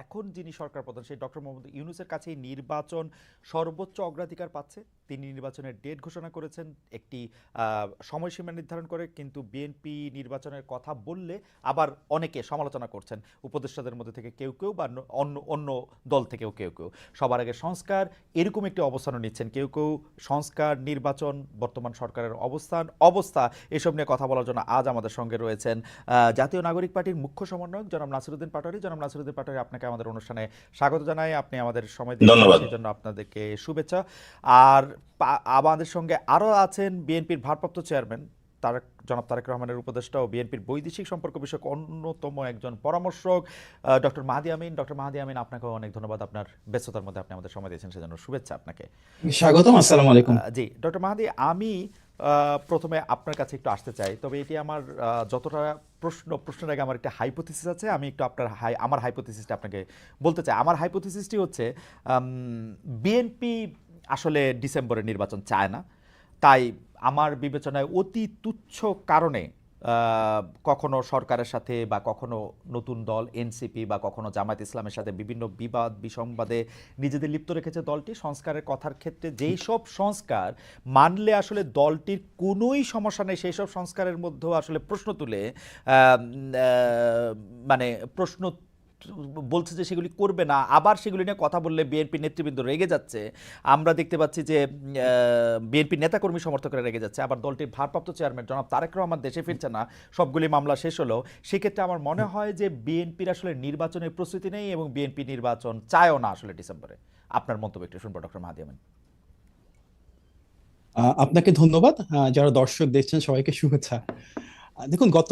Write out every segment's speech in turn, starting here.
এখন যিনি সরকার প্রধান সেই ডক্টর মোহাম্মদ ইউনূসের কাছেই নির্বাচন সর্বোচ্চ অগ্রাধিকার পাচ্ছে। তিনি নির্বাচনের ডেট ঘোষণা করেছেন একটি সময়সীমা নির্ধারণ করে, কিন্তু বিএনপি নির্বাচনের কথা বললে আবার অনেকে সমালোচনা করছেন, উপদেষ্টাদের মধ্যে থেকে কেউ কেউ বা অন্য অন্য দল থেকেও কেউ কেউ। সবার আগে সংস্কার এরকম একটি অবস্থানও নিচ্ছেন কেউ কেউ। সংস্কার, নির্বাচন, বর্তমান সরকারের অবস্থা এসব নিয়ে কথা বলার জন্য আজ আমাদের সঙ্গে রয়েছেন জাতীয় নাগরিক পার্টির মুখ্য সমন্বয়ক জনাব নাসিরউদ্দিন পাটোয়ারী। জনাব নাসিরউদ্দিন পাটোয়ারী, আপনাকে আমাদের অনুষ্ঠানে স্বাগত জানাই। আপনি আমাদের সময় দিয়েছেন, ধন্যবাদ। সেই জন্য আপনাদেরকে শুভেচ্ছা। আর আমাদের সঙ্গে আরও আছেন বিএনপির ভারপ্রাপ্ত চেয়ারম্যান জনাব তারেক রহমানের উপদেষ্টা ও বিএনপির বৈদেশিক সম্পর্ক বিষয়ক অন্যতম একজন পরামর্শক ডক্টর মাহাদি আমিন। ডক্টর মাহাদি আমিন, আপনাকেও অনেক ধন্যবাদ। আপনার ব্যস্ততার মধ্যে আপনি আমাদের সময় দিয়েছেন, সেজন্য শুভেচ্ছা আপনাকে। স্বাগতম। আসসালামু আলাইকুম। জি ডক্টর মাহাদি, আমি প্রথমে আপনার কাছে একটু আসতে চাই, তবে এটি আমার যতটা প্রশ্নের আগে আমার একটা হাইপোথিসিস আছে। আমি একটু আমার হাইপোথিসিসটা আপনাকে বলতে চাই। আমার হাইপোথিসিসটি হচ্ছে বিএনপি আসলে ডিসেম্বরে নির্বাচন চায় না, তাই আমার বিবেচনায় অতি তুচ্ছ কারণে কখনো সরকারের সাথে বা কখনো নতুন দল এনসিপি বা কখনো জামায়াত ইসলামের সাথে বিভিন্ন বিবাদ বিসংবাদে নিজেদের লিপ্ত রেখেছে দলটি। সংস্কারের কথার ক্ষেত্রে যেই সব সংস্কার মানলে আসলে দলটির কোনোই সমস্যা নেই, সেই সব সংস্কারের মধ্যেও আসলে প্রশ্ন তুলে মানে প্রশ্ন বলছে যে সেগুলি করবে না, আবার সেগুলি নিয়ে কথা বললে বিএনপি নেতৃবৃন্দ রেগে যাচ্ছে। আমরা দেখতে পাচ্ছি যে বিএনপি নেতাকর্মী সমর্থকরা রেগে যাচ্ছে, আবার দলটির ভারপ্রাপ্ত চেয়ারম্যান জনাব তারেক রহমান দেশে ফিরছে না, সবগুলি মামলা শেষ হলো। সেক্ষেত্রে আমার মনে হয় যে বিএনপির আসলে নির্বাচনের প্রস্তুতি নেই এবং বিএনপি নির্বাচন চায়ও না আসলে ডিসেম্বরে। আপনার মন্তব্য একটু শুনবো ডক্টর মাহাদি আমিন। আপনাকে ধন্যবাদ। যারা দর্শক দেখছেন সবাইকে শুভেচ্ছা। দেখুন, গত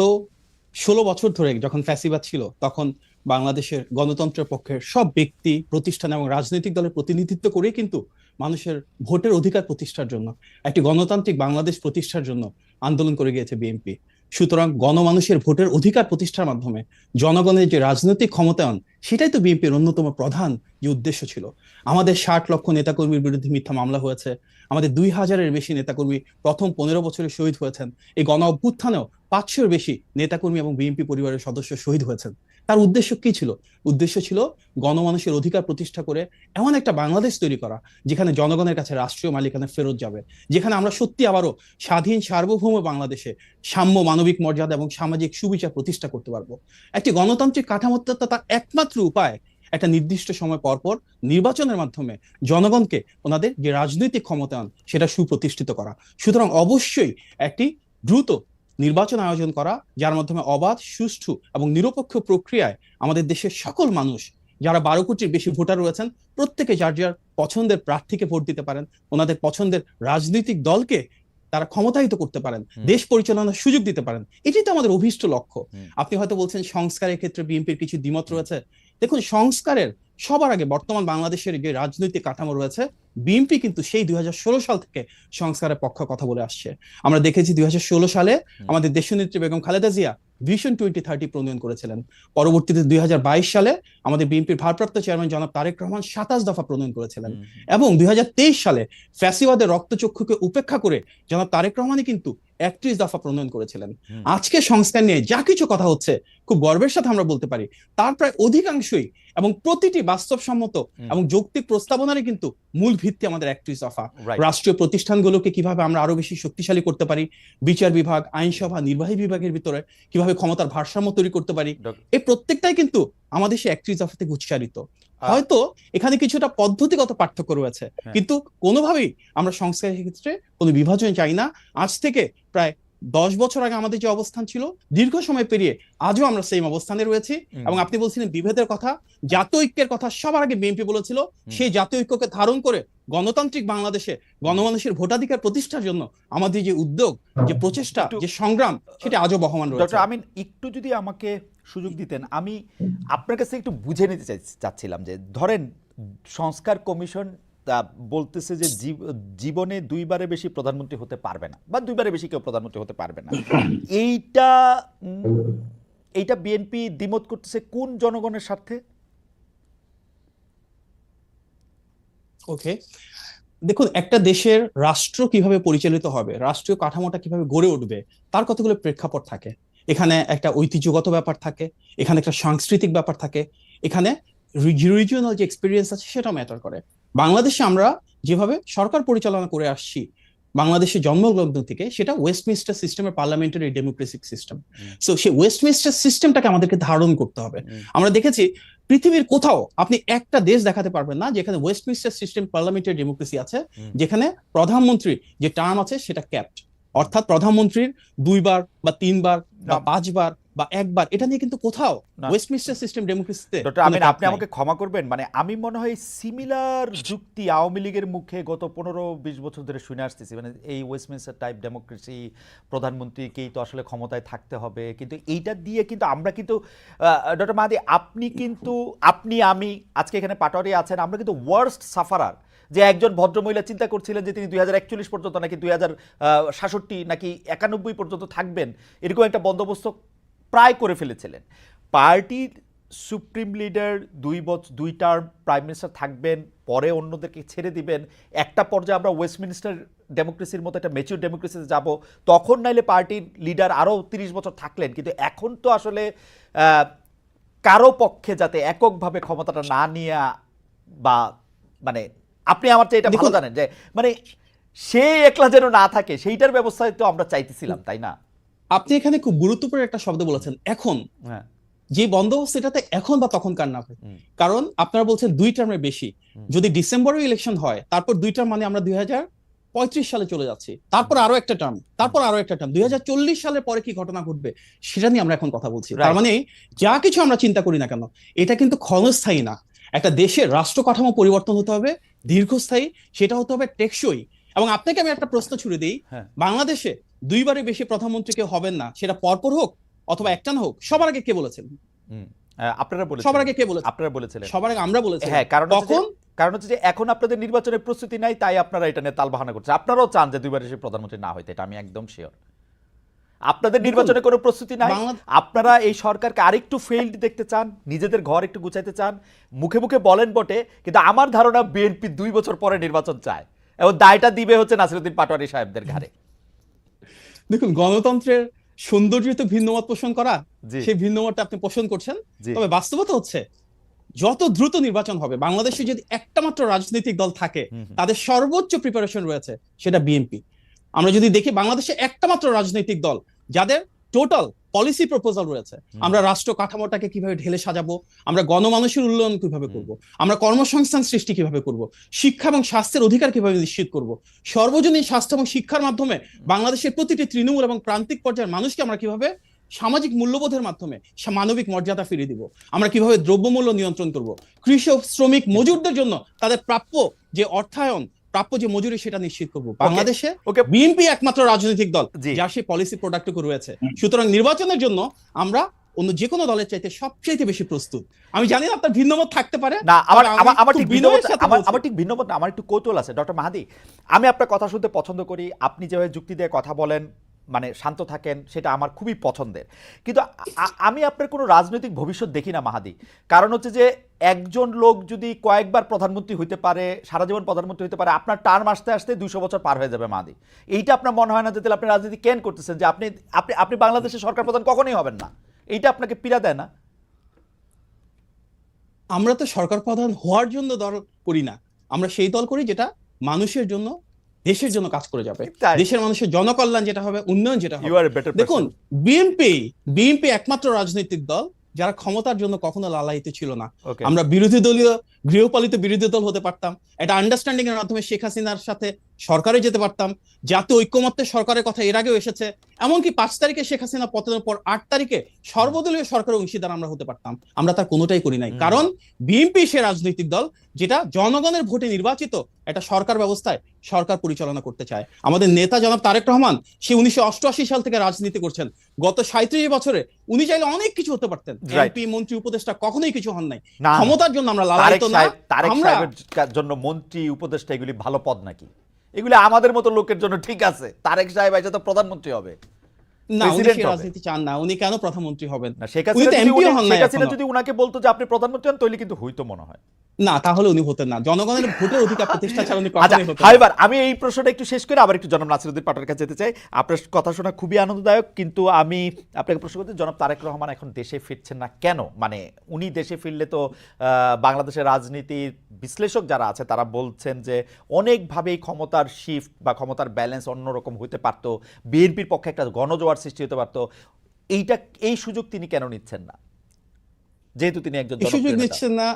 16 বছর ধরে যখন ফ্যাসিবাদ ছিল, তখন বাংলাদেশের গণতন্ত্রের পক্ষের সব ব্যক্তি, প্রতিষ্ঠান এবং রাজনৈতিক দলের প্রতিনিধিত্ব করে কিন্তু মানুষের ভোটের অধিকার প্রতিষ্ঠার জন্য, একটি গণতান্ত্রিক বাংলাদেশ প্রতিষ্ঠার জন্য আন্দোলন করে গিয়েছে বিএনপি। সুতরাং গণমানুষের ভোটের অধিকার প্রতিষ্ঠার মাধ্যমে জনগণের যে রাজনৈতিক ক্ষমতায়ন, সেটাই তো বিএনপির অন্যতম প্রধান যে উদ্দেশ্য ছিল। আমাদের 60 লক্ষ নেতাকর্মীর বিরুদ্ধে মিথ্যা মামলা হয়েছে, আমাদের 2000-এর বেশি নেতাকর্মী প্রথম 15 বছরে শহীদ হয়েছেন, এই গণ অভ্যুত্থানেও 500-এর বেশি নেতাকর্মী এবং বিএনপি পরিবারের সদস্য শহীদ হয়েছেন। তার উদ্দেশ্য কি ছিল? উদ্দেশ্য ছিল গণমানুষের অধিকার প্রতিষ্ঠা করে এমন একটা বাংলাদেশ তৈরি করা যেখানে জনগণের কাছে রাষ্ট্রীয় মালিকানা ফেরত যাবে, যেখানে আমরা সত্যি আবারও স্বাধীন সার্বভৌম বাংলাদেশে সাম্য, মানবিক মর্যাদা এবং সামাজিক সুবিচার প্রতিষ্ঠা করতে পারবো। একটি গণতান্ত্রিক কাঠামো তার একমাত্র উপায় একটা নির্দিষ্ট সময় পর পর নির্বাচনের মাধ্যমে জনগণকে ওনাদের যে রাজনৈতিক ক্ষমতায়ন সেটা সুপ্রতিষ্ঠিত করা। সুতরাং অবশ্যই একটি দ্রুত নির্বাচন আয়োজন করা, যার মাধ্যমে অবাধ, সুষ্ঠু এবং নিরপেক্ষ প্রক্রিয়ায় আমাদের দেশের সকল মানুষ, যারা 12 কোটির বেশি ভোটার রয়েছেন, প্রত্যেকে যার যার পছন্দের প্রার্থীকে ভোট দিতে পারেন, ওনাদের পছন্দের রাজনৈতিক দলকে তারা ক্ষমতায়িত করতে পারেন, দেশ পরিচালনার সুযোগ দিতে পারেন। এটি তো আমাদের অভীষ্ট লক্ষ্য। আপনি হয়তো বলছেন সংস্কারের ক্ষেত্রে বিএনপির কিছু দ্বিমত রয়েছে। দেখুন, সংস্কারের সবার আগে বর্তমান বাংলাদেশের যে রাজনৈতিক কাঠামো রয়েছে, বিএনপি কিন্তু সেই 2016 সাল থেকে সংস্কারের পক্ষে কথা বলে আসছে। আমরা দেখেছি 2016 সালে আমাদের দেশনেত্রী বেগম খালেদা জিয়া ভিশন 2030 প্রণয়ন করেছিলেন। পরবর্তীতে 2022 সালে আমাদের বিএনপির ভারপ্রাপ্ত চেয়ারম্যান জনাব তারেক রহমান 27 দফা প্রণয়ন করেছিলেন। এবং 2023 সালে ফ্যাসিবাদের রক্তচক্ষুকে উপেক্ষা করে জনাব তারেক রহমানই কিন্তু 31 দফা প্রণয়ন করেছিলেন। আজকে সংস্কার নিয়ে যা কিছু কথা হচ্ছে, খুব গর্বের সাথে আমরা বলতে পারি তার প্রায় অধিকাংশই এবং প্রতিটি বাস্তবসম্মত এবং যৌক্তিক প্রস্তাবনারই কিন্তু মূল ভিত্তি আমাদের 31 দফা। রাষ্ট্রীয় প্রতিষ্ঠানগুলোকে কিভাবে আমরা আরো বেশি শক্তিশালী করতে পারি, বিচার বিভাগ, আইনসভা, নির্বাহী বিভাগের ভিতরে কিভাবে ক্ষমতার ভারসাম্য তৈরি করতে পারি, এই প্রত্যেকটাই কিন্তু আমাদের সেই 31 দফা থেকে উচ্চারিত। হয়তো এখানে কিছুটা পদ্ধতিগত পার্থক্য রয়েছে, কিন্তু কোনোভাবেই আমরা সংস্কারের ক্ষেত্রে কোনো বিভাজন চাই না। আজ থেকে প্রায় 10 বছর আগে আমাদের যে অবস্থান ছিল, দীর্ঘ সময় পেরিয়ে আজও আমরা সেম অবস্থানে রয়েছি। এবং আপনি বলছিলেন বিভেদের কথা, জাতীয় ঐক্যের কথা সবার আগে বিএনপি বলেছিল। সেই জাতীয় ঐক্যকে ধারণ করে গণতান্ত্রিক বাংলাদেশে গণমানুষের ভোটাধিকার প্রতিষ্ঠার জন্য আমাদের যে উদ্যোগ, যে প্রচেষ্টা, যে সংগ্রাম, সেটা আজও বহমান রয়েছে। ডক্টর আমিন, একটু যদি আমাকে সুযোগ দিতেন, আমি আপনার কাছে একটু বুঝে নিতে চাচ্ছিলাম যে ধরেন সংস্কার কমিশন বলতেছে যে জীবনে 2বারের বেশি প্রধানমন্ত্রী হতে পারবে না, বা 2বারের বেশি কেউ প্রধানমন্ত্রী হতে পারবে না। এইটা এইটা বিএনপি দ্বিমত করতেছে কোন জনগণের স্বার্থে? ওকে, দেখুন, একটা দেশের রাষ্ট্র কিভাবে পরিচালিত হবে, রাষ্ট্রীয় কাঠামোটা কিভাবে গড়ে উঠবে, তার কতগুলো প্রেক্ষাপট থাকে। এখানে একটা ঐতিহ্যগত ব্যাপার থাকে, এখানে একটা সাংস্কৃতিক ব্যাপার থাকে, এখানে রিজিওনাল যে এক্সপিরিয়েন্স আছে সেটা ম্যাটার করে। বাংলাদেশে আমরা যেভাবে সরকার পরিচালনা করে আসছি বাংলাদেশের জন্মলগ্ন থেকে, সেটা ওয়েস্টমিনিস্টার সিস্টেমের পার্লামেন্টারি ডেমোক্রেসিক সিস্টেম। সো সেই ওয়েস্টমিনিস্টার সিস্টেমটাকে আমাদেরকে ধারণ করতে হবে। আমরা দেখেছি পৃথিবীর কোথাও আপনি একটা দেশ দেখাতে পারবেন না যেখানে ওয়েস্টমিনিস্টার সিস্টেম পার্লামেন্টারি ডেমোক্রেসি আছে, যেখানে প্রধানমন্ত্রী যে টার্ম আছে সেটা ক্যাপড, অর্থাৎ প্রধানমন্ত্রীর 2 বার বা 3 বার বা 5 বার বা 1 বার, এটা নিয়ে কিন্তু কোথাও ওয়েস্টমিনিস্টার সিস্টেম ডেমোক্রেসিতে। ডক্টর আমিন, আপনি আমাকে ক্ষমা করবেন, মানে আমি মনে হয় সিমিলার যুক্তি আওয়ামী লীগের মুখে গত 15-20 বছর ধরে শুনে আসতেছি, মানে এই ওয়েস্টমিনিস্টার টাইপ ডেমোক্রেসি, প্রধানমন্ত্রীকেই তো আসলে ক্ষমতায় থাকতে হবে, কিন্তু এইটা দিয়ে কিন্তু আমরা কিন্তু ডক্টর মাহাদি, আপনি আমি আজকে এখানে পাটোয়ারি আছেন, আমরা কিন্তু ওয়ার্স্ট সাফারার। যে একজন ভদ্রমহিলা চিন্তা করছিলেন যে তিনি 2041 পর্যন্ত নাকি 2067 নাকি 91 পর্যন্ত থাকবেন, এরকম একটা বন্দোবস্ত প্রায় করে ফেলেছিলেন। পার্টির supreme leader 2 term prime minister থাকবেন, পরে অন্যদেরকে ছেড়ে দিবেন, একটা পর্যায়ে আমরা ওয়েস্টমিনিস্টার ডেমোক্রেসির মতো একটা ম্যাচিউর ডেমোক্রেসিতে যাব, তখন নাইলে পার্টির লিডার আরও 30 বছর থাকলেন। কিন্তু এখন তো আসলে কারো পক্ষে যাতে এককভাবে ক্ষমতাটা না নিয়ে, বা মানে আপনি আমার চেয়ে এটা ভালো জানেন যে মানে সে একলা যেন না থাকে, সেইটার ব্যবস্থায় তো আমরা চাইতেছিলাম, তাই না? আপনি এখানে খুব গুরুত্বপূর্ণ একটা শব্দ বলেছেন, এখন। হ্যাঁ, যে বন্দোবস্ত, এটাতে এখন বা তখনকার না হয়। কারণ আপনারা বলছেন 2 টার্মের বেশি, যদি ডিসেম্বরে ইলেকশন হয় তারপর 2 টার্ম, মানে আমরা 2035 সালে চলে যাচ্ছি, তারপর আরো একটা টার্ম, তারপর আরো একটা টার্ম, 2040 সালের পরে কি ঘটনা ঘটবে সেটা নিয়ে আমরা এখন কথা বলছি। তার মানে যা কিছু আমরা চিন্তা করি না কেন, এটা কিন্তু ক্ষণস্থায়ী না। একটা দেশের রাষ্ট্র কাঠামো পরিবর্তন হতে হবে দীর্ঘস্থায়ী, সেটা হতে হবে টেকসই। এবং আপনাকে আমি একটা প্রশ্ন ছুড়ে দিই, বাংলাদেশে 2বারের বেশি প্রধানমন্ত্রী কেউ হবেন না, সেটা পরপর হোক অথবা একটানা হোক। সবার আগে কে বলেছেন? আপনারা বলেছেন। সবার আগে কে বলেছেন? আপনারা বলেছিলেন। সবার আগে আমরা বলেছি। হ্যাঁ, কারণ হচ্ছে যে এখন আপনাদের নির্বাচনের প্রস্তুতি নাই, তাই আপনারা এটা নিয়ে তালবাহানা করছেন। আপনারাও চান যে 2বার এসে প্রধানমন্ত্রী না হইতে, এটা আমি একদম শিওর। আপনাদের নির্বাচনের কোনো প্রস্তুতি নাই, আপনারা এই সরকারকে আরেকটু ফেইল্ড দেখতে চান, নিজেদের ঘর একটু গুছাইতে চান, মুখে মুখে বলেন বটে, কিন্তু আমার ধারণা বিএনপি 2 বছর পরে নির্বাচন চায়, এবং দায়টা দিবে হচ্ছে নাসিরউদ্দিন পাটোয়ারি সাহেবদের ঘাড়ে। দেখুন, গণতন্ত্রের সৌন্দর্য তো ভিন্নমত পোষণ করা, সেই ভিন্নমতটা আপনি পোষণ করছেন, তবে বাস্তবতা হচ্ছে যত দ্রুত নির্বাচন হবে, বাংলাদেশে যদি একটা মাত্র রাজনৈতিক দল থাকে তাদের সর্বোচ্চ প্রিপারেশন রয়েছে, সেটা বিএনপি। আমরা যদি দেখি বাংলাদেশে একটা মাত্র রাজনৈতিক দল যাদের টোটাল পলিসি প্রপোজাল রয়েছে, আমরা রাষ্ট্র কাঠামোটাকে কিভাবে ঢেলে সাজাবো, আমরা গণমানুষের উন্নয়ন কিভাবে করব, আমরা কর্মসংস্থান সৃষ্টি কিভাবে করব, শিক্ষা এবং স্বাস্থ্যের অধিকার কিভাবে নিশ্চিত করব, সর্বজনীন স্বাস্থ্য এবং শিক্ষার মাধ্যমে বাংলাদেশের প্রতিটি তৃণমূল এবং প্রান্তিক পর্যায়ের মানুষকে আমরা কিভাবে সামাজিক মূল্যবোধের মাধ্যমে মানবিক মর্যাদা ফিরিয়ে দিব, আমরা কিভাবে দ্রব্যমূল্য নিয়ন্ত্রণ করব, কৃষক শ্রমিক মজুরদের জন্য তাদের প্রাপ্য যে অর্থায়ন, প্রাপ্য যে মজুরি, সেটা নিশ্চিত করব। বাংলাদেশে বিএনপি একমাত্র রাজনৈতিক দল যার সেই পলিসি প্রোডাক্টটুকু রয়েছে। সুতরাং নির্বাচনের জন্য আমরা অন্য যে কোনো দলের চাইতে সবচেয়ে বেশি প্রস্তুত। আমি জানি না আপনার ভিন্নমত থাকতে পারে না, আমার ঠিক ভিন্নমত না, আমার একটু কৌতূহল আছে। ডক্টর মাহাদি, আমি আপনার কথা শুনতে পছন্দ করি, আপনি যেভাবে যুক্তি দিয়ে কথা বলেন, মানে শান্ত থাকেন, সেটা আমার খুবই পছন্দের। কিন্তু আমি আপনার কোনো রাজনৈতিক ভবিষ্যৎ দেখি না মাহাদি। কারণ হচ্ছে যে একজন লোক যদি কয়েকবার প্রধানমন্ত্রী হইতে পারে, সারা জীবন প্রধানমন্ত্রী হইতে পারে, আপনার টার্ম আসতে আসতে 200 বছর পার হয়ে যাবে মাহাদি। এইটা আপনার মনে হয় না যে তাহলে আপনি রাজনীতি কেন করতেছেন, যে আপনি আপনি বাংলাদেশের সরকার প্রধান কখনোই হবেন না? এইটা আপনাকে পীড়া দেয় না? আমরা তো সরকার প্রধান হওয়ার জন্য দল করি না, আমরা সেই দল করি যেটা মানুষের জন্য, দেশের জন্য কাজ করে যাবে, দেশের মানুষের জনকল্যাণ যেটা হবে, উন্নয়ন যেটা হবে। দেখুন, বিএনপি একমাত্র রাজনৈতিক দল যারা ক্ষমতার জন্য কখনো লালায়িত ছিল না। আমরা বিরোধী দলীয়, গৃহপালিত বিরোধী দল হতে পারতাম, এটা আন্ডারস্ট্যান্ডিং এর মাধ্যমে শেখ হাসিনার সাথে সরকারে যেতে পারতাম, জাতীয় ঐক্যমত্যের সরকারের কথা এর আগেও এসেছে। এমনকি 5 তারিখে শেখ হাসিনা পতনের পর 8 তারিখে সর্বদলীয় সরকারের অংশীদার আমরা হতে পারতাম। আমরা তার কোনোটাই করি নাই, কারণ বিএনপি সে রাজনৈতিক দল যেটা জনগণের ভোটে নির্বাচিত একটা সরকার ব্যবস্থায় সরকার পরিচালনা করতে চায়। আমাদের নেতা জনাব তারেক রহমান, সে 1988 সাল থেকে রাজনীতি করছেন, গত 37 বছরে উনি চাইলে অনেক কিছু হতে পারতেন। এমপি, মন্ত্রী, উপদেষ্টা কখনোই কিছু হন নাই। ক্ষমতার জন্য আমরা লালায়িত না। তারেক সাহেবের জন্য মন্ত্রী, উপদেষ্টা এগুলি ভালো পদ নাকি? এগুলি আমাদের মতো লোকের জন্য ঠিক আছে। তারেক সাহেব এসে তো প্রধানমন্ত্রী হবে, না, উনি প্রেসিডেন্ট সেই হবে। রাজনীতি চান না। উনি কেন প্রধানমন্ত্রী হবেন? না, শেখ উনি হাসিনা তো যদি এমপিও হন নাই শেখ হাসিনা এখনো। যদি উনাকে বলতো যে আপনি প্রধানমন্ত্রী হন, তাহলে কিন্তু হইতো মনে হয়। না, তাহলে উনি হতেন না। জনগণের ভোটের অধিকার প্রতিষ্ঠা ছাড়া উনি আচ্ছা, কখনোই হতেন না। হাইবার আমি এই প্রশ্নটা একটু শেষ করে আবার একটু জনাব নাসিরউদ্দিন পাটোয়ারির কাছে যেতে চাই। আপনার কথা শোনা খুবই আনন্দদায়ক, কিন্তু আমি আপনাকে প্রশ্ন করতে, জনাব তারেক রহমান এখন দেশে ফিরছেন না কেন? মানে উনি দেশে ফিরলে তো বাংলাদেশের রাজনীতির বিশ্লেষক যারা আছে তারা বলছেন যে অনেকভাবেই ক্ষমতার শিফট বা ক্ষমতার ব্যালেন্স অন্যরকম হতে পারতো, বিএনপির পক্ষে একটা গণজোয়ার সৃষ্টি হতে পারতো। এই সুযোগ তিনি কেন নিচ্ছেন না, যেহেতু তিনি একজন এই সুযোগ জনপ্রিয় নেতা? নিচ্ছেন না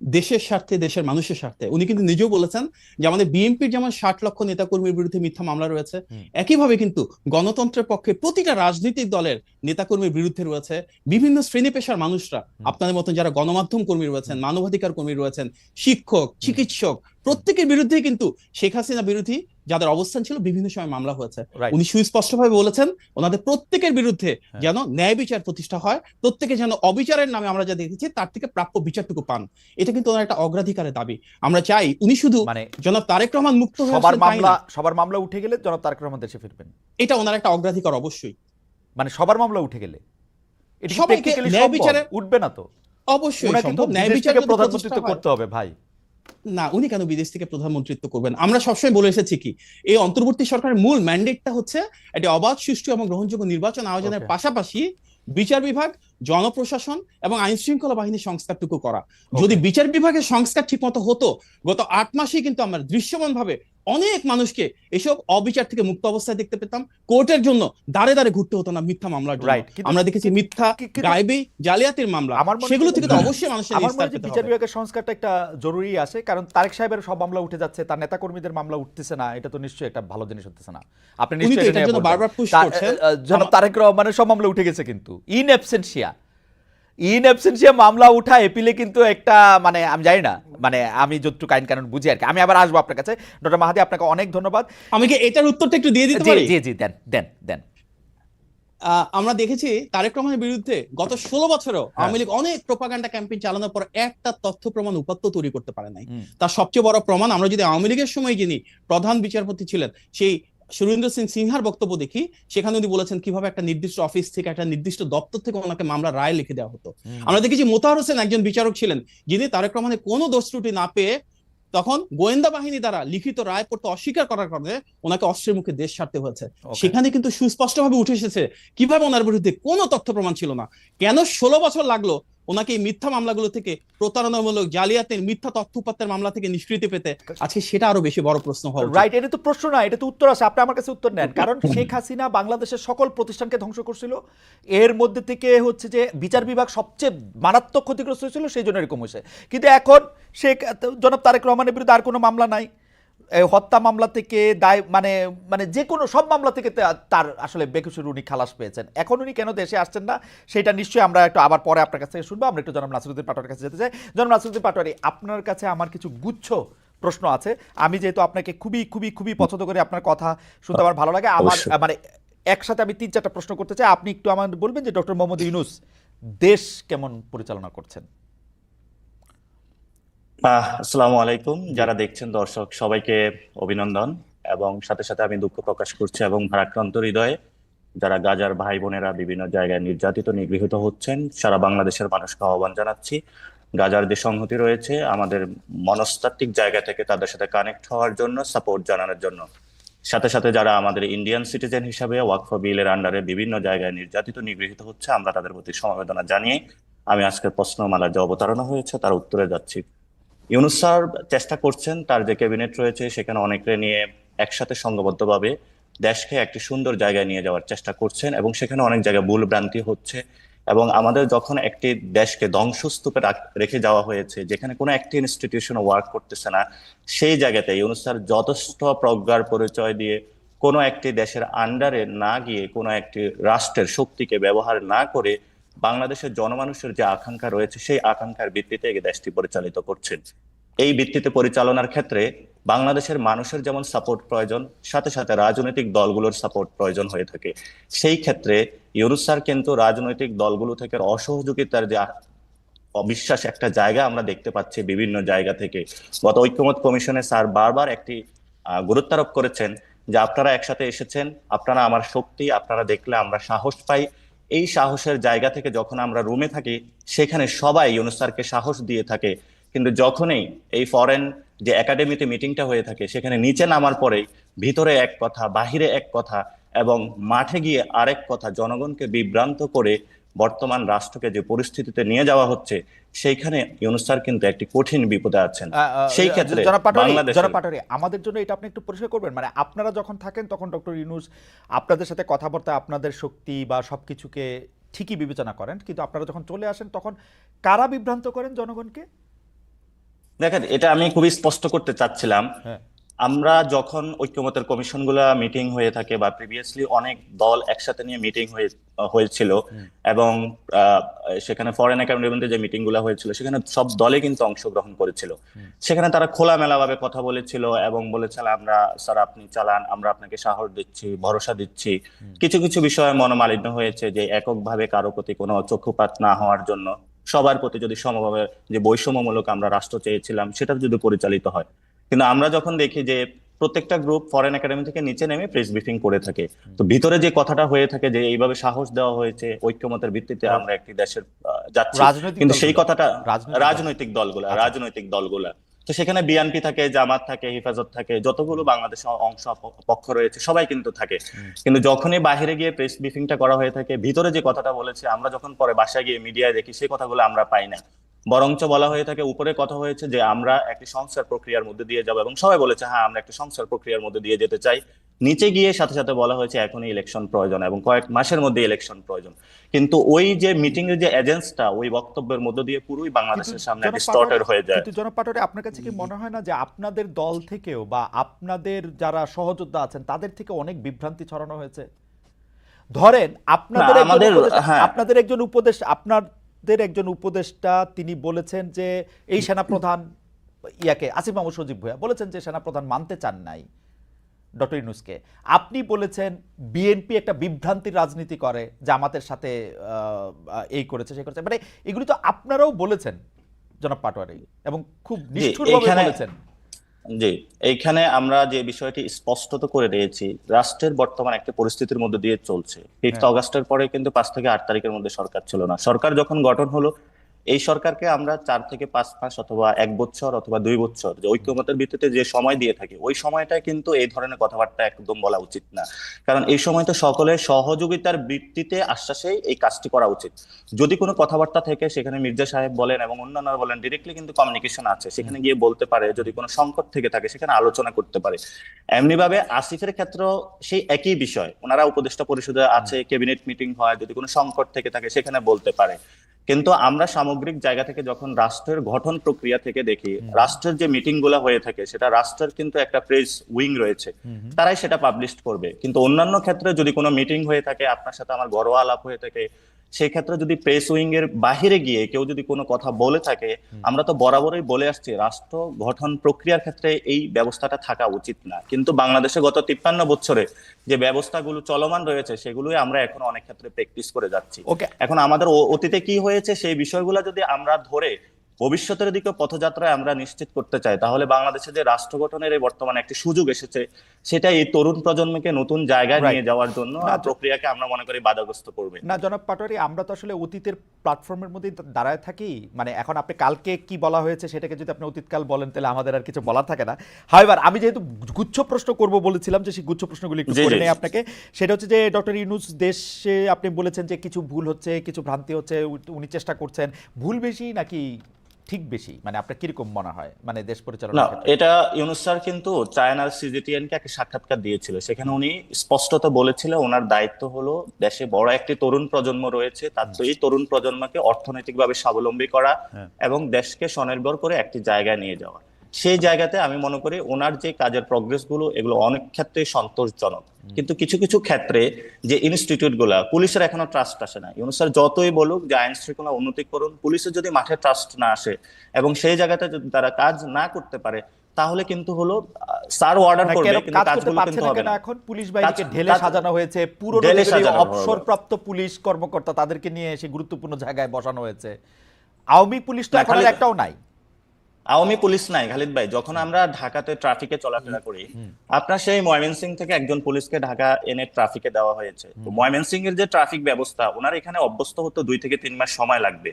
দেশের স্বার্থে, দেশের মানুষের স্বার্থে। উনি কিন্তু নিজেও বলেছেন যে আমাদের বিএনপির যেমন 60 লক্ষ নেতাকর্মীর বিরুদ্ধে মিথ্যা মামলা রয়েছে, হুম। একইভাবে কিন্তু গণতন্ত্রের পক্ষে প্রতিটা রাজনৈতিক দলের নেতাকর্মীর বিরুদ্ধে রয়েছে বিভিন্ন শ্রেণী পেশার মানুষরা। আপনাদের মতন যারা গণমাধ্যম কর্মী রয়েছেন, মানবাধিকার কর্মী রয়েছেন, শিক্ষক, চিকিৎসক, প্রত্যেকের বিরুদ্ধে কিন্তু শেখ হাসিনা বিরোধী যাদের অবস্থান ছিল বিভিন্ন সময় মামলা হয়েছে। রাইট। উনি সুস্পষ্টভাবে বলেছেন ওনাদের প্রত্যেকের বিরুদ্ধে হ্যাঁ। যেন ন্যায় বিচার প্রতিষ্ঠা হয়, প্রত্যেকে যেন অবিচারের নামে আমরা যা দেখেছি তার থেকে প্রাপ্য বিচারটুকু পান। এটা কিন্তু ওনার একটা অগ্রাধিকারের দাবি। আমরা চাই উনি শুধু মানে জনাব তারেক রহমান মুক্ত হয়ে সবার আসবেন তাই না, সবার মামলা উঠে গেলে জনাব তারেক রহমান দেশে ফিরবেন? এটা ওনার একটা অগ্রাধিকার অবশ্যই। মানে সবার মামলা উঠে গেলে এটা কি সবাইকে প্র্যাকটিক্যালি ন্যায় সম্ভব? বিচারের উঠবে না তো। অবশ্যই উনাকে তো সম্ভব। ন্যায় বিদেশ বিচার থেকে যদি প্রতিষ্ঠা প্রধানমন্ত্রিত্ব হয়, করতে হবে ভাই। না উনি কেন বিদেশ থেকে প্রধানমন্ত্রিত্ব করবেন? আমরা সবসময় বলে এসেছি কি এই অন্তর্বর্তী সরকারের মূল ম্যান্ডেটটা হচ্ছে একটি অবাধ, সুষ্ঠু এবং গ্রহণযোগ্য নির্বাচন আয়োজনের Okay. পাশাপাশি বিচার বিভাগ, জনপ্রশাসন এবং আইন শৃঙ্খলা বাহিনীর সংস্কারটুকু করা। যদি বিচার বিভাগের সংস্কার ঠিকমতো হতো, গত 8 মাসেই কিন্তু আমরা দৃশ্যমান ভাবে অনেক মানুষকে এসব অবিচার থেকে মুক্ত অবস্থায় দেখতে পেতাম। কোর্টের জন্য দাঁড়ে দাঁড়ে ঘুরতে হতো না মিথ্যা মামলার জন্য। রাইট, কিন্তু আমরা দেখেছি মিথ্যা, গায়েবী, জালিয়াতির মামলা, আমার মনে সেগুলো হয় থেকে তো অবশ্যই মানুষের আমার মনে নিস্তার হয় যে পেতে বিচার হবে। বিভাগের সংস্কারটা একটা জরুরি আছে, কারণ তারেক সাহেবের সব মামলা উঠে যাচ্ছে, তার নেতাকর্মীদের মামলা উঠতেছে না, এটা তো নিশ্চয়ই একটা ভালো জিনিস হতেছে না। আপনি উনি তো নিশ্চয়ই এটা এটার নিয়ে জন্য বলবেন। বারবার পুশ করছেন। জনাব তারেক রহমানের সব মামলা উঠে গেছে, কিন্তু ইন অ্যাবসেন্সিয়া মামলা উঠা এপিলে কিন্তু একটা, মানে আমি জানি না, মানে আমি যতটুকু আইন কানুন বুঝি আর কি। আমি আবার আসবো আপনার কাছে। ডক্টর মাহাদি, আপনাকে অনেক ধন্যবাদ। আমি কি এটার উত্তরটা একটু দিয়ে দিতে জি পারি? জি জি, দেন দেন দেন। আমরা দেখেছি তারেক রহমানের বিরুদ্ধে গত 16 বছরেও হ্যাঁ। আওয়ামী লীগ অনেক প্রোপাগান্ডা ক্যাম্পেইন চালানোর পর একটা তথ্য প্রমাণ উপাত্ত তৈরি করতে পারে নাই। হুম। তার সবচেয়ে বড় প্রমাণ, আমরা যদি আওয়ামী লীগের সময় যিনি প্রধান বিচারপতি ছিলেন সেই সুরেন্দ্র সিং সিনহার বক্তব্য দেখি, সেখানে উনি বলেছেন কিভাবে একটা নির্দিষ্ট অফিস থেকে, একটা নির্দিষ্ট দপ্তর থেকে ওনাকে মামলা রায় লিখে দেওয়া হতো। আমরা দেখেছি মোতাহার হোসেন একজন বিচারক ছিলেন যিনি তারেক রহমানের কোনো দোষ ত্রুটি না পেয়ে তখন গোয়েন্দা বাহিনী দ্বারা লিখিত রায় পড়তে অস্বীকার করার কারণে ওনাকে অস্ত্রের মুখে দেশ ছাড়তে হয়েছে। সেখানে কিন্তু সুস্পষ্টভাবে উঠে এসেছে কিভাবে ওনার বিরুদ্ধে কোনো তথ্য প্রমাণ ছিল না। কেন 16 বছর লাগলো ওনাকে এই মিথ্যা মামলাগুলো থেকে, প্রতারণামূলক, জালিয়াতের, মিথ্যা তথ্য উপাত্তের মামলা থেকে নিষ্কৃতি পেতে? আজকে সেটা আরো বেশি বড় প্রশ্ন হওয়া উচিত। রাইট, এটা তো প্রশ্ন না, এটা তো উত্তর আছে। আপনি আমার কাছে উত্তর নেন, কারণ শেখ হাসিনা বাংলাদেশের সকল প্রতিষ্ঠানকে ধ্বংস করছিল, এর মধ্যে থেকে হচ্ছে যে বিচার বিভাগ সবচেয়ে মারাত্মক ক্ষতিগ্রস্ত হয়েছিল, সেই জন্য এরকম হয়েছে। কিন্তু এখন শেখ জনাব তারেক রহমানের বিরুদ্ধে আর কোনো মামলা নাই, হত্যা মামলা থেকে দায়, মানে মানে যে কোনো সব মামলা থেকে তার আসলে বেকসুর উনি খালাস পেয়েছেন। এখন উনি কেন দেশে আসছেন না, সেটা নিশ্চয়ই আমরা একটু আবার পরে আপনার কাছ থেকে শুনবো। আমরা একটু জনাব নাসিরউদ্দিন পাটোয়ারির কাছে যেতে চাই। জনাব নাসিরউদ্দিন পাটোয়ারি, আপনার কাছে আমার কিছু গুচ্ছ প্রশ্ন আছে। আমি যেহেতু আপনাকে খুবই খুবই খুবই পছন্দ করি, আপনার কথা শুনতে আমার ভালো লাগে। আমার মানে একসাথে আমি 3-4টা প্রশ্ন করতে চাই। আপনি একটু আমাদের বলবেন যে ডক্টর মোহাম্মদ ইউনূস দেশ কেমন পরিচালনা করছেন? আসসালামু আলাইকুম। যারা দেখছেন দর্শক সবাইকে অভিনন্দন, এবং সাথে সাথে আমি দুঃখ প্রকাশ করছি এবং ভারাক্রান্ত হৃদয়ে যারা গাজার ভাই বোনেরা বিভিন্ন জায়গায় নির্যাতিত, নিগৃহীত হচ্ছেন, সারা বাংলাদেশের মানুষকে আহ্বান জানাচ্ছি গাজার যে সংহতি রয়েছে আমাদের মনস্তাত্ত্বিক জায়গা থেকে তাদের সাথে কানেক্ট হওয়ার জন্য, সাপোর্ট জানানোর জন্য। সাথে সাথে যারা আমাদের ইন্ডিয়ান সিটিজেন হিসাবে ওয়াকফ বিলের আন্ডারে বিভিন্ন জায়গায় নির্যাতিত, নিগৃহীত হচ্ছে, আমরা তাদের প্রতি সমবেদনা জানিয়ে আমি আজকের প্রশ্নমালা যে অবতারণা হয়েছে তার উত্তরে যাচ্ছি। ইউনূস স্যার চেষ্টা করছেন তার যে ক্যাবিনেট রয়েছে সেখানে অনেকে নিয়ে একসাথে সংঘবদ্ধভাবে দেশকে একটি সুন্দর জায়গায় নিয়ে যাওয়ার চেষ্টা করছেন, এবং সেখানে অনেক জায়গায় ভুল ভ্রান্তি হচ্ছে। এবং আমাদের যখন একটি দেশকে ধ্বংসস্তূপে রেখে যাওয়া হয়েছে, যেখানে কোনো একটি ইনস্টিটিউশন ওয়ার্ক করতেছে না, সেই জায়গাতে ইউনূস স্যার যথেষ্ট প্রজ্ঞার পরিচয় দিয়ে কোনো একটি দেশের আন্ডারে না গিয়ে, কোনো একটি রাষ্ট্রের শক্তিকে ব্যবহার না করে বাংলাদেশের জনমানুষের যে আকাঙ্ক্ষা রয়েছে সেই আকাঙ্ক্ষার ভিত্তিতে এই দেশটি পরিচালিত করছেন। এই ভিত্তিতে পরিচালনার ক্ষেত্রে বাংলাদেশের মানুষের যেমন সাপোর্ট প্রয়োজন, সাথে সাথে রাজনৈতিক দলগুলোর সাপোর্ট প্রয়োজন হয়ে থাকে। সেই ক্ষেত্রে ইউনূস স্যার কিন্তু রাজনৈতিক দলগুলো থেকে অসহযোগিতার যে অবিশ্বাস একটা জায়গা আমরা দেখতে পাচ্ছি বিভিন্ন জায়গা থেকে। গত ঐক্যমত কমিশনে স্যার বারবার একটি গুরুত্বারোপ করেছেন যে আপনারা একসাথে এসেছেন, আপনারা আমার শক্তি, আপনারা দেখলে আমরা সাহস পাই। এই সাহসের জায়গা থেকে যখন আমরা রুমে থাকি সেখানে সবাই ইউনূস স্যারকে সাহস দিয়ে থাকে, কিন্তু যখনই এই ফরেন যে একাডেমিতে মিটিংটা হয়ে থাকে সেখানে নিচে নামার পরেই ভিতরে এক কথা বাহিরে এক কথা এবং মাঠে গিয়ে আরেক কথা, জনগণকে বিভ্রান্ত করে বর্তমান রাষ্ট্রকে যে পরিস্থিতিতে নিয়ে যাওয়া হচ্ছে সেইখানে ইউনূস স্যার কিন্তু একটি কঠিন বিপদে আছেন। সেই ক্ষেত্রে জনাব বাংলাদেশের পাটোয়ারি, আমাদের জন্য এটা আপনি একটু পরিষ্কার করবেন, মানে আপনারা যখন থাকেন তখন ডক্টর ইউনূস আপনাদের সাথে কথাবার্তা, আপনাদের শক্তি বা সবকিছুকে ঠিকই বিবেচনা করেন, কিন্তু আপনারা যখন চলে আসেন তখন কারা বিভ্রান্ত করেন জনগণকে? দেখেন, এটা আমি খুবই স্পষ্ট করতে চাচ্ছিলাম। হ্যাঁ, আমরা যখন ঐক্যমত্যের কমিশনগুলো মিটিং হয়ে থাকে বা প্রিভিয়াসলি অনেক দল একসাথে নিয়ে মিটিং হয়েছিল এবং আহ, সেখানে ফরেন একাডেমিতে যে মিটিং গুলো হয়েছিল সেখানে সব দলে কিন্তু অংশগ্রহণ করেছিল। সেখানে তারা খোলামেলা ভাবে কথা বলেছিল এবং বলেছিল, আমরা স্যার আপনি চালান, আমরা আপনাকে সাহস দিচ্ছি, ভরসা দিচ্ছি। কিছু কিছু বিষয়ে মনোমালিন্য হয়েছে, যে এককভাবে কারো প্রতি কোনো চক্ষুপাত না হওয়ার জন্য সবার প্রতি যদি সমভাবে যে বৈষম্যমূলক আমরা রাষ্ট্র চেয়েছিলাম সেটা যদি পরিচালিত হয়। কিন্তু আমরা যখন দেখি যে প্রত্যেকটা গ্রুপ ফরেন একাডেমি থেকে নিচে নেমে প্রেস ব্রিফিং করে থাকে, তো ভিতরে যে কথাটা হয়ে থাকে যে এইভাবে সাহস দেওয়া হয়েছে ঐক্যমতের ভিত্তিতে আমরা একটি দেশের যাচ্ছি, রাজনৈতিক কিন্তু সেই দলগুলো, কথাটা রাজনৈতিক আচ্ছা। রাজনৈতিক দলগুলা, তো সেখানে বিএনপি থাকে, জামাত থাকে, হেফাজত থাকে, যতগুলো বাংলাদেশের অংশ পক্ষ রয়েছে সবাই কিন্তু থাকে। কিন্তু যখনই বাইরে গিয়ে প্রেস ব্রিফিংটা করা হয়ে থাকে, ভিতরে যে কথাটা বলেছে আমরা যখন পরে বাসায় গিয়ে মিডিয়ায় দেখি সেই কথাগুলো আমরা পাই না। বরঞ্চ বলা হয়ে থাকে, উপরে কথা হয়েছে যে আমরা একটি সংস্কার প্রক্রিয়ার মধ্যে দিয়ে যাব, এবং সবাই বলেছে হ্যাঁ আমরা একটি সংস্কার প্রক্রিয়ার মধ্যে দিয়ে যেতে চাই। নিচে গিয়ে সাথে সাথে বলা হয়েছে এখনই ইলেকশন প্রয়োজন এবং কয়েক মাসের মধ্যে ইলেকশন প্রয়োজন। কিন্তু ওই যে মিটিং এর যে এজেন্সটা ওই বক্তব্যের মধ্য দিয়ে পুরোই বাংলাদেশের সামনে একটি স্টর্টের হয়ে যায়। কিন্তু জনাব পাটোয়ারি, আপনার কাছে কি মনে হয় না যে আপনাদের দল থেকেও বা আপনাদের যারা সহযোদ্ধা আছেন তাদের থেকে অনেক বিভ্রান্তি ছড়ানো হয়েছে? ধরেন না আমাদের, হ্যাঁ, আপনাদের একজন উপদেষ্টা তিনি বলেছেন যে এই সেনাপ্রধান আসিফ মাহমুদ সজীব ভুঁইয়া বলেছেন যে সেনাপ্রধান মানতে চান নাই ডক্টর ইউনূসকে। আপনি বলেছেন বিএনপি একটা বিভ্রান্তির রাজনীতি করে, জামাতের সাথে এই করেছে সেই করেছে, মানে এগুলি তো আপনারাও বলেছেন জনাব পাটোয়ারি, এবং খুব নিষ্ঠুরভাবে এখানে বলেছেন। জি, এইখানে আমরা যে বিষয়টি স্পষ্টত করে দিয়েছি, রাষ্ট্রের বর্তমান একটা পরিস্থিতির মধ্যে দিয়ে চলছে। 5 হ্যাঁ, অগাস্টের পরে কিন্তু 5 থেকে 8 তারিখের মধ্যে সরকার ছিল না। সরকার যখন গঠন হলো, এই সরকারকে আমরা 4 থেকে 5 মাস অথবা 1 বছর অথবা 2 বছর যে ঐক্যমতের ভিত্তিতে যে সময় দিয়ে থাকি, ওই সময়টা কিন্তু এই ধরনের কথাবার্তা একদম বলা উচিত না। কারণ এই সময় তো সকলের সহযোগিতার ভিত্তিতে আশ্বাসেই এই কাজটি করা উচিত। যদি কোনো কথাবার্তা থেকে সেখানে মির্জা সাহেব বলেন এবং অন্যান্যরা বলেন, ডিরেক্টলি কিন্তু কমিউনিকেশন আছে, সেখানে গিয়ে বলতে পারে। যদি কোনো সংকট থেকে থাকে সেখানে আলোচনা করতে পারে। এমনি ভাবে আসিফের ক্ষেত্রে সেই একই বিষয়, ওনারা উপদেষ্টা পরিষদে আছে, ক্যাবিনেট মিটিং হয়, যদি কোনো সংকট থেকে থাকে সেখানে বলতে পারে। কিন্তু আমরা সামগ্রিক জায়গা থেকে যখন রাষ্ট্রের গঠন প্রক্রিয়া থেকে দেখি, রাষ্ট্রের যে মিটিং গুলা হয়ে থাকে সেটা রাষ্ট্রের কিন্তু একটা প্রেস উইং রয়েছে, তারাই সেটা পাবলিশ করবে। কিন্তু অন্যান্য ক্ষেত্রে যদি কোনো মিটিং হয়ে থাকে, আপনার সাথে আমার ঘরোয়া আলাপ হয়ে থাকে, সেই ক্ষেত্রে যদি প্রেস উইং এর বাহিরে গিয়ে কেউ যদি কোনো কথা বলে থাকে, আমরা তো বরাবরই বলে আসছি রাষ্ট্র গঠন প্রক্রিয়ার ক্ষেত্রে এই ব্যবস্থাটা থাকা উচিত না। কিন্তু বাংলাদেশে গত 53 বছরে যে ব্যবস্থাগুলো চলমান রয়েছে সেগুলোই আমরা এখন অনেক ক্ষেত্রে প্র্যাকটিস করে যাচ্ছি। ওকে। এখন আমাদের অতীতে কি হয়েছে সেই বিষয়গুলো যদি আমরা ধরে ভবিষ্যতের দিকে পথযাত্রায় আমরা নিশ্চিত করতে চাই, তাহলে বাংলাদেশে যে রাষ্ট্র গঠনের এই বর্তমানে একটি সুযোগ এসেছে, সেটা এই তরুণ প্রজন্মকে নতুন জায়গায় নিয়ে যাওয়ার জন্য প্রক্রিয়াকে আমরা মনে করি বাধাগ্রস্ত করবে না জনাব পাটোয়ারি, আমরা তো আসলে অতীতের প্ল্যাটফর্মের মধ্যেই দাঁড়ায় থাকি। মানে এখন আপনি কালকে কি বলা হয়েছে সেটাকে যদি আপনি অতীতকাল বলেন তাহলে আমাদের আর কিছু বলার থাকে না। হাইবার আমি যেহেতু গুচ্ছ প্রশ্ন করব বলেছিলাম, যে সেই গুচ্ছ প্রশ্নগুলি একটু করে নেই আপনাকে। সেটা হচ্ছে যে ডক্টর ইউনূস দেশে আপনি বলেছেন যে কিছু ভুল হচ্ছে, কিছু ভ্রান্তি হচ্ছে, উনি চেষ্টা করছেন। ভুল বেশি নাকি ঠিক বেশি, মানে আপনার কিরকম মনে হয়, মানে দেশ না, পরিচালনার ক্ষেত্রে? এটা ইউনূস স্যার কিন্তু চায়নার সিজিটিএন কে একটা সাক্ষাৎকার দিয়েছিল, সেখানে উনি স্পষ্টত বলেছিল ওনার দায়িত্ব হলো দেশে বড় একটি তরুণ প্রজন্ম রয়েছে, তার তো এই তরুণ প্রজন্মকে অর্থনৈতিকভাবে স্বাবলম্বী করা এবং দেশকে স্বনির্ভর করে একটি জায়গায় নিয়ে যাওয়া। সেই জায়গাতে আমি মনে করি ওনার যে কাজের প্রগ্রেস গুলো এগুলো অনেক ক্ষেত্রে সন্তোষজনক। কিন্তু কিছু কিছু ক্ষেত্রে যে ইনস্টিটিউট গুলা, পুলিশের এখনো ট্রাস্ট আসে না। ইউনূস স্যার যতই বলুক যে আইন শৃঙ্খলা উন্নতি করুন, পুলিশের যদি মাঠে ট্রাস্ট না আসে এবং সেই জায়গাতে যদি তারা কাজ না করতে পারে, তাহলে কিন্তু হলো স্যার অর্ডার করবে কিন্তু কাজগুলো কিন্তু হবে না। এখন পুলিশ বাহিনীকে ঢেলে সাজানো হয়েছে, পুরনো অবসরপ্রাপ্ত পুলিশ কর্মকর্তা তাদেরকে নিয়ে এসে গুরুত্বপূর্ণ জায়গায় বসানো হয়েছে। আওয়ামী পুলিশ তো এখন একটাও নাই। আওয়ামী পুলিশ নাই খালিদ ভাই। যখন আমরা ঢাকাতে ট্রাফিকে চলাফেরা করি, আপনার সেই ময়মনসিংহ থেকে একজন পুলিশকে ঢাকা এনে ট্রাফিকে দেওয়া হয়েছে। তো ময়মনসিংহ এর যে ট্রাফিক ব্যবস্থা, ওনার এখানে অভ্যস্ত হতে 2 থেকে 3 মাস সময় লাগবে।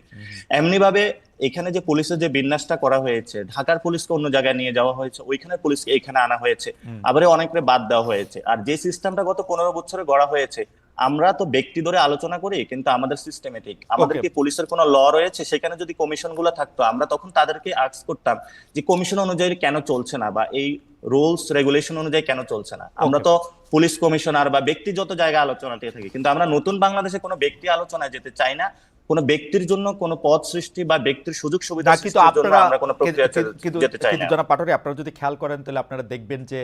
এমনি ভাবে এখানে যে পুলিশের যে বিন্যাসটা করা হয়েছে, ঢাকার পুলিশকে অন্য জায়গায় নিয়ে যাওয়া হয়েছে, ওইখানে পুলিশকে এখানে আনা হয়েছে, আবার অনেকরে বাদ দেওয়া হয়েছে। আর যে সিস্টেমটা গত 15 বছরে গড়া হয়েছে, আমরা তো ব্যক্তি ধরে আলোচনা করি, কিন্তু আমাদের সিস্টেমেটিক, আমাদের কি পুলিশের কোনো ল রয়েছে? সেখানে যদি কমিশন গুলো থাকতো, আমরা তখন তাদেরকে আস্ক করতাম যে কমিশন অনুযায়ী কেন চলছে না, বা এই রুলস রেগুলেশন অনুযায়ী কেন চলছে না। আমরা তো পুলিশ কমিশনার বা ব্যক্তিগত জায়গায় আলোচনাতে থাকি, কিন্তু আমরা নতুন বাংলাদেশে কোনো ব্যক্তি আলোচনায় যেতে চাই না। কোনো ব্যক্তির জন্য কোনো পদ সৃষ্টি বা ব্যক্তির সুযোগ সুবিধা না, কিন্তু সৃষ্টির জন্য আপনারা আমরা কোনো প্রক্রিয়াতে যেতে চাই না। জনাব পাটোয়ারি, আপনারা যদি খেয়াল করেন তাহলে আপনারা দেখবেন যে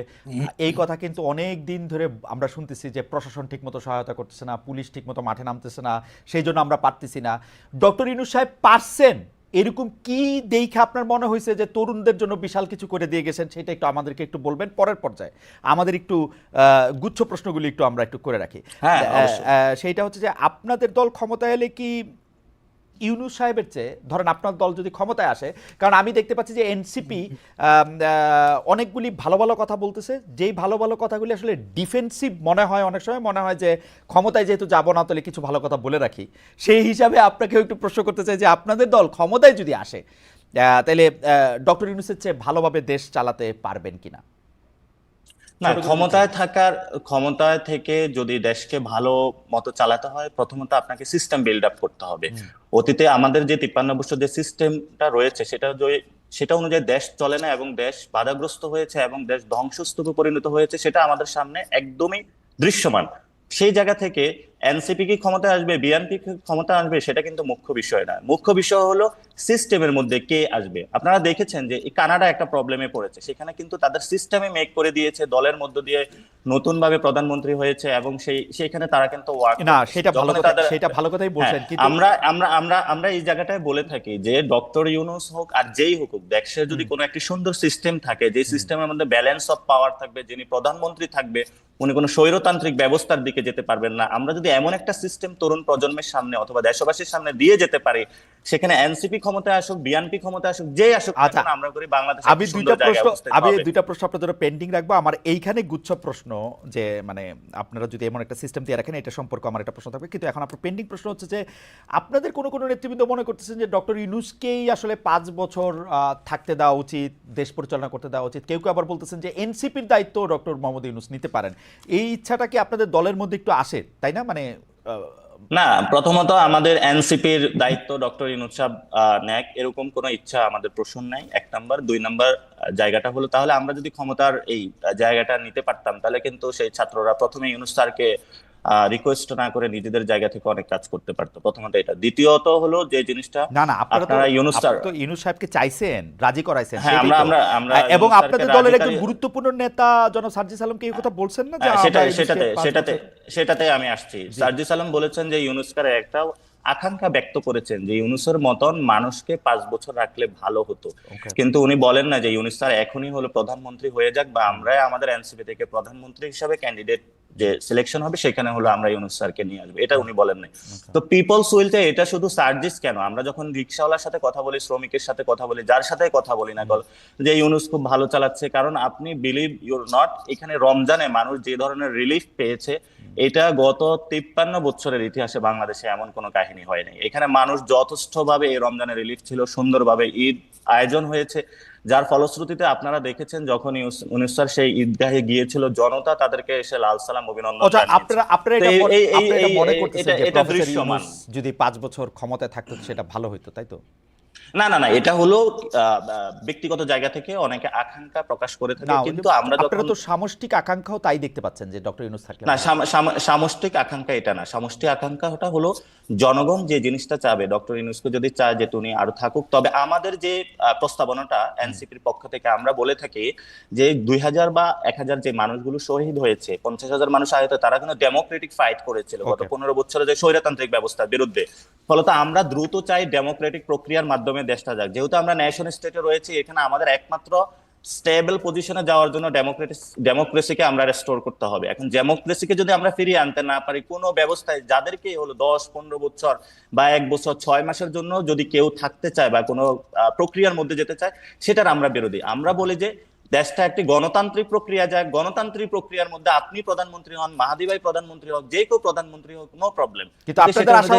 এই কথা কিন্তু অনেক দিন ধরে আমরা শুনতেছি যে প্রশাসন ঠিকমতো সহায়তা করতেছে না, পুলিশ ঠিকমতো মাঠে নামতেছে না, সেই জন্য আমরা পারতেছি না। ডক্টর ইউনূস সাহেব পারছেন, এরকম কি দেখে আপনার মনে হয়েছে যে তরুণদের জন্য বিশাল কিছু করে দিয়ে গেছেন? সেটা একটু আমাদেরকে একটু বলবেন পরের পর্যায়ে। আমাদের একটু গুচ্ছ প্রশ্নগুলি একটু আমরা একটু করে রাখি। হ্যাঁ, অবশ্যই। সেইটা হচ্ছে যে আপনাদের দল ক্ষমতায় এলে কি ইউনূস সাহেবের চেয়ে, ধরেন আপনার দল যদি ক্ষমতায় আসে, কারণ আমি দেখতে পাচ্ছি যে এনসিপি অনেকগুলি ভালো ভালো কথা বলতেছে, যেই ভালো ভালো কথাগুলি আসলে ডিফেন্সিভ মনে হয়, অনেক সময় মনে হয় যে ক্ষমতায় যেহেতু যাবো না তাহলে কিছু ভালো কথা বলে রাখি। সেই হিসাবে আপনাকেও একটু প্রশ্ন করতে চাই যে আপনাদের দল ক্ষমতায় যদি আসে, তাহলে ডক্টর ইউনূসের চেয়ে ভালোভাবে দেশ চালাতে পারবেন কিনা? না, ক্ষমতায় থেকে যদি দেশকে ভালো মতো চালাতে হয়, প্রথমত আপনাকে সিস্টেম বিল্ড আপ করতে হবে। অতীতে আমাদের যে 53 বছর যে সিস্টেমটা রয়েছে, সেটা অনুযায়ী দেশ চলে না, এবং দেশ বাধাগ্রস্ত হয়েছে এবং দেশ ধ্বংসস্তূপে পরিণত হয়েছে, সেটা আমাদের সামনে একদমই দৃশ্যমান। সেই জায়গা থেকে এনসিপি কি ক্ষমতায় আসবে, বিএনপি কি ক্ষমতায় আসবে, সেটা কিন্তু মুখ্য বিষয় না। মুখ্য বিষয় হলো সিস্টেমের মধ্যে কে আসবে। আপনারা দেখেছেন যে এই কানাডা একটা প্রবলেমে পড়েছে, সেখানে কিন্তু তাদের সিস্টেমে মেক করে দিয়েছে, দলের মধ্য দিয়ে নতুন ভাবে প্রধানমন্ত্রী হয়েছে, এবং সেইখানে তারা কিন্তু না, সেটা ভালো কথা, সেটা ভালো কথাই বলছেন, কিন্তু আমরা আমরা আমরা আমরা এই জায়গাটায় বলে থাকি যে ডক্টর ইউনূস হোক আর যেই হোক, দেশে যদি কোনো একটি সুন্দর সিস্টেম থাকে, যে সিস্টেমের মধ্যে ব্যালেন্স অফ পাওয়ার থাকবে, যিনি প্রধানমন্ত্রী থাকবে উনি কোনো স্বৈরতান্ত্রিক ব্যবস্থার দিকে যেতে পারবেন না। আমরা যদি এমন একটা সিস্টেম তরুণ প্রজন্মের সামনে অথবা দেশবাসীর সামনে দিয়ে যেতে পারি, সেখানে এনসিপি ক্ষমতায় আসুক, বিএনপি ক্ষমতায় আসুক, যেই আসুক, আমরা করি বাংলাদেশ আমি দুইটা প্রশ্ন আপনাদের জন্য পেন্ডিং রাখবো। আমার এইখানে গুচ্ছ প্রশ্ন যে মানে আপনারা যদি এমন একটা সিস্টেম দিয়ে রাখেন, এটা সম্পর্কে আমার একটা প্রশ্ন থাকবে, কিন্তু এখন আপনার পেন্ডিং প্রশ্ন হচ্ছে যে আপনাদের কোনো নেতৃবৃন্দ মনে করতেছেন যে ডক্টর ইউনূসকেই আসলে 5 বছর থাকতে দেওয়া উচিত, দেশ পরিচালনা করতে দেওয়া উচিত। কেউ আবার বলতেছেন যে এনসিপির দায়িত্ব ডক্টর মোহাম্মদ ইউনূস নিতে পারেন। এই ইচ্ছাটা কি আপনাদের দলের মধ্যে একটু আসে, তাই না? মানে না, প্রথমত আমাদের এনসিপির দায়িত্ব ডক্টর ইউনূস সাহেব নেক, এরকম কোনো ইচ্ছা আমাদের প্রশ্ন নাই, 1 নাম্বার। 2 নাম্বার জায়গাটা হলো, তাহলে আমরা যদি ক্ষমতার এই জায়গাটা নিতে পারতাম, তাহলে কিন্তু সেই ছাত্ররা প্রথমে ইউনূস স্যারকে রিকোয়েস্ট না করে নিজেদের জায়গা থেকে অনেক কাজ করতে পারতো। প্রথমত এটা। দ্বিতীয়ত হলো যে জিনিসটা, না আপনারা ইউনূস স্যার তো ইউনূস সাহেবকে চাইছেন, রাজি করাইছেন, হ্যাঁ, আমরা এবং ইউনূস আপনাদের স্যারকে দলের একজন রাজি গুরুত্বপূর্ণ নেতা জনাব সার্জিস আলমকে এই কথা বলছেন না যে সেটাতে আমি আসছি। সার্জিস আলম বলেছেন যে ইউনূস স্যার একটা আকাঙ্ক্ষা ব্যক্ত করেছেন যে ইউনূসের মতন মানুষকে 5 বছর রাখলে ভালো হতো, কিন্তু উনি বলেন না যে ইউনূস স্যার এখনই হলো প্রধানমন্ত্রী হয়ে যাক, বা আমরা আমাদের এনসিপি থেকে প্রধানমন্ত্রী হিসাবে ক্যান্ডিডেট যে সিলেকশন হবে সেখানে হলো আমরা ইউনূস স্যারকে নিয়ে আসবো, এটা উনি বলেন নাই। তো পিপলস উইলতে এটা শুধু সার্জিস কেন, আমরা যখন রিকশাওয়ালার সাথে কথা বলি, শ্রমিকের সাথে কথা বলি, যার সাথে কথা বলি না যে ইউনূস খুব ভালো চালাচ্ছে, কারণ আপনি বিলিভ ইউর নট, এখানে রমজানে মানুষ যে ধরনের রিলিফ পেয়েছে, এটা গত 53 বছরের ইতিহাসে বাংলাদেশে এমন কোনো কাহিনী হয় নাই। এখানে মানুষ যথেষ্টভাবে এই রমজানের রিলিফ ছিল, সুন্দরভাবে ঈদ আয়োজন হয়েছে, যার ফলশ্রুতিতে আপনারা দেখেছেন যখন ইউনূস স্যার সেই ঈদগাহে গিয়েছিল, জনতা তাদেরকে এসে লাল সালাম অভিনন্দন জানিয়েছে। যদি 5 বছর ক্ষমতায় থাকতো সেটা ভালো হইতো, তাই তো? না, এটা হলো ব্যক্তিগত জায়গা থেকে অনেকে আকাঙ্ক্ষা প্রকাশ করে থাকে, কিন্তু আমরা আপনারা তো সামষ্টিক আকাঙ্ক্ষাও তাই দেখতে পাচ্ছেন যে ডক্টর ইউনূস থাকলে না। সামষ্টিক আকাঙ্ক্ষা এটা না, সামষ্টিক আকাঙ্ক্ষাটা হলো জনগণ যে জিনিসটা চাবে, ডক্টর ইউনূসকে যদি চায় যে তুমি আরো থাকুক, তবে আমাদের যে প্রস্তাবনাটা এনসিপির পক্ষ থেকে আমরা বলে থাকি যে 2000 বা 1000 যে মানুষগুলো শহীদ হয়েছে, 50,000 মানুষ আহত, তারা কিন্তু ডেমোক্রেটিক ফাইট করেছিল গত 15 বছরে যে স্বৈরতান্ত্রিক ব্যবস্থার বিরুদ্ধে। ফলত আমরা দ্রুত চাই ডেমোক্রেটিক প্রক্রিয়ার মাধ্যমে দেশটা যাক। যেহেতু আমরা ন্যাশন স্টেটে রয়েছে, এখানে আমাদের একমাত্র স্টেবল পজিশনে যাওয়ার জন্য ডেমোক্রেসিকে আমরা রেস্টোর করতে হবে। এখন ডেমোক্রেসিকে যদি আমরা ফিরিয়ে আনতে না পারি, কোনো ব্যবস্থায় যাদেরকে হলো 10-15 বছর বা 1 বছর 6 মাসের জন্য যদি কেউ থাকতে চায় বা কোনো প্রক্রিয়ার মধ্যে যেতে চায়, সেটার আমরা বিরোধী। আমরা বলি যে দেশটা একটি গণতান্ত্রিক প্রক্রিয়া যায়, গণতান্ত্রিক প্রক্রিয়ার মধ্যে আপনি প্রধানমন্ত্রী হন, মাহাদি ভাই প্রধানমন্ত্রী হোক, যে কেউ প্রধানমন্ত্রী হোক, নো প্রবলেম। কিন্তু আপনাদের আশা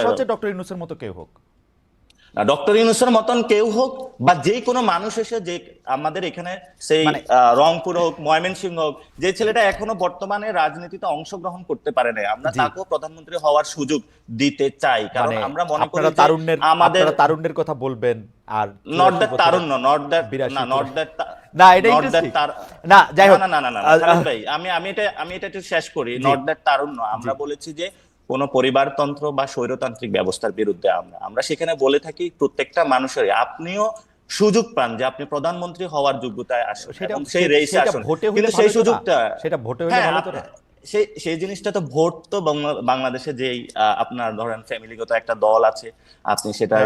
হচ্ছে ডক্টর ইউনূসের মতো কেউ হোক, ডক্টর ইউনূসের মতন কেউ হোক, বা যে কোনো মানুষ এসে, যে আমাদের এখানে সেই রংপুর হোক, ময়মনসিংহ হোক, যে ছেলেটা এখনো বর্তমানে রাজনীতিতে অংশগ্রহণ করতে পারে না, আমরা তাকেও প্রধানমন্ত্রী হওয়ার সুযোগ দিতে চাই। কারণ আমরা মনে করি আমাদের তারুণ্যের কথা বলবেন, are not that Tarunya, not that না, এটা ইন্টারেস্টিং না, যাই হোক না ভাই, আমি এটা একটু শেষ করি। নট দ্যাট তারুণ্য, আমরা বলেছি যে কোন পরিবারতন্ত্র বা স্বৈরতান্ত্রিক ব্যবস্থার বিরুদ্ধে আমরা সেখানে বলে থাকি প্রত্যেকটা মানুষের আপনিও সুযোগ পান যে আপনি প্রধানমন্ত্রী হওয়ার যোগ্যতায় আসুন, সেই রেসে আসুন, কিন্তু সেই সুযোগটা সেটা ভোটে হলে ভালো তো না। সেই জিনিসটা তো ভোট তো বাংলাদেশে যেই আপনার ধরেন ফ্যামিলিগত একটা দল আছে, আপনি সেটা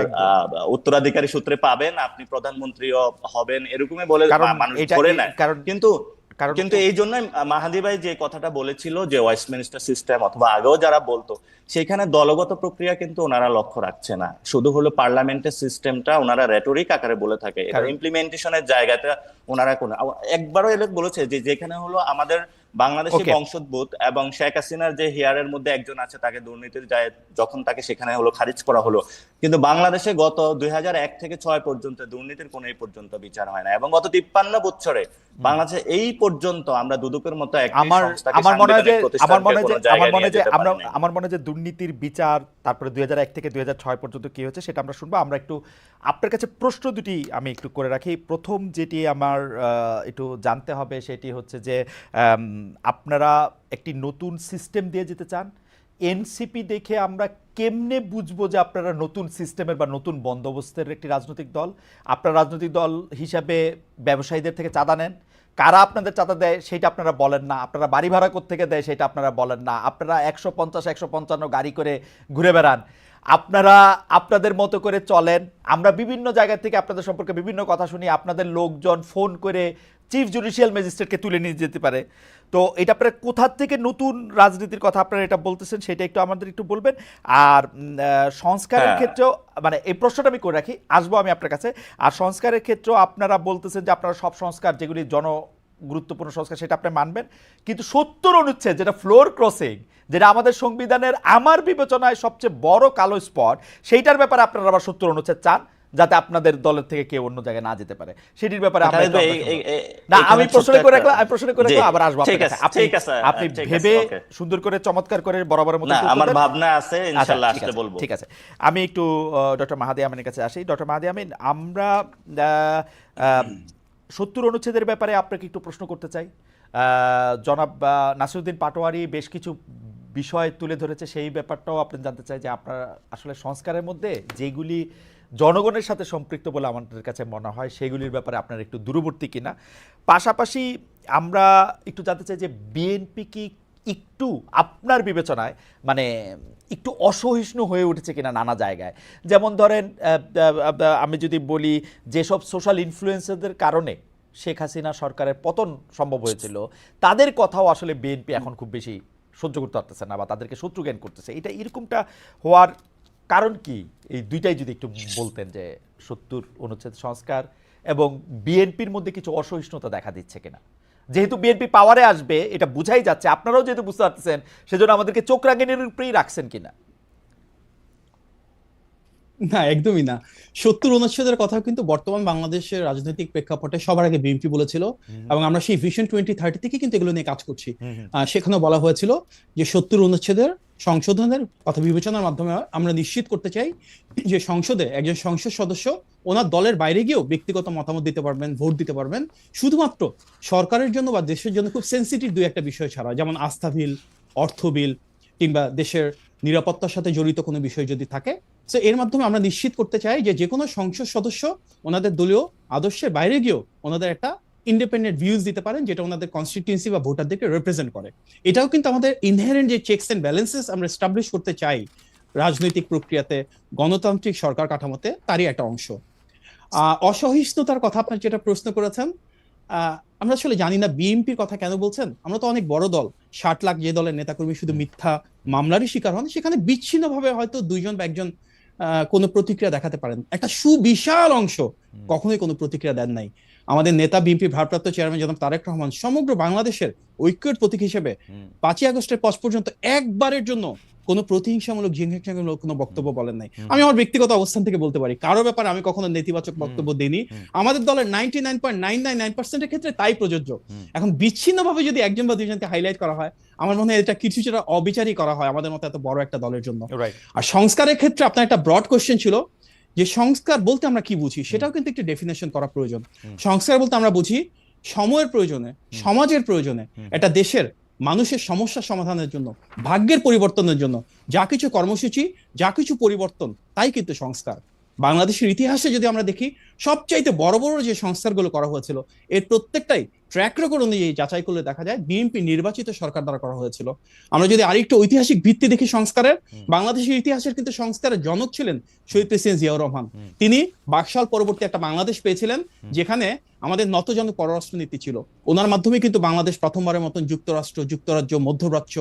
উত্তরাধিকারী সূত্রে পাবেন, আপনি প্রধানমন্ত্রীও হবেন, এরকমই বলে মানুষ ধরে নেয়। কিন্তু এই জন্য মাহাদি ভাই যে কথাটা বলেছিল যে ওয়েস্টমিনিস্টার সিস্টেম অথবা আগেও যারা বলতো, সেখানে দলগত প্রক্রিয়া কিন্তু ওনারা লক্ষ্য রাখছে না, শুধু হলো পার্লামেন্টের সিস্টেমটা ওনারা রেটরিক আকারে বলে থাকে, এটা ইমপ্লিমেন্টেশনের জায়গাতে ওনারা একবারও এলে বলেছে যে যেখানে হলো আমাদের বাংলাদেশি বংশোদ্ভূত এবং শেখ হাসিনার যে হিয়ারের মধ্যে একজন আছে, তাকে দুর্নীতির যায় যখন তাকে সেখানে হলো খারিজ করা হলো, কিন্তু বাংলাদেশে গত 2001 থেকে 6 পর্যন্ত দুর্নীতির কোনো এই পর্যন্ত বিচার হয় না, এবং গত 53 বছরে বাংলাদেশে এই পর্যন্ত আমরা দুদকের মতো আমার মনে হয় যে দুর্নীতির বিচার তারপরে 2001 থেকে 2006 পর্যন্ত কি হয়েছে সেটা আমরা শুনবো। আমরা একটু আপনার কাছে প্রশ্ন দুটি আমি একটু করে রাখি। প্রথম যেটি আমার একটু জানতে হবে সেটি হচ্ছে যে আপনারা একটি নতুন সিস্টেম দিয়ে যেতে চান, এনসিপি দেখে আমরা কেমনে বুঝবো যে আপনারা নতুন সিস্টেমের বা নতুন বন্দোবস্তের একটি রাজনৈতিক দল? আপনারা রাজনৈতিক দল হিসাবে ব্যবসায়ীদের থেকে চাঁদা নেন, কারা আপনাদের চাঁদা দেয় সেটা আপনারা বলেন না, আপনারা বাড়ি ভাড়া কোত্থেকে দেয় সেটা আপনারা বলেন না, আপনারা 150-155 গাড়ি করে ঘুরে বেড়ান, আপনারা আপনাদের মতো করে চলেন, আমরা বিভিন্ন জায়গা থেকে আপনাদের সম্পর্কে বিভিন্ন কথা শুনি, আপনাদের লোকজন ফোন করে চিফ জুডিশিয়াল ম্যাজিস্ট্রেটকে তুলে নিয়ে যেতে পারে। তো এটা আপনারা কোথা থেকে নতুন রাজনীতির কথা আপনারা এটা বলতেছেন সেটা একটু আমাদের একটু বলবেন। আর সংস্কারের ক্ষেত্রেও মানে এই প্রশ্নটা আমি করে রাখি, আসবো আমি আপনার কাছে। আর সংস্কারের ক্ষেত্রেও আপনারা বলতেছেন যে আপনারা সব সংস্কার যেগুলি গুরুত্বপূর্ণ সংস্কার সেটা আপনি মানবেন, কিন্তু 70 অনুচ্ছেদ যেটা ফ্লোর ক্রসিং, যেটা আমাদের সংবিধানের আমার বিবেচনায় সবচেয়ে বড় কালো স্পট, সেইটার ব্যাপারে আপনারা আবার 70 অনুচ্ছেদ চান যাতে আপনাদের দলের থেকে কেউ অন্য জায়গায় না যেতে পারে, সেটির ব্যাপারে আমি প্রশ্ন করে রাখলাম, আবার আসবো আপনি ভেবে সুন্দর করে চমৎকার করে বরাবরের মতো আমার ভাবনা আছে, ইনশাআল্লাহ আসলে বলবো। ঠিক আছে, আমি একটু ডক্টর মাহাদি আমিনের কাছে আসি। ডক্টর মাহাদি আমিন, আমরা 70 অনুচ্ছেদের ব্যাপারে আপনাকে একটু প্রশ্ন করতে চাই। জনাব নাসিরউদ্দিন পাটোয়ারি বেশ কিছু বিষয় তুলে ধরেছে, সেই ব্যাপারটাও আপনি জানতে চাই যে আপনারা আসলে সংস্কারের মধ্যে যেগুলি জনগণের সাথে সম্পৃক্ত বলে আমাদের কাছে মনে হয় সেগুলির ব্যাপারে আপনার একটু দূরবর্তী কিনা। পাশাপাশি আমরা একটু জানতে চাই যে বিএনপি কি একটু আপনার বিবেচনায় মানে একটু অসহিষ্ণু হয়ে উঠেছে কিনা নানা জায়গায়? যেমন ধরেন আমি যদি বলি যেসব সোশ্যাল ইনফ্লুয়েন্সারদের কারণে শেখ হাসিনা সরকারের পতন সম্ভব হয়েছিল, তাদের কথাও আসলে বিএনপি এখন খুব বেশি সহ্য করতে পারতেছে না বা তাদেরকে শত্রু জ্ঞান করতেছে। এটা এরকমটা হওয়ার কারণ কি? এই দুইটাই যদি একটু বলতেন, যে 70 অনুচ্ছেদ সংস্কার এবং বিএনপির মধ্যে কিছু অসহিষ্ণুতা দেখা দিচ্ছে কিনা। যেহেতু বিএনপি পাওয়ারে আসবে এটা বুঝাই যাচ্ছে, আপনারাও যেহেতু বুঝতে পারতেছেন, সেজন্য আমাদেরকে চোখ রাঙানির উপরেই রাখছেন কিনা। না, একদমই না। 70 অনুচ্ছেদের কথা কিন্তু বর্তমান বাংলাদেশের রাজনৈতিক প্রেক্ষাপটে সবার আগে বিএনপি বলেছিল, এবং আমরা সেই ভিশন 2030 থেকে কিন্তু এগুলো নিয়ে কাজ করছি। সেখানে বলা হয়েছিল যে 70 অনুচ্ছেদের সংশোধনের কথা বিবেচনার মাধ্যমে আমরা নিশ্চিত করতে চাই যে সংসদে একজন সংসদ সদস্য ওনার দলের বাইরে গিয়েও ব্যক্তিগত মতামত দিতে পারবেন, ভোট দিতে পারবেন, শুধুমাত্র সরকারের জন্য বা দেশের জন্য খুব সেন্সিটিভ দুই একটা বিষয় ছাড়া, যেমন আস্থা বিল, অর্থ বিল কিংবা দেশের নিরাপত্তার সাথে জড়িত কোনো বিষয় যদি থাকে। তো এর মাধ্যমে আমরা নিশ্চিত করতে চাই যে কোনো সংসদ সদস্য ওনাদের দলীয় আদর্শের বাইরে গিয়েও ওনাদের একটা ইন্ডিপেন্ডেন্ট ভিউজ দিতে পারেন, যেটা ওনাদের কনস্টিটিউয়েন্সি বা ভোটারদেরকে রিপ্রেজেন্ট করে। এটাও কিন্তু আমাদের ইনহেরেন্ট যে চেকস এন্ড ব্যালেন্সেস আমরা এস্টাবলিশ করতে চাই রাজনৈতিক প্রক্রিয়াতে, গণতান্ত্রিক সরকার কাঠামোতে, তারই একটা অংশ। অসহিষ্ণুতার কথা আপনার যেটা প্রশ্ন করেছেন, আমরা আসলে জানি না বিএনপির কথা কেন বলছেন। আমরা তো অনেক বড় দল, 60 লাখ যে দলের নেতাকর্মী শুধু মিথ্যা মামলারই শিকার হন, সেখানে বিচ্ছিন্নভাবে হয়তো দুইজন বা একজন কোনো প্রতিক্রিয়া দেখাতে পারেন। একটা সুবিশাল অংশ কখনোই কোনো প্রতিক্রিয়া দেন নাই। আমাদের নেতা বিএনপির ভারপ্রাপ্ত চেয়ারম্যান জনাব তারেক রহমান সমগ্র বাংলাদেশের ঐক্যের প্রতীক হিসেবে 5ই আগস্টের পর পর্যন্ত একবারের জন্য কোনো প্রতিহিংসামূলক জিংসামূলক কোনো বক্তব্য বলেন নাই। আমি আমার ব্যক্তিগত অবস্থান থেকে বলতে পারি, কারো ব্যাপারে আমি কখনো নেতিবাচক বক্তব্য দিইনি। আমাদের দলের 99.999% ক্ষেত্রে তাই প্রযোজ্য। এখন বিচ্ছিন্নভাবে যদি একজন বা দুইজনকে হাইলাইট করা হয়, আমার মনে হয় এটা কিছুটা অবিচারই করা হয় আমাদের মতো এত বড় একটা দলের জন্য। আর সংস্কারের ক্ষেত্রে আপনার একটা ব্রড কোশ্চেন ছিল যে সংস্কার বলতে আমরা কি বুঝি, সেটাও কিন্তু একটু ডেফিনেশন করা প্রয়োজন। সংস্কার বলতে আমরা বুঝি সময়ের প্রয়োজনে, সমাজের প্রয়োজনে, একটা দেশের মানুষের সমস্যা সমাধানের জন্য, ভাগ্যের পরিবর্তনের জন্য যা কিছু কর্মসূচি, যা কিছু পরিবর্তন, তাই কিন্তু সংস্কার। বাংলাদেশের ইতিহাসে যদি আমরা দেখি, সবচাইতে বড় বড় যে সংস্কারগুলো করা হয়েছিল, এর প্রত্যেকটাই ট্র্যাক রেকর্ড অনুযায়ী যাচাই করলে দেখা যায় বিএনপি নির্বাচিত সরকার দ্বারা করা হয়েছিল। আমরা যদি আরেকটু ঐতিহাসিক ভিত্তি দেখি সংস্কারের, বাংলাদেশের ইতিহাসের কিন্তু সংস্কারের জনক ছিলেন শহীদ প্রেসিডেন্ট জিয়াউর রহমান। তিনি বাকশাল পরবর্তী একটা বাংলাদেশ পেয়েছিলেন, যেখানে আমাদের নতজানু পররাষ্ট্রনীতি ছিল। ওনার মাধ্যমে কিন্তু বাংলাদেশ প্রথমবারের মতন যুক্তরাষ্ট্র, যুক্তরাজ্য, মধ্যপ্রাচ্য,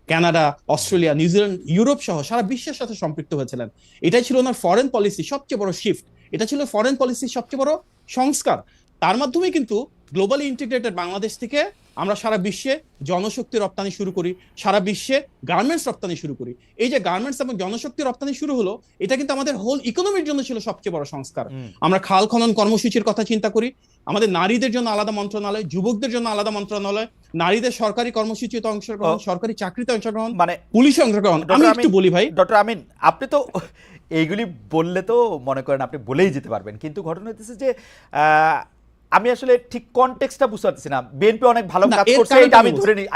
কানাডা, অস্ট্রেলিয়া, নিউজিল্যান্ড, ইউরোপ সহ সারা বিশ্বের সাথে সম্পৃক্ত হয়েছিলেন। এটাই ছিল ওনার ফরেন পলিসি সবচেয়ে বড় শিফট। এটা ছিল ফরেন পলিসির সবচেয়ে বড় সংস্কার। তার মাধ্যমে কিন্তু গ্লোবালি ইন্টিগ্রেটেড বাংলাদেশ থেকে আমরা সারা বিশ্বে জনশক্তি রপ্তানি শুরু করি, সারা বিশ্বে গার্মেন্টস রপ্তানি শুরু করি। এই যে গার্মেন্টস এবং জনশক্তি রপ্তানি শুরু হলো, এটা কিন্তু আমাদের হোল ইকোনমির জন্য ছিল সবচেয়ে বড় সংস্কার। আমরা খাল খনন কর্মসূচির কথা চিন্তা করি, আমাদের নারীদের জন্য আলাদা মন্ত্রণালয়, যুবকদের জন্য আলাদা মন্ত্রণালয়, নারীদের সরকারি কর্মসূচিতে অংশগ্রহণ, সরকারি চাকরিতে অংশগ্রহণ, মানে পুলিশে অংশগ্রহণ। আমি একটু বলি ভাই, ডক্টর আমিন, আপনি তো এইগুলি বললে তো মনে করেন আপনি বলেই যেতে পারবেন, কিন্তু ঘটনা হচ্ছে যে আমি আসলে ঠিক কনটেক্সটটা বুঝতে পারতেছি না। বিএনপি অনেক ভালো কাজ করছে, এটা আমি ধরে নিই,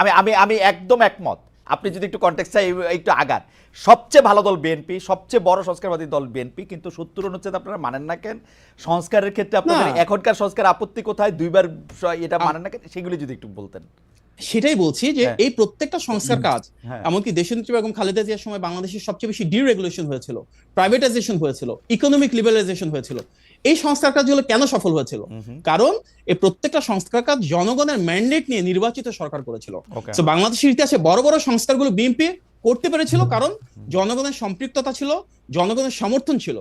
আমি একদম একমত। আপনি যদি একটু কনটেক্সটটা একটু আগান, সবচেয়ে ভালো দল বিএনপি, সবচেয়ে বড় সংস্কারবাদী দল বিএনপি, কিন্তু 70 অনুচ্ছেদ আপনারা মানেন না কেন? সংস্কারের ক্ষেত্রে আপনাদের এখনকার সংস্কার আপত্তি কোথায়? দুইবার এটা মানেন না কেন? সেগুলি যদি একটু বলতেন। সেটাই বলছি যে এই প্রত্যেকটা সংস্কার কাজ, এমনকি দেশনেত্রী বেগম খালেদা জিয়ার সময় বাংলাদেশের সবচেয়ে বেশি ডিরেগুলেশন হয়েছিল, প্রাইভেটাইজেশন হয়েছিল, ইকোনমিক লিবারালাইজেশন হয়েছিল। এই সংস্কার কাজগুলো কেন সফল হয়েছিল? কারণ এই প্রত্যেকটা সংস্কার কাজ জনগণের ম্যান্ডেট নিয়ে নির্বাচিত সরকার করেছিল। তো বাংলাদেশের ইতিহাসে বড় বড় সংস্কারগুলো বিএনপি করতে পেরেছিল কারণ জনগণের সম্পৃক্ততা ছিল, জনগণের সমর্থন ছিল।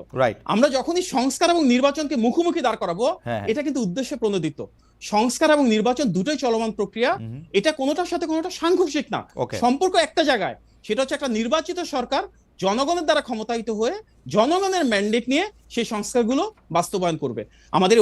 আমরা যখনই সংস্কার এবং নির্বাচনকে মুখোমুখি দাঁড় করাবো, এটা কিন্তু উদ্দেশ্যে প্রণোদিত। সংস্কার এবং নির্বাচন দুটোই চলমান প্রক্রিয়া, এটা কোনোটার সাথে কোনোটা সাংঘর্ষিক না, সম্পর্ক একটা জায়গায়। সেটা হচ্ছে একটা নির্বাচিত সরকার জনগণের দ্বারা ক্ষমতায়িত হয়ে জনগণের ম্যান্ডেট নিয়ে সেই সংস্কারগুলো বাস্তবায়ন করবে। আমাদের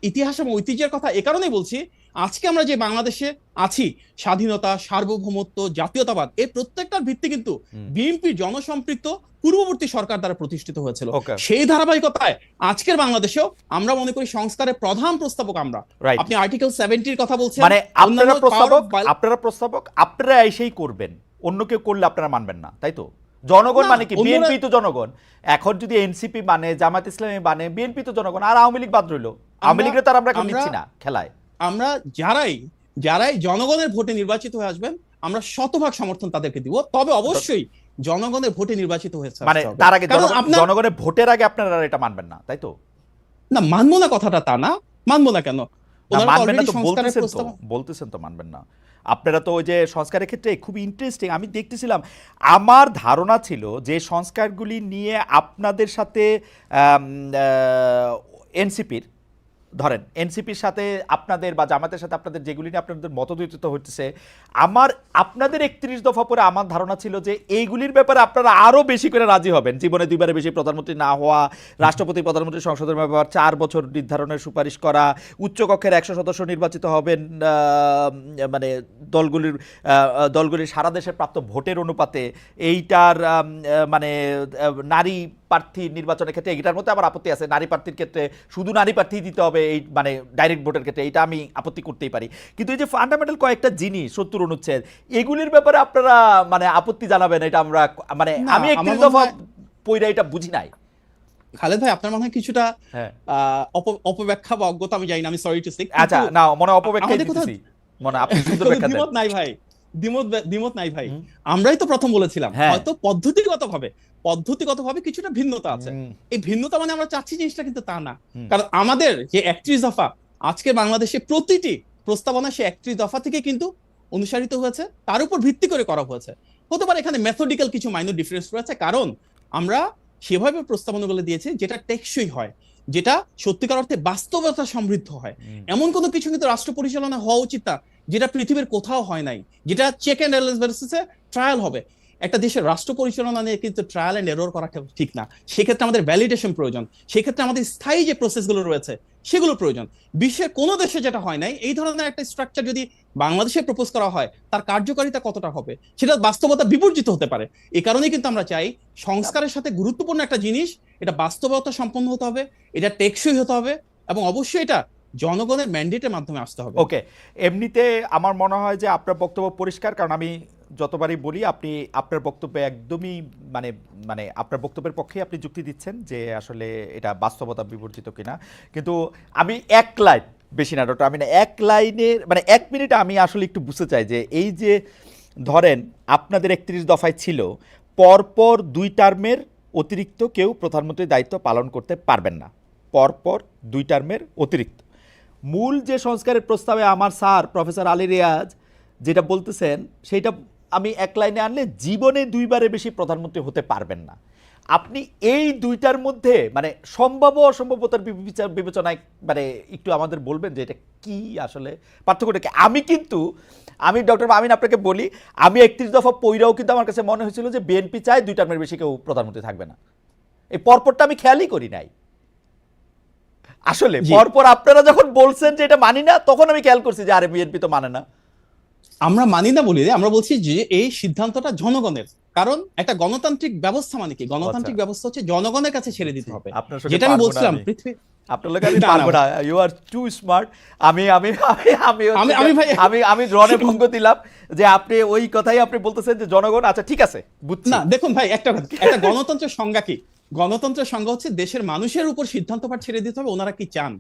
ইতিহাস এবং ঐতিহ্যের কথা এ কারণেই বলছি, আজকে আমরা যে বাংলাদেশে আছি, স্বাধীনতা, সার্বভৌমত্ব, জাতীয়তাবাদ, এর প্রত্যেকটার ভিত্তি কিন্তু বিএনপি জনসম্পৃক্ত পূর্ববর্তী সরকার দ্বারা প্রতিষ্ঠিত হয়েছিল। সেই ধারাবাহিকতায় আজকের বাংলাদেশেও আমরা মনে করি সংস্কারের প্রধান প্রস্তাবক আমরা। আপনি আর্টিকেল 70-র কথা বলছেন, মানে আপনারা প্রস্তাবক, আপনারা এসেই করবেন, অন্য কেউ করলে আপনারা মানবেন না, তাই তো? জনগণ মানে কি? বিএনপি তো জনগণ। এখন যদি এনসিপি মানে, জামাত ইসলামী মানে, বিএনপি তো জনগণ, আর আওয়ামী লীগ বাদ রইল। আওয়ামী লীগের তো আমরা নিচ্ছি না খেলায়। আমরা যারাই জনগণের ভোটে নির্বাচিত হয়ে আসবেন, আমরা শতভাগ সমর্থন তাদেরকে দিব। তবে অবশ্যই জনগণের ভোটে নির্বাচিত হয়েছে, মানে তার আগে জনগণের ভোটের আগে আপনারা এটা মানবেন না, তাই তো? না, মানবো না কথাটা তা না, মানবো না কেন? বলতেছেন তো মানবেন না। আপনারা তো ওই যে সংস্কারের ক্ষেত্রে খুব ইন্টারেস্টিং, আমি দেখতেছিলাম, আমার ধারণা ছিল যে সংস্কারগুলি নিয়ে আপনাদের সাথে এনসিপির, ধরেন এনসিপির সাথে আপনাদের বা জামাতের সাথে আপনাদের যেগুলি নিয়ে আপনাদের মতদ্বৈত হচ্ছে, আপনাদের 31 দফা পরে আমার ধারণা ছিল যে এইগুলির ব্যাপারে আপনারা আরো বেশি করে রাজি হবেন। জীবনে 2বারের বেশি প্রধানমন্ত্রী না হওয়া, রাষ্ট্রপতি প্রধানমন্ত্রী সংসদের ব্যাপার 4 বছর নির্ধারণের সুপারিশ করা, উচ্চকক্ষের 100 সদস্য নির্বাচিত হবেন মানে দলগুলির সারা দেশের প্রাপ্ত ভোটের অনুপাতে, এইটার মানে নারী প্রার্থী নির্বাচনের ক্ষেত্রে এটার মধ্যে আবার আপত্তি আছে, নারী প্রার্থীর ক্ষেত্রে শুধু নারী প্রার্থী দিতে হবে, এই মানে ডাইরেক্ট ভোটের ক্ষেত্রে, এটা আমি আপত্তি করতেই পারি। কিন্তু এই যে ফান্ডামেন্টাল কয়েকটা জিনিস 70 অনুচ্ছেদ, এগুলির ব্যাপারে আপনারা মানে আপত্তি জানাবেন, এটা আমরা মানে আমি 31 দফা পয়রা এটা বুঝি নাই। খালেদ ভাই, আপনার মনে হয় কিছুটা অপব্যাখ্যা বা অজ্ঞতা, আমি জানি না, আমি সরি টু সে। আচ্ছা, না মনে অপব্যাখ্যা দিতেছি, মনে আপনি সুন্দর ব্যাখ্যা দেন। নাই ভাই, দ্বিমত নাই ভাই। আমরাই তো প্রথম বলেছিলাম, হয়তো পদ্ধতিগতভাবে পদ্ধতিগতভাবে কিছুটা ভিন্নতা আছে। হুম, এই ভিন্নতা মানে আমরা চাচ্ছি জিনিসটা কিন্তু তা না। হুম। কারণ আমাদের যে 31 দফা আজকে বাংলাদেশে প্রতিটি প্রস্তাবনা সে 31 দফা থেকে কিন্তু অনুসারিত হয়েছে, তার উপর ভিত্তি করে করা হয়েছে। হতে পারে এখানে মেথডিক্যাল কিছু মাইনর ডিফারেন্স রয়েছে, কারণ আমরা সেভাবে প্রস্তাবনাগুলো দিয়েছি যেটা টেকসই হয়, যেটা সত্যিকার অর্থে বাস্তবতা সমৃদ্ধ হয়। এমন কোনো কিছু কিন্তু রাষ্ট্র পরিচালনা হওয়া উচিত না যেটা পৃথিবীর কোথাও হয় নাই, যেটা চেক এন্ড ব্যালেন্সে ট্রায়াল হবে। একটা দেশের রাষ্ট্র পরিচালনা নিয়ে কিন্তু ট্রায়াল এন্ড এরর করা ঠিক না। সেক্ষেত্রে আমাদের ভ্যালিডেশন প্রয়োজন, সেক্ষেত্রে আমাদের স্থায়ী যে প্রসেসগুলো রয়েছে সেগুলো প্রয়োজন। বিশ্বের কোনো দেশে যেটা হয় নাই, এই ধরনের একটা স্ট্রাকচার যদি বাংলাদেশে প্রপোজ করা হয়, তার কার্যকারিতা কতটা হবে সেটা বাস্তবতা বিবর্জিত হতে পারে। এই কারণেই কিন্তু আমরা চাই সংস্কারের সাথে গুরুত্বপূর্ণ একটা জিনিস, এটা বাস্তবতা সম্পন্ন হতে হবে, এটা টেকসই হতে হবে, এবং অবশ্যই এটা জনগণের ম্যান্ডেটের মাধ্যমে আসতে হবে। ওকে, এমনিতে আমার মনে হয় যে আপনার বক্তব্য পরিষ্কার, কারণ আমি যতবারই বলি আপনি আপনার বক্তব্যে একদমই মানে মানে আপনার বক্তব্যের পক্ষে আপনি যুক্তি দিচ্ছেন যে আসলে এটা বাস্তবতা বিবর্জিত কিনা। কিন্তু আমি এক লাইন, বেশি না ডক্টর, আমি না এক লাইনের মানে 1 মিনিটে আমি আসলে একটু বুঝতে চাই যে এই যে ধরেন আপনাদের 31 দফায় ছিল পরপর 2 টার্মের অতিরিক্ত কেউ প্রধানমন্ত্রীর দায়িত্ব পালন করতে পারবেন না, পরপর 2 টার্মের অতিরিক্ত। মূল যে সংস্কারের প্রস্তাবে আমার স্যার প্রফেসর আলী রিয়াজ যেটা বলতেছেন সেইটা আমি এক লাইনে আনলে জীবনে 2 বারের বেশি প্রধানমন্ত্রী হতে পারবেন না। আপনি এই 2টার মধ্যে মানে সম্ভাব্য অসম্ভাব্যতার বিবেচনায় মানে একটু আমাদের বলবেন যে এটা কি আসলে পার্থক্যটা কি? আমি ডক্টর আমিন আপনাকে বলি, আমি 31 দফা পইরাও কিন্তু আমার কাছে মনে হয়েছিল যে বিএনপি চায় 2 টার্মের বেশি কেউ প্রধানমন্ত্রী থাকবে না। এই পরপরটা আমি খেয়ালই করি নাই আসলে। জি। পরপর আপনারা যখন বলছেন যে এটা মানি না, তখন আমি খেয়াল করছি যে আরে বিএনপি তো মানে না। আমরা মানি না বলি, আমরা বলছি যে এই সিদ্ধান্তটা জনগণের। কারণ একটা গণতান্ত্রিক ব্যবস্থা মানে কি, গণতান্ত্রিক ব্যবস্থা হচ্ছে জনগণের কাছে ছেড়ে দিতে হবে। আপনার সঙ্গে যেটা আমি পারবো না বলছিলাম আমি। পৃথিবী আপনার লোক আমি না, পারবো না। না, ইউ আর টু স্মার্ট। আমি আমি আমি আমি হচ্ছে আমি যে- ভাই- আমি রনে ভঙ্গ দিলাম যে আপনি ওই কথাই আপনি বলতেছেন যে জনগণ, আচ্ছা ঠিক আছে বুঝছি। না দেখুন ভাই, একটা গণতন্ত্রের সংজ্ঞা কি? গণতন্ত্রের সংজ্ঞা হচ্ছে দেশের মানুষের উপর সিদ্ধান্তভার ছেড়ে দিতে হবে, ওনারা কি চান।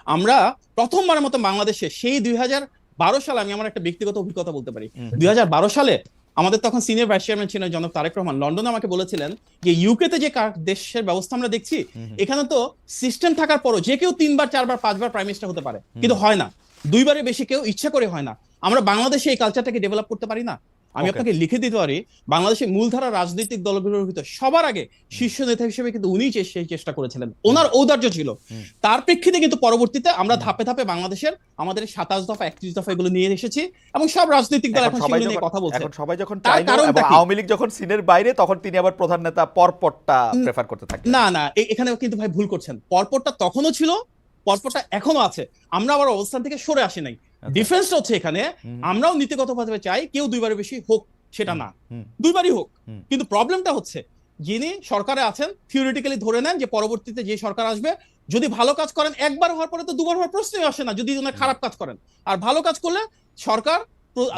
আমরা প্রথমবারের মতো বাংলাদেশে সেই 2012 সালে, আমি আমার একটা ব্যক্তিগত অভিজ্ঞতা বলতে পারি, 2012 সালে আমাদের তখন সিনিয়র ভাইস চেয়ারম্যান ছিলেন জনাব তারেক রহমান, লন্ডনে আমাকে বলেছিলেন যে ইউকেতে যে দেশের ব্যবস্থা আমরা দেখছি, এখানে তো সিস্টেম থাকার পরও যে কেউ 3 বার 4 বার 5 বার প্রাইম মিনিস্টার হতে পারে, কিন্তু হয় না 2 বারের বেশি কেউ ইচ্ছা করে হয় না। আমরা বাংলাদেশে এই কালচারটাকে ডেভেলপ করতে পারি না। আমি Okay. আপনাকে লিখে দিতে পারি, বাংলাদেশের মূলধারা রাজনৈতিক দলগুলোর ভিতর সবার আগে শীর্ষ নেতা হিসেবে কিন্তু উনি সেই চেষ্টা করেছিলেন, ওনার ঔদার্য ছিল। তার প্রেক্ষিতে কিন্তু পরবর্তীতে আমরা ধাপে ধাপে বাংলাদেশের আমাদের 27 দফা 31 দফা এগুলো নিয়ে এসেছি, এবং সব রাজনৈতিক দল এখন সেগুলো নিয়ে কথা বলছে। এখন সবাই যখন তার চাইলো কারণটা এবং কি? আওয়ামী লীগ যখন সিনের বাইরে, তখন তিনি আবার প্রধান নেতা পরপরটা প্রেফার করতে থাকেন। না না, এখানে কিন্তু ভাই ভুল করছেন। পরপরটা তখনও ছিল, পরপরটা এখনো আছে। আমরা আবার অবস্থান থেকে সরে আসি নাই। ডিফারেন্সটা হচ্ছে এখানে আমরাও নীতিগতভাবে চাই কেউ 2 বারের বেশি হোক, সেটা না, 2 বারই হোক। কিন্তু প্রবলেমটা হচ্ছে যিনি সরকারে আছেন থিওরিটিক্যালি ধরে নেন যে পরবর্তীতে যে সরকার আসবে যদি ভালো কাজ করেন, একবার হওয়ার পরে তো 2 বার হওয়ার প্রশ্নই আসে না। যদি উনি খারাপ কাজ করেন, আর ভালো কাজ করলে সরকার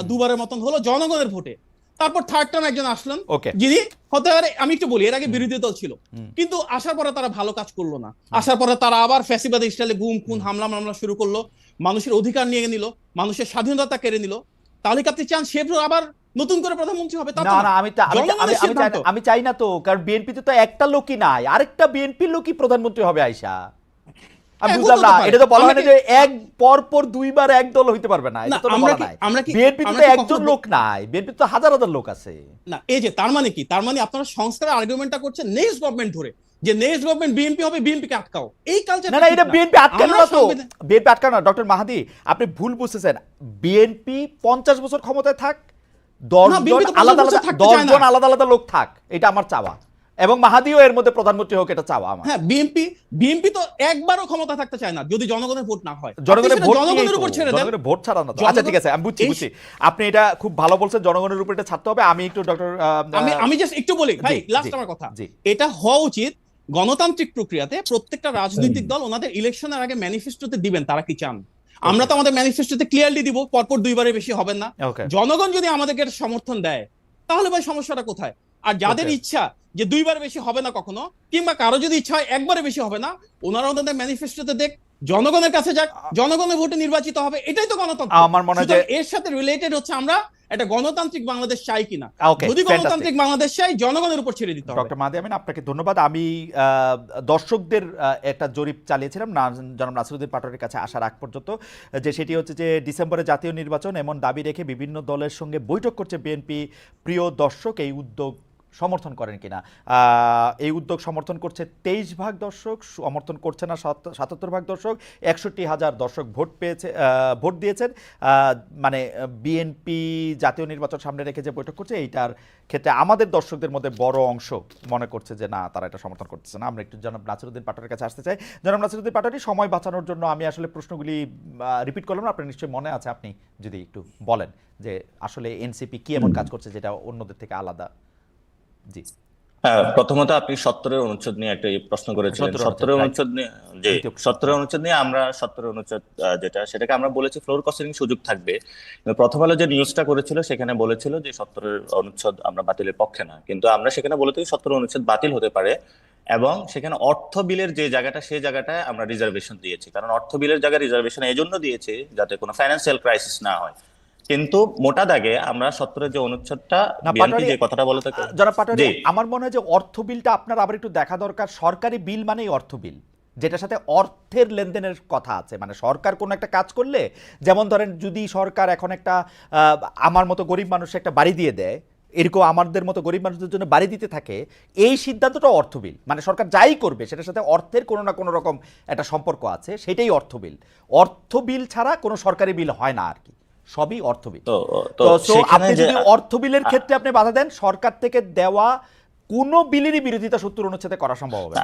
2 বারের মতন হলো জনগণের ভোটে, তারপর থার্ড টার্ম একজন আসলেন ওকে, যিনি হতে পারে, আমি একটু বলি, এর আগে বিরোধী দল ছিল, কিন্তু আসার পরে তারা ভালো কাজ করলো না। আসার পরে তারা আবার ফ্যাসিবাদী স্টাইলে গুম খুন হামলা মামলা শুরু করলো, মানুষের অধিকার নিয়ে নিল, মানুষের স্বাধীনতা কেড়ে নিল। তাহলে কি আপনি চান সে আবার নতুন করে প্রধানমন্ত্রী হবে? তা তো না না। না, আমি চাই না তো, কারণ বিএনপিতে তো একটা লোকই নাই, আরেকটা বিএনপির লোকই প্রধানমন্ত্রী হবে আয়শা। আমি হ্যাঁ, বুঝলাম হতে না, পারে। এটা তো বলা হয় না যে এক পর 2 বার এক দল হইতে পারবে না, এটা তো আমরা বলা কি- নাই। আমরা কি- বিএনপিতে আমরা তো কি একজন কখনো- লোক নাই, বিএনপিতে তো হাজার হাজার লোক আছে। না, এই যে তার মানে কি, তার মানে আপনারা সংস্কারের আর্গুমেন্টটা করছেন নেক্সট গভর্নমেন্ট ধরে, যে নেক্সট গভর্নমেন্ট বিএনপি হবে, বিএনপি কে আটকাও। এই কালচার না না, এটা বিএনপি আটকানো না তো, বিএনপি আটকানো না। ডক্টর মাহাদি আপনি ভুল বুঝতেছেন। বিএনপি 50 বছর ক্ষমতায় থাক, 10 না, জন BNP তো 50 আলাদা বছর আলাদা থাকতে 10 চায় না। জন আলাদা আলাদা লোক থাক, এটা আমার চাওয়া, এবং মাহাদিও এর মধ্যে প্রধানমন্ত্রী হোক, এটা চাওয়া আমার। হ্যাঁ, বিএনপি তো একবারও ক্ষমতা থাকতে চায় না যদি জনগণের ভোট না হয়। জনগণের আপনি ভোট সেটা জনগণের নিয়েই উপর তো, ছেড়ে দেন। জনগণের ভোট ছাড়া না তো। জনগণ- আচ্ছা ঠিক আছে, আমি বুঝছি। আপনি এটা খুব ভালো বলছেন, জনগণের উপর এটা ছাড়তে হবে। আমি একটু ডক্টর আমি জাস্ট একটু বলি ভাই, জি, লাস্ট জি, আমার কথা, জি। এটা হওয়া উচিত গণতান্ত্রিক প্রক্রিয়াতে প্রত্যেকটা রাজনৈতিক দল ওনাদের ইলেকশনের আগে ম্যানিফেস্টোতে দিবেন তারা কি চান। আমরা তো আমাদের ম্যানিফেস্টোতে ক্লিয়ারলি দিব পরপর 2 বারের বেশি হবেন না। Okay. জনগণ যদি আমাদেরকে এটা সমর্থন দেয়, তাহলে ভাই সমস্যাটা কোথায়? আর যাদের Okay. ইচ্ছা যে 2 বার বেশি হবে না কখনো, কিংবা কারো যদি ইচ্ছা হয় একবারে বেশি হবে না, ওনারা ওনাদের ম্যানিফেস্টোতে দেখ, জনগণের কাছে যাক, জনগণের ভোটে নির্বাচিত হবে, এটাই তো গণতন্ত্র। আমার মনে হয় যে সুতরাং এর সাথে রিলেটেড হচ্ছে আমরা একটা গণতান্ত্রিক বাংলাদেশ চাই কিনা। ওকে, যদি গণতান্ত্রিক বাংলাদেশ চাই, জনগণের উপর ছেড়ে দিতে হবে। ডক্টর মাহদি আমিন, আপনাকে ধন্যবাদ। আমি দর্শকদের একটা জরিপ চালিয়েছিলাম জনাব নাসিরউদ্দিন পাটোয়ারির কাছে আসার আগ পর্যন্ত, যে সেটি হচ্ছে যে ডিসেম্বরে জাতীয় নির্বাচন এমন দাবি রেখে বিভিন্ন দলের সঙ্গে বৈঠক করছে বিএনপি। প্রিয় দর্শক, এই উদ্যোগ সমর্থন করেন কিনা? এই উদ্যোগ সমর্থন করছে 23% দর্শক, সমর্থন করছে না 77% দর্শক, 61,000 দর্শক ভোট দিয়েছেন। মানে বিএনপি জাতীয় নির্বাচন সামনে রেখে যে বৈঠক করছে এইটার ক্ষেত্রে আমাদের দর্শকদের মধ্যে বড় অংশ মনে করছে যে না, তারা এটা সমর্থন করতেছে না। আমরা একটু জনাব নাসিরউদ্দিন পাটোয়ারির কাছে আসতে চাই। জনাব নাসিরউদ্দিন পাটোয়ারি, সময় বাঁচানোর জন্য আমি আসলে প্রশ্নগুলি রিপিট করলাম না, আপনার নিশ্চয়ই মনে আছে, আপনি যদি একটু বলেন যে আসলে এনসিপি কি এমন কাজ করছে যেটা অন্যদের থেকে আলাদা। জি, হ্যাঁ, প্রথমত আপনি 70 অনুচ্ছেদ নিয়ে একটা প্রশ্ন করেছিলেন। 70 অনুচ্ছেদ নিয়ে, যে 70 অনুচ্ছেদ নিয়ে আমরা 70 অনুচ্ছেদ যেটা, সেটাকে আমরা বলেছি ফ্লোর কস্টিং সুযোগ থাকবে। প্রথম আলো যে নিউজটা করেছিল সেখানে বলেছিল যে 70 অনুচ্ছেদ আমরা বাতিলের পক্ষে না, কিন্তু আমরা সেখানে বলেছি 70 অনুচ্ছেদ বাতিল হতে পারে এবং সেখানে অর্থ বিলের যে জায়গাটা, সেই জায়গাটায় আমরা রিজার্ভেশন দিয়েছি। কারণ অর্থ বিলের জায়গায় রিজার্ভেশন এই জন্য দিয়েছি যাতে কোনো ফাইন্যান্সিয়াল ক্রাইসিস না হয়। কিন্তু মোটা দাগে আমরা 70 যে অনুচ্ছেদটা বিএনপি যে কথাটা বলে থাকে, জনাব পাটোয়ারি, আমার মনে হয় যে অর্থ বিলটা আপনার আবার একটু দেখা দরকার। সরকারি বিল মানেই অর্থ বিল, যেটার সাথে অর্থের লেনদেনের কথা আছে। মানে সরকার কোনো একটা কাজ করলে, যেমন ধরেন যদি সরকার এখন একটা আমার মতো গরিব মানুষের একটা বাড়ি দিয়ে দেয়, এরকম আমাদের মতো গরিব মানুষদের জন্য বাড়ি দিতে থাকে, এই সিদ্ধান্তটা অর্থ বিল। মানে সরকার যাই করবে সেটার সাথে অর্থের কোনো না কোনো রকম একটা সম্পর্ক আছে, সেটাই অর্থ বিল। অর্থ বিল ছাড়া কোনো সরকারি বিল হয় না আর কি, সবই অর্থ বিল। তো আপনি যদি অর্থ বিলের ক্ষেত্রে আপনি বাধা দেন, সরকার থেকে দেওয়া কোন বিলেরই বিরোধিতা 70 অনুচ্ছেদে করা সম্ভব হবে না।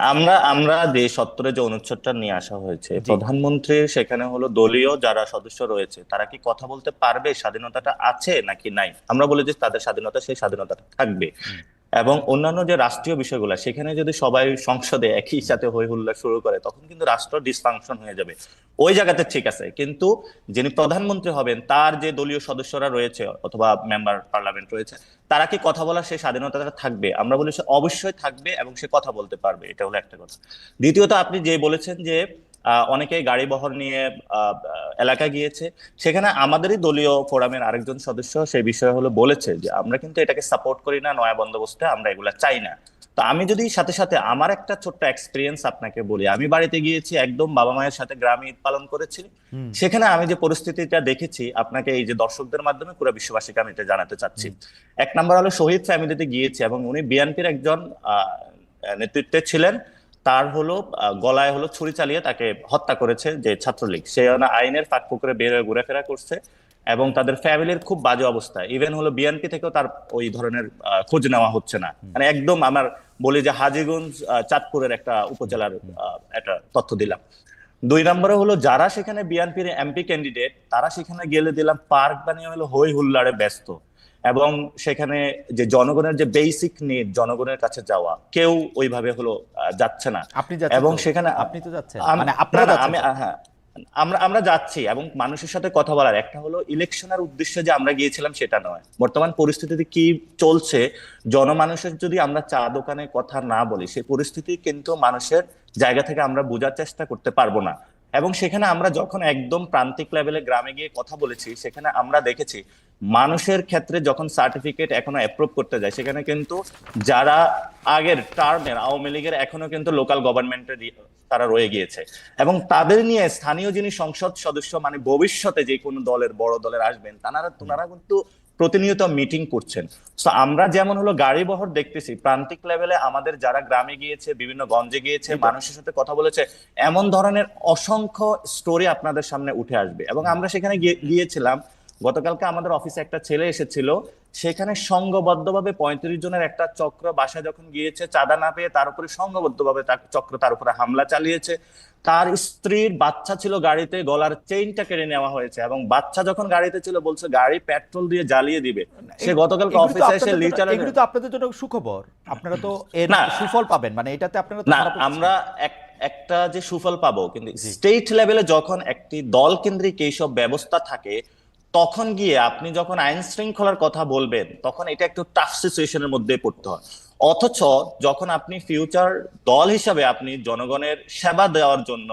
আমরা যে 70 যে অনুচ্ছেদটা নিয়ে আসা হয়েছে, প্রধানমন্ত্রীর সেখানে হলো দলীয় যারা সদস্য রয়েছে তারা কি কথা বলতে পারবে, স্বাধীনতাটা আছে নাকি নাই। আমরা বলি যে তাদের স্বাধীনতা, সেই স্বাধীনতাটা থাকবে। এবং অন্যান্য যে রাষ্ট্রীয় বিষয়গুলো, সেখানে যদি সবাই সংসদে একই সাথে হই হুল্লা শুরু করে, তখন কিন্তু রাষ্ট্র ডিসফাংশন হয়ে যাবে। ওই জায়গাতে ঠিক আছে, কিন্তু যিনি প্রধানমন্ত্রী হবেন তার যে দলীয় সদস্যরা রয়েছে অথবা মেম্বার পার্লামেন্ট রয়েছে, তারা কি কথা বলার সেই স্বাধীনতাটা থাকবে? আমরা বলি সে অবশ্যই থাকবে এবং সে কথা বলতে পারবে। এটা হলো একটা কথা। দ্বিতীয়ত, আপনি যে বলেছেন যে অনেকেই গাড়ি বহর নিয়ে এলাকায় গিয়েছে, সেখানে আমাদেরই দলীয় ফোরামের আরেকজন সদস্য সেই বিষয়ে হলো বলেছে যে আমরা কিন্তু এটাকে সাপোর্ট করি না, নয়া বন্দোবস্তে আমরা এগুলা চাই না। তো আমি যদি সাথে সাথে আমার একটা ছোট্ট এক্সপিরিয়েন্স আপনাকে বলি, আমি বাড়িতে গিয়েছি, একদম বাবা মায়ের সাথে গ্রামে ঈদ পালন করেছি। সেখানে আমি যে পরিস্থিতিটা দেখেছি, আপনাকে এই যে দর্শকদের মাধ্যমে পুরো বিশ্ববাসীকে আমি এটা জানাতে চাচ্ছি। এক নম্বর হলো শহীদ ফ্যামিলিতে গিয়েছি এবং উনি বিএনপির একজন নেতৃত্বে ছিলেন। তার হলো গলায় হলো ছুরি চালিয়ে তাকে হত্যা করেছে যে ছাত্রলীগ, সে আইনের ফাঁক পুকুরে বের হয়ে ঘুরেফেরা করছে এবং তাদের ফ্যামিলির খুব বাজে অবস্থা। ইভেন হলো বিএনপি থেকেও তার ওই ধরনের খোঁজ নেওয়া হচ্ছে না। মানে একদম আমার বলি যে হাজীগঞ্জ চাঁদপুরের একটা উপজেলার একটা তথ্য দিলাম। দুই নম্বরে হলো যারা সেখানে বিএনপির এমপি ক্যান্ডিডেট, তারা সেখানে গেলে দিলাম পার্ক বানিয়ে হলো হই হুল্লাড়ে ব্যস্ত এবং সেখানে যে জনগণের যে বেসিক নিড, জনগণের কাছে যাওয়া, কেউ ওইভাবে হলো যাচ্ছে না। আপনি যাচ্ছেন এবং সেখানে আপনি তো যাচ্ছেন, মানে আপনারা আমি হ্যাঁ, আমরা যাচ্ছি এবং মানুষের সাথে কথা বলার। একটা হলো ইলেকশনের উদ্দেশ্যে যে আমরা গিয়েছিলাম সেটা নয়, বর্তমান পরিস্থিতিতে কি চলছে, জনমানুষের যদি আমরা চা দোকানে কথা না বলি, সেই পরিস্থিতি কিন্তু মানুষের জায়গা থেকে আমরা বোঝার চেষ্টা করতে পারবো না। এবং সেখানে আমরা যখন একদম প্রান্তিক লেভেলে গ্রামে গিয়ে কথা বলেছি, সেখানে আমরা দেখেছি মানুষের ক্ষেত্রে যখন সার্টিফিকেট এখনো অ্যাপ্রুভ করতে যায়, সেখানে কিন্তু যারা আগের টার্মের আওয়ামী লীগের এখনো কিন্তু লোকাল গভর্নমেন্টের তারা রয়ে গিয়েছে এবং তাদের নিয়ে স্থানীয় যিনি সংসদ সদস্য, মানে ভবিষ্যতে যে কোনো দলের বড় দলের আসবেন, তারা কিন্তু প্রতিনিয়ত মিটিং করছেন। তো আমরা যেমন হলো গাড়ি বহর দেখতেছি প্রান্তিক লেভেলে, আমাদের যারা গ্রামে গিয়েছে, বিভিন্ন গঞ্জে গিয়েছে, মানুষের সাথে কথা বলেছে, এমন ধরনের অসংখ্য স্টোরি আপনাদের সামনে উঠে আসবে। এবং আমরা সেখানে গিয়েছিলাম, গতকালকে আমাদের অফিসে একটা ছেলে এসেছিল, সেখানে সংঘবদ্ধভাবে 35 জনের একটা চক্র বাসায় যখন গিয়েছে, চাঁদা না পেয়ে তার উপরে সংঘবদ্ধভাবে চক্র তার উপরে হামলা চালিয়েছে। তার স্ত্রীর বাচ্চা ছিল গাড়িতে, গলার চেইনটা কেড়ে নেওয়া হয়েছে এবং বাচ্চা যখন গাড়িতে ছিল বলছে গাড়ি পেট্রোল দিয়ে জ্বালিয়ে দিবে। সে গতকালকে অফিসে এসে এগুলো তো আপনাদের জন্য সুখবর, আপনারা তো এর সুফল পাবেন, মানে এটাতে আপনারা তো না, আমরা একটা যে সুফল পাবো, কিন্তু স্টেট লেভেলে যখন একটি দল কেন্দ্রিক এইসব ব্যবস্থা থাকে, তখন গিয়ে আপনি যখন আইন শৃঙ্খলার কথা বলবেন, তখন এটা একটু টাফ সিচুয়েশনের মধ্যে পড়তে হয়। অথচ যখন আপনি ফিউচার দল হিসাবে আপনি জনগণের সেবা দেওয়ার জন্য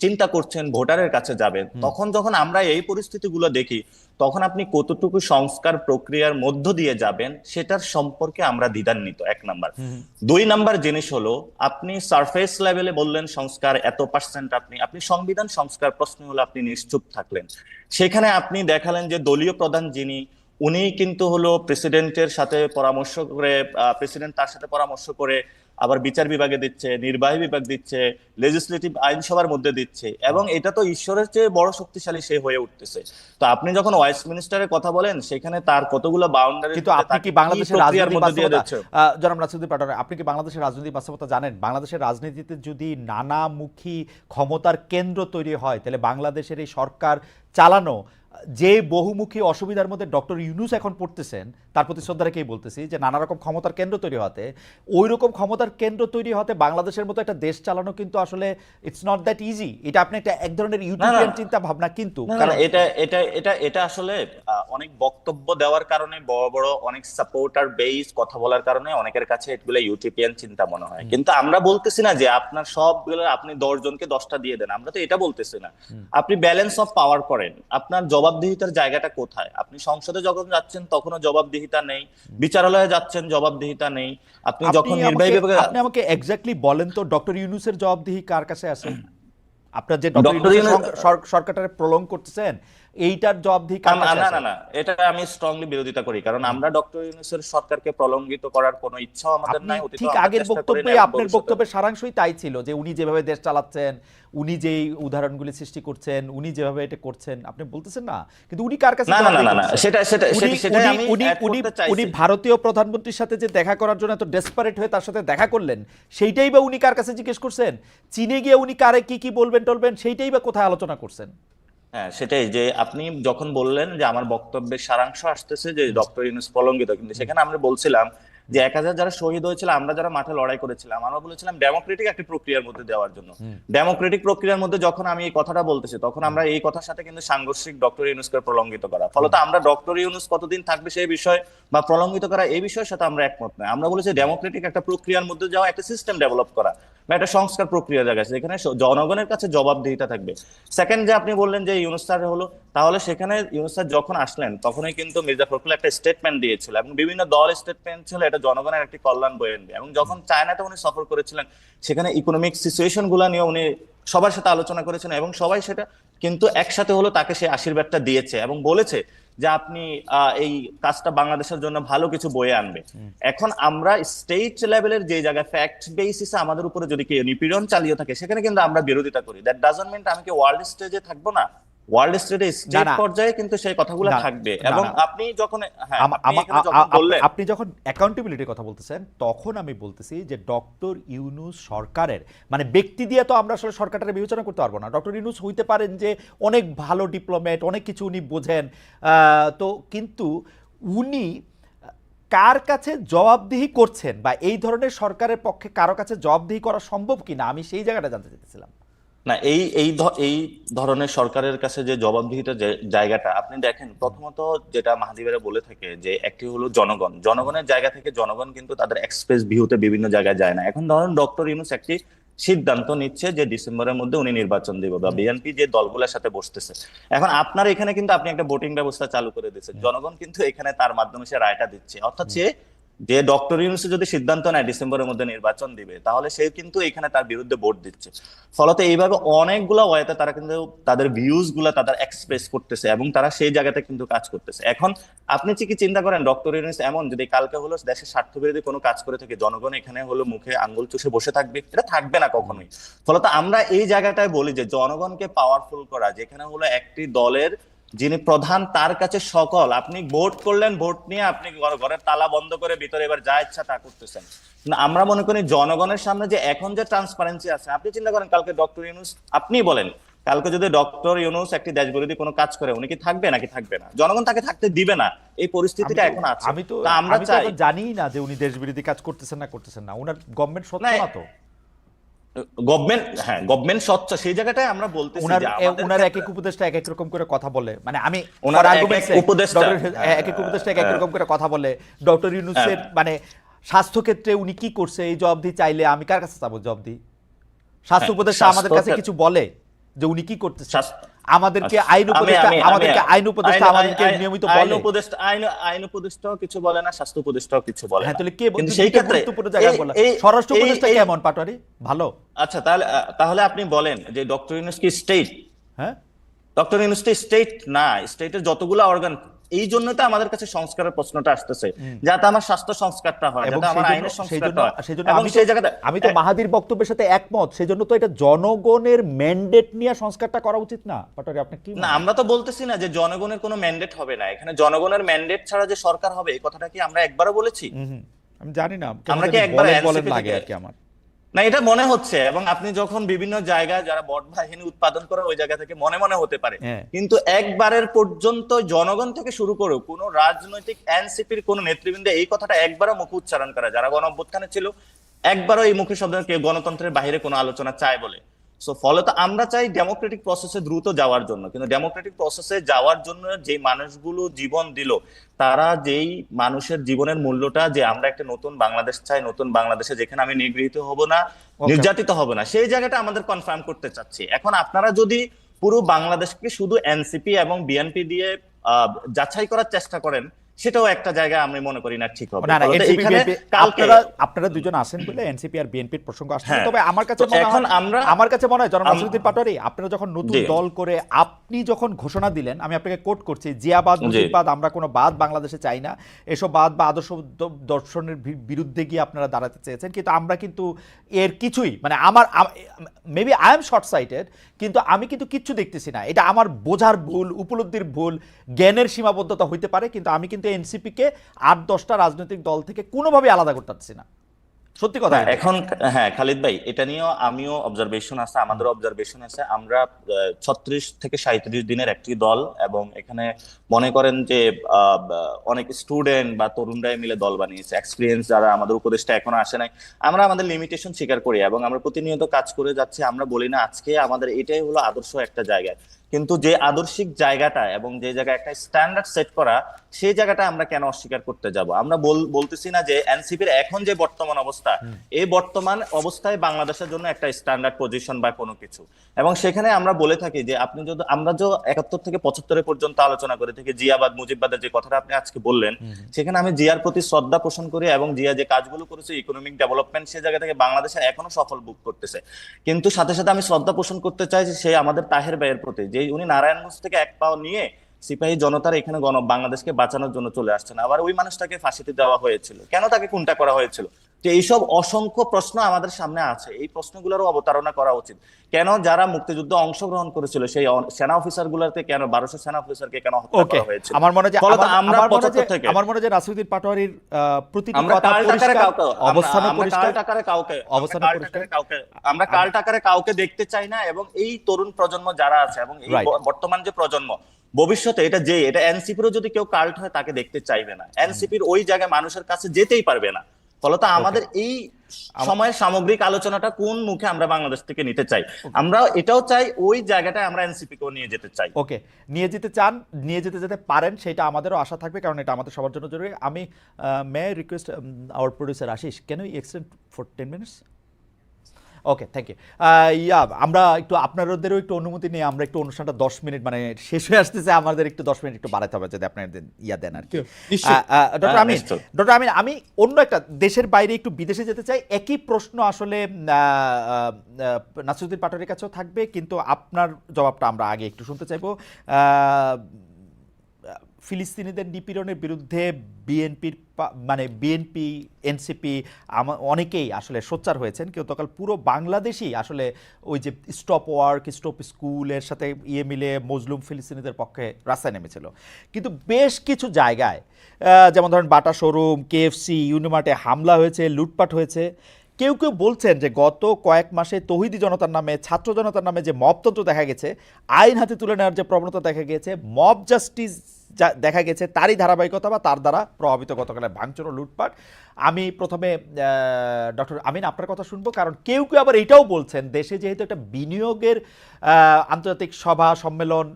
চিন্তা করছেন ভোটারের কাছে যাবেন, তখন যখন আমরা এই পরিস্থিতিগুলো দেখি, তখন আপনি কতটুকু সংস্কার প্রক্রিয়ার মধ্য দিয়ে যাবেন সেটার সম্পর্কে আমরা দ্বিধান্বিত, 1 নাম্বার। 2 নাম্বার জিনিস হলো, আপনি সারফেস লেভেলে বললেন সংস্কার এত পার্সেন্ট, আপনি সংবিধান সংস্কার প্রশ্ন হলো আপনি নিশ্চুপ থাকলেন। সেখানে আপনি দেখালেন যে দলীয় প্রধান যিনি, উনি কিন্তু হলো প্রেসিডেন্টের সাথে পরামর্শ করে, প্রেসিডেন্ট তার সাথে পরামর্শ করে আবার বিচার বিভাগে দিচ্ছে, নির্বাহী বিভাগ দিচ্ছে, লেজিসলেটিভ আইনসভার মধ্যে দিচ্ছে, এবং এটা তো ঈশ্বরের চেয়ে বড় শক্তিশালী সে হয়ে উঠতেছে। তো আপনি যখন ওয়েস্টমিনিস্টারের কথা বলেন, সেখানে তার কতগুলো বাউন্ডারি, কিন্তু আপনি কি বাংলাদেশের রাজনৈতিক বাস্তবতা, জনাব নাসিরুদ্দিন পাটোয়ারি, আপনি কি বাংলাদেশের রাজনৈতিক বাস্তবতা জানেন? বাংলাদেশের রাজনীতিতে যদি নানামুখী ক্ষমতার কেন্দ্র তৈরি হয়, তাহলে বাংলাদেশের এই সরকার চালানো যে বহুমুখী অসুবিধার মধ্যে ডক্টর ইউনূস এখন পড়তেছেন, তার প্রতি শ্রদ্ধা রেখেই বলতেছি যে নানা রকম ক্ষমতার কেন্দ্র তৈরি হতে, ওই রকম ক্ষমতার কেন্দ্র তৈরি হতে বাংলাদেশের মতো একটা দেশ চালানো কিন্তু আসলে ইটস নট দ্যাট ইজি। এটা আপনি একটা এক ধরনের ইউটোপিয়ান চিন্তা ভাবনা, কিন্তু কারণ এটা এটা এটা এটা আসলে অনেক বক্তব্য দেওয়ার কারণে, বড় বড় অনেক সাপোর্টার বেস কথা বলার কারণে অনেকের কাছে এগুলো ইউটোপিয়ান চিন্তা মনে হয়। কিন্তু আমরা বলতেছি না যে আপনার সবগুলো আপনি 10 জনকে 10টা দিয়ে দেন, আমরা তো এটা বলতেছি না। আপনি ব্যালেন্স অফ পাওয়ার করেন, আপনার জবাবদিহিতার জায়গাটা কোথায়? আপনি সংসদে যখন যাচ্ছেন তখনও জবাবদিহিতা নেই, বিচারালয়ে যাচ্ছেন জবাবদিহিতা নেই, আপনি যখন নির্বাহী বিভাগে, আপনি আমাকে এক্স্যাক্টলি বলেন তো ডক্টর ইউনূসের জবাবদিহি কার কাছে আছে? আপনার যে ডক্টর সরকারটারে প্রলং করতেছেন, এইটার জবাবদিহি কার কাছে আছে? না, এটা আমি স্ট্রংলি বিরোধিতা করি, কারণ আমরা ডক্টর ইউনূসের সরকারকে প্রলঙ্গিত করার কোনো ইচ্ছাও আমাদের নাই। ঠিক আগের বক্তব্যে আপনার বক্তব্যের সারাংশই তাই ছিল যে উনি যেভাবে দেশ চালাচ্ছেন, উনি যেই উদাহরণগুলি সৃষ্টি করছেন, উনি যেভাবে এটা করছেন, আপনি বলতেছেন না, কিন্তু উনি কার কাছে? সেটাই আমি উনি ভারতীয় প্রধানমন্ত্রীর সাথে যে দেখা করার জন্য এত ডেসপারেট হয়ে তার সাথে দেখা করলেন, সেইটাই বা উনি কার কাছে জিজ্ঞেস করছেন? চীনে গিয়ে উনি কারে কি কি বলবেন টলবেন, সেইটাই বা কোথায় আলোচনা করছেন? হ্যাঁ, সেটাই যে আপনি যখন বললেন যে আমার বক্তব্যের সারাংশ আসতেছে যে ডক্টর ইউনূস প্রলঙ্গিত, কিন্তু সেখানে আমরা বলছিলাম যে 1000 যারা শহীদ হয়েছিল, আমরা যারা মাঠে লড়াই করেছিলাম, আমরা বলেছিলাম ডেমোক্রেটিক একটি প্রক্রিয়ার মধ্যে দেওয়ার জন্য। ডেমোক্রেটিক প্রক্রিয়ার মধ্যে যখন আমি এই কথাটা বলতেছি, তখন আমরা এই কথার সাথে কিন্তু সাংঘর্ষিক ডক্টর ইউনূসকে প্রলঙ্গিত করা, ফলত আমরা ডক্টর ইউনূস কতদিন থাকবে সেই বিষয় বা প্রলঙ্গিত করা এই বিষয়ের সাথে আমরা একমত নয়। আমরা বলেছি ডেমোক্রেটিক একটা প্রক্রিয়ার মধ্যে যাওয়া, একটা সিস্টেম ডেভেলপ করা বা একটা সংস্কার প্রক্রিয়া জায়গা আছে যেখানে জনগণের কাছে জবাবদিহিতা থাকবে। সেকেন্ড, যে আপনি বললেন যে ইউনূস স্যার হলো, তাহলে সেখানে ইউনূস স্যার যখন আসলেন তখনই কিন্তু মির্জা ফখরুল একটা স্টেটমেন্ট দিয়েছিল, এবং বিভিন্ন দল স্টেটমেন্ট ছিল, এটা জনগণের একটি কল্যাণ বয়ে আনবে। এবং যখন চায়নাতে উনি সফর করেছিলেন, সেখানে ইকোনমিক সিচুয়েশন গুলা নিয়ে উনি সবার সাথে আলোচনা করেছেন, এবং সবাই সেটা কিন্তু একসাথে হলো তাকে সেই আশীর্বাদটা দিয়েছে এবং বলেছে যে আপনি এই কাজটা বাংলাদেশের জন্য ভালো কিছু বয়ে আনবে। এখন আমরা স্টেট লেভেলের যে জায়গায় ফ্যাক্ট বেসিসে আমাদের উপরে যদি কেউ নিপীড়ন চালিয়ে থাকে, সেখানে কিন্তু আমরা বিরোধিতা করি। দ্যাট ডাজন্ট মিন আমি কি ওয়ার্ল্ড স্টেজে থাকবো না, ওয়ার্ল্ড স্টেটে স্টেট পর্যায়ে কিন্তু সেই কথাগুলো থাকবে। এবং আপনি যখন আপনি যখন অ্যাকাউন্টেবিলিটির কথা বলতেছেন, তখন আমি বলতেছি যে ডক্টর ইউনূস সরকারের, মানে ব্যক্তি দিয়ে তো আমরা আসলে সরকারটাকে বিবেচনা করতে পারবো না। ডক্টর ইউনূস হইতে পারেন যে অনেক ভালো ডিপ্লোম্যাট, অনেক কিছু উনি বোঝেন, তো কিন্তু উনি কার কাছে জবাবদিহি করছেন বা এই ধরনের সরকারের পক্ষে কারো কাছে জবাবদিহি করা সম্ভব কিনা, আমি সেই জায়গাটা জানতে চাইতেছিলাম। না, এই ধরনের সরকারের কাছে যে জবাবদিহিতার জায়গাটা আপনি দেখেন, প্রথমত যেটা মাহাদি ভাইরা বলে থাকে যে একটি হলো জনগণের জায়গা থেকে জনগণ কিন্তু তাদের এক্সপ্রেস ভিউতে বিভিন্ন জায়গায় যায় না। এখন ধরেন ডক্টর ইউনূস একটি সিদ্ধান্ত নিচ্ছে যে ডিসেম্বরের মধ্যে উনি নির্বাচন দিবে, বা বিএনপি যে দলগুলোর সাথে বসতেছে, এখন আপনার এখানে কিন্তু আপনি একটা ভোটিং ব্যবস্থা চালু করে দিচ্ছেন, জনগণ কিন্তু এখানে তার মাধ্যমে সে রায়টা দিচ্ছে, অর্থাৎ সে যে ডক্টর ইউনূস যদি সিদ্ধান্ত নেয় ডিসেম্বরের মধ্যে নির্বাচন দিবে, তাহলে সে কিন্তু এখানে তার বিরুদ্ধে ভোট দিচ্ছে। ফলত এইভাবে অনেকগুলো ওয়েতে তারা কিন্তু তাদের ভিউজ গুলা তাদের এক্সপ্রেস করতেছে এবং তারা সেই জায়গাতে কিন্তু কাজ করতেছে। এখন আপনি কি চিন্তা করেন ডক্টর ইউনূস এমন যদি কালকে হলো দেশের স্বার্থ বিরোধী কোনো কাজ করে থাকে, জনগণ এখানে হলো মুখে আঙ্গুল চুষে বসে থাকবে? এটা থাকবে না কখনোই। ফলত আমরা এই জায়গাটায় বলি যে জনগণকে পাওয়ারফুল করা, যেখানে হলো একটি দলের যিনি প্রধান তার কাছে সকল, আপনি ভোট করলেন, ভোট নিয়ে আপনি ঘরের তালা বন্ধ করে ভিতরে এবার যা ইচ্ছা তা করতেছেন। আমরা মনে করি জনগণের সামনে যে এখন যে ট্রান্সপারেন্সি আছে, আপনি চিন্তা করেন কালকে ডক্টর ইউনূস, আপনি বলেন কালকে যদি ডক্টর ইউনূস একটি দেশ বিরোধী কোনো কাজ করে, উনি কি থাকবে নাকি থাকবে না? জনগণ তাকে থাকতে দিবে না, এই পরিস্থিতিটা এখন আছে। আমরা জানি না যে উনি দেশ বিরোধী কাজ করতেছেন না, ওনার গভর্নমেন্ট সত্য না তো। গভর্নমেন্ট স্বচ্ছ, সেই জায়গাটায় আমরা বলতেছি যে ওনার এক এক উপদেষ্টা এক এক রকম করে কথা বলে, মানে আমি ওনার এক এক উপদেষ্টা এক এক রকম করে কথা বলে। ডক্টর ইউনূসের মানে স্বাস্থ্য ক্ষেত্রে উনি কি করছে এই জবাবদিহি চাইলে আমি কার কাছে চাবো জবাবদিহি? স্বাস্থ্য উপদেষ্টা আমাদের কাছে কিছু বলে? যে উনি কি করতেছেন? স্বাস্থ্য- আমাদেরকে আচ্ছা, আইন উপদেষ্টা আইন উপদেষ্টা আমাদেরকে নিয়মিত বলে। আইন উপদেষ্টাও কিছু বলে না, স্বাস্থ্য উপদেষ্টাও কিছু বলে হ্যাঁ, না। তাহলে কে কিন্তু সেই ক্ষেত্রে গুরুত্বপূর্ণ জায়গায় বললেন? এই- স্বরাষ্ট্র এই- উপদেষ্টা এই- কেমন পাটোয়ারি? ভালো? আচ্ছা, তাহলে আপনি বলেন যে ডক্টর ইউনূস কি স্টেট? হ্যাঁ, ডক্টর ইউনূস তো স্টেট না। স্টেটের যতগুলো অর্গান, এই জন্য তো আমাদের কাছে সংস্কারের প্রশ্নটা আসতেছে, যাতে আমার স্বাস্থ্য সংস্কারটা হয়, এবং যাতে আমার আইনের সংস্কারটা হয়। এবং সেই জায়গাতে আমি তো মাহাদির বক্তব্যের সাথে একমত। সেজন্য তো এটা জনগণের ম্যান্ডেট নিয়ে সংস্কারটা করা উচিত না পাটোয়ারি? আপনি কি না, আমরা তো বলতেছি না যে জনগণের কোনো ম্যান্ডেট হবে না। এখানে জনগণের ম্যান্ডেট ছাড়া যে সরকার হবে, এই কথাটা কি আমরা একবারও বলেছি? আমি জানি না, আমরা কি একবার বলেন NCP লাগে থেকে- আর কি আমার। না, এটা মনে হচ্ছে। এবং আপনি যখন বিভিন্ন জায়গায় যারা বট বাহিনী উৎপাদন করে, ওই জায়গা থেকে মনে মনে হতে পারে, হ্যাঁ। কিন্তু একবারের পর্যন্ত জনগণ থেকে শুরু করে কোন রাজনৈতিক এনসিপির কোন নেতৃবৃন্দ এই কথাটা একবারও মুখে উচ্চারণ করে, যারা গণ অভ্যুত্থানে ছিল, একবারও এই মুখে শব্দ কেউ গণতন্ত্রের বাইরে কোনো আলোচনা চায় বলে। সো ফলত আমরা চাই ডেমোক্রেটিক প্রসেসে দ্রুত যাওয়ার জন্য, কিন্তু ডেমোক্রেটিক প্রসেসে যাওয়ার জন্য যে মানুষগুলো জীবন দিল, তারা যেই মানুষের জীবনের মূল্যটা, যে আমরা একটা নতুন বাংলাদেশ চাই, নতুন বাংলাদেশে যেখানে আমি নিগৃহীত হব না, নির্যাতিত হব না, সেই জায়গাটা আমাদের কনফার্ম করতে চাচ্ছি। এখন আপনারা যদি পুরো বাংলাদেশকে শুধু এনসিপি এবং বিএনপি দিয়ে যাচাই করার চেষ্টা করেন, সেটাও একটা জায়গা আমি মনে করি না ঠিক হবে। না, ফলত NCP, এখানে BNP কালকে আপনারা দুজন আছেন বলে এনসিপি আর বিএনপির প্রসঙ্গ আসছে। হ্যাঁ। তবে আমার কাছে তো এখন আমার কাছে মনে হয় জনাব নাসিরউদ্দিন পাটোয়ারি, আপনারা যখন নতুন জি। দল করে আপনি যখন ঘোষণা দিলেন, আমি আপনাকে কোট করছি, জিয়াবাদ মুজিববাদ, আমরা কোনো বাদ বাংলাদেশে চাই না, এসব বাদ বা আদর্শ দর্শনের বিরুদ্ধে গিয়ে আপনারা দাঁড়াতে চেয়েছেন। কিন্তু আমরা কিন্তু এর কিছুই, মানে maybe I am short sighted, কিন্তু আমি কিন্তু কিচ্ছু দেখতেছি না। এটা আমার বোঝার ভুল, উপলব্ধির ভুল, জ্ঞানের সীমাবদ্ধতা হইতে পারে, কিন্তু আমি কিন্তু এনসিপিকে 8-10টা রাজনৈতিক দল থেকে কোনোভাবে আলাদা করতে পারছি না, সত্যি কথা। এখন হ্যাঁ, খালিদ ভাই, এটা নিয়েও আমিও অবজারভেশন আছে, আমাদের অবজারভেশন আছে। আমরা 36 থেকে 37 দিনের একটি দল, এবং এখানে মনে করেন যে অনেক স্টুডেন্ট বা তরুণরাই মিলে দল বানিয়েছে, এক্সপিরিয়েন্স যারা, আমাদের উপদেশটা এখনো আসে নাই। আমরা আমাদের লিমিটেশন স্বীকার করি এবং আমরা প্রতিনিয়ত কাজ করে যাচ্ছি। আমরা বলি না আজকে আমাদের এটাই হলো আদর্শ একটা জায়গায়, কিন্তু যে আদর্শিক জায়গাটা এবং যে জায়গায় একটা স্ট্যান্ডার্ড সেট করা, সেই জায়গাটা আমরা কেন অস্বীকার করতে যাব? আমরা বলতেছি না যে এনসিপির এখন যে বর্তমান অবস্থা, এই বর্তমান অবস্থায় বাংলাদেশের জন্য একটা স্ট্যান্ডার্ড পজিশন বা কোনো কিছু। এবং সেখানে আমরা বলে থাকি যে আপনি যদি, আমরা যে 71 থেকে 75 পর্যন্ত আলোচনা করে থেকে জিয়াবাদ মুজিববাদের যে কথাটা আপনি আজকে বললেন, সেখানে আমি জিয়ার প্রতি শ্রদ্ধা পোষণ করি, এবং জিয়া যে কাজগুলো করেছে ইকোনমিক ডেভেলপমেন্ট, সে জায়গা থেকে বাংলাদেশে এখনো সফল বুক করতেছে। কিন্তু সাথে সাথে আমি শ্রদ্ধা পোষণ করতে চাই যে সে আমাদের তাহের ভাইয়ের প্রতি, যে উনি নারায়ণগঞ্জ থেকে এক পাও নিয়ে সিপাহী জনতার এখানে বাংলাদেশকে বাঁচানোর জন্য চলে আসছেন। আবার ওই মানুষটাকে ফাঁসিতে দেওয়া হয়েছিল, কেন তাকে খুনটা করা হয়েছিল? তো এইসব অসংখ্য প্রশ্ন আমাদের সামনে আছে, এই প্রশ্নগুলোরও অবতারণা করা উচিত। কেন যারা মুক্তিযুদ্ধে অংশগ্রহণ করেছিল সেই সেনা অফিসার গুলোতে কেন 1200 সেনা অফিসারকে কেন হত্যা করা হয়েছিল? আমার মনে হয় আমরা যে নাসিরউদ্দিন পাটোয়ারির প্রতিটি আমরা কথা কাল টাকারে কাউকে দেখতে চাই না, এবং এই তরুণ প্রজন্ম যারা আছে এবং এই বর্তমান যে প্রজন্ম, ভবিষ্যতে এটা এনসিপিরও যদি কেউ কাল্ট হয়, তাকে দেখতে চাইবে না। এনসিপির ওই জায়গায় মানুষের কাছে যেতেই পারবে না। ফলত আমাদের এই সময়ের সামগ্রিক আলোচনাটা কোন মুখে আমরা বাংলাদেশ থেকে নিতে চাই, আমরা এটাও চাই ওই জায়গাটায় আমরা এনসিপি কেও নিয়ে যেতে চাই। ওকে, নিয়ে যেতে চান, নিয়ে যেতে পারেন, সেটা আমাদেরও আশা থাকবে, কারণ এটা আমাদের সবার জন্য জরুরি। আমি may request our producer Ashis, can you extend for 10 minutes? Okay, thank you. আমরা একটু আপনাদেরও একটু অনুমতি নিয়ে আমরা একটু অনুষ্ঠানটা 10 মিনিট, মানে শেষ হয়ে আসতেছে, আমাদের একটু 10 মিনিট একটু বাড়াতে হবে যদি আপনার দেন আর কি। ডক্টর আমিন, আমি অন্য একটা দেশের বাইরে একটু বিদেশে যেতে চাই। একই প্রশ্ন আসলে নাসিরউদ্দিন পাটোয়ারির কাছেও থাকবে, কিন্তু আপনার জবাবটা আমরা আগে একটু শুনতে চাইবো। ফিলিস্তিনিদের নিপীড়নের বিরুদ্ধে বিএনপি, এনসিপি অনেকেই আসলে সোচ্চার হয়েছেন, কিন্তু গতকাল পুরো বাংলাদেশই আসলে ওই যে স্টপ ওয়ার্ক, স্টপ স্কুলের সাথে মিলে মজলুম ফিলিস্তিনিদের পক্ষে রাস্তায় নেমেছিল। কিন্তু বেশ কিছু জায়গায়, যেমন ধরেন বাটা শোরুম, কেএফসি, ইউনিমার্টে হামলা হয়েছে, লুটপাট হয়েছে। কেউ কেউ বলছেন যে গত কয়েক মাসে তৌহিদি জনতার নামে, ছাত্র জনতার নামে যে মবতন্ত্র দেখা গেছে, আইন হাতে তুলে নেওয়ার যে প্রবণতা দেখা গেছে, মব জাস্টিস দেখা গেছে, তারই ধারাবাহিকতা বা তার দ্বারা প্রভাবিত গতকালের ভাঙচুর ও লুটপাট। আমি প্রথমে ডক্টর আমিন আপনার কথা শুনবো, কারণ কেউ কেউ আবার এটাও বলছেন দেশে যেহেতু একটা বিনিয়োগের আন্তর্জাতিক সভা সম্মেলন,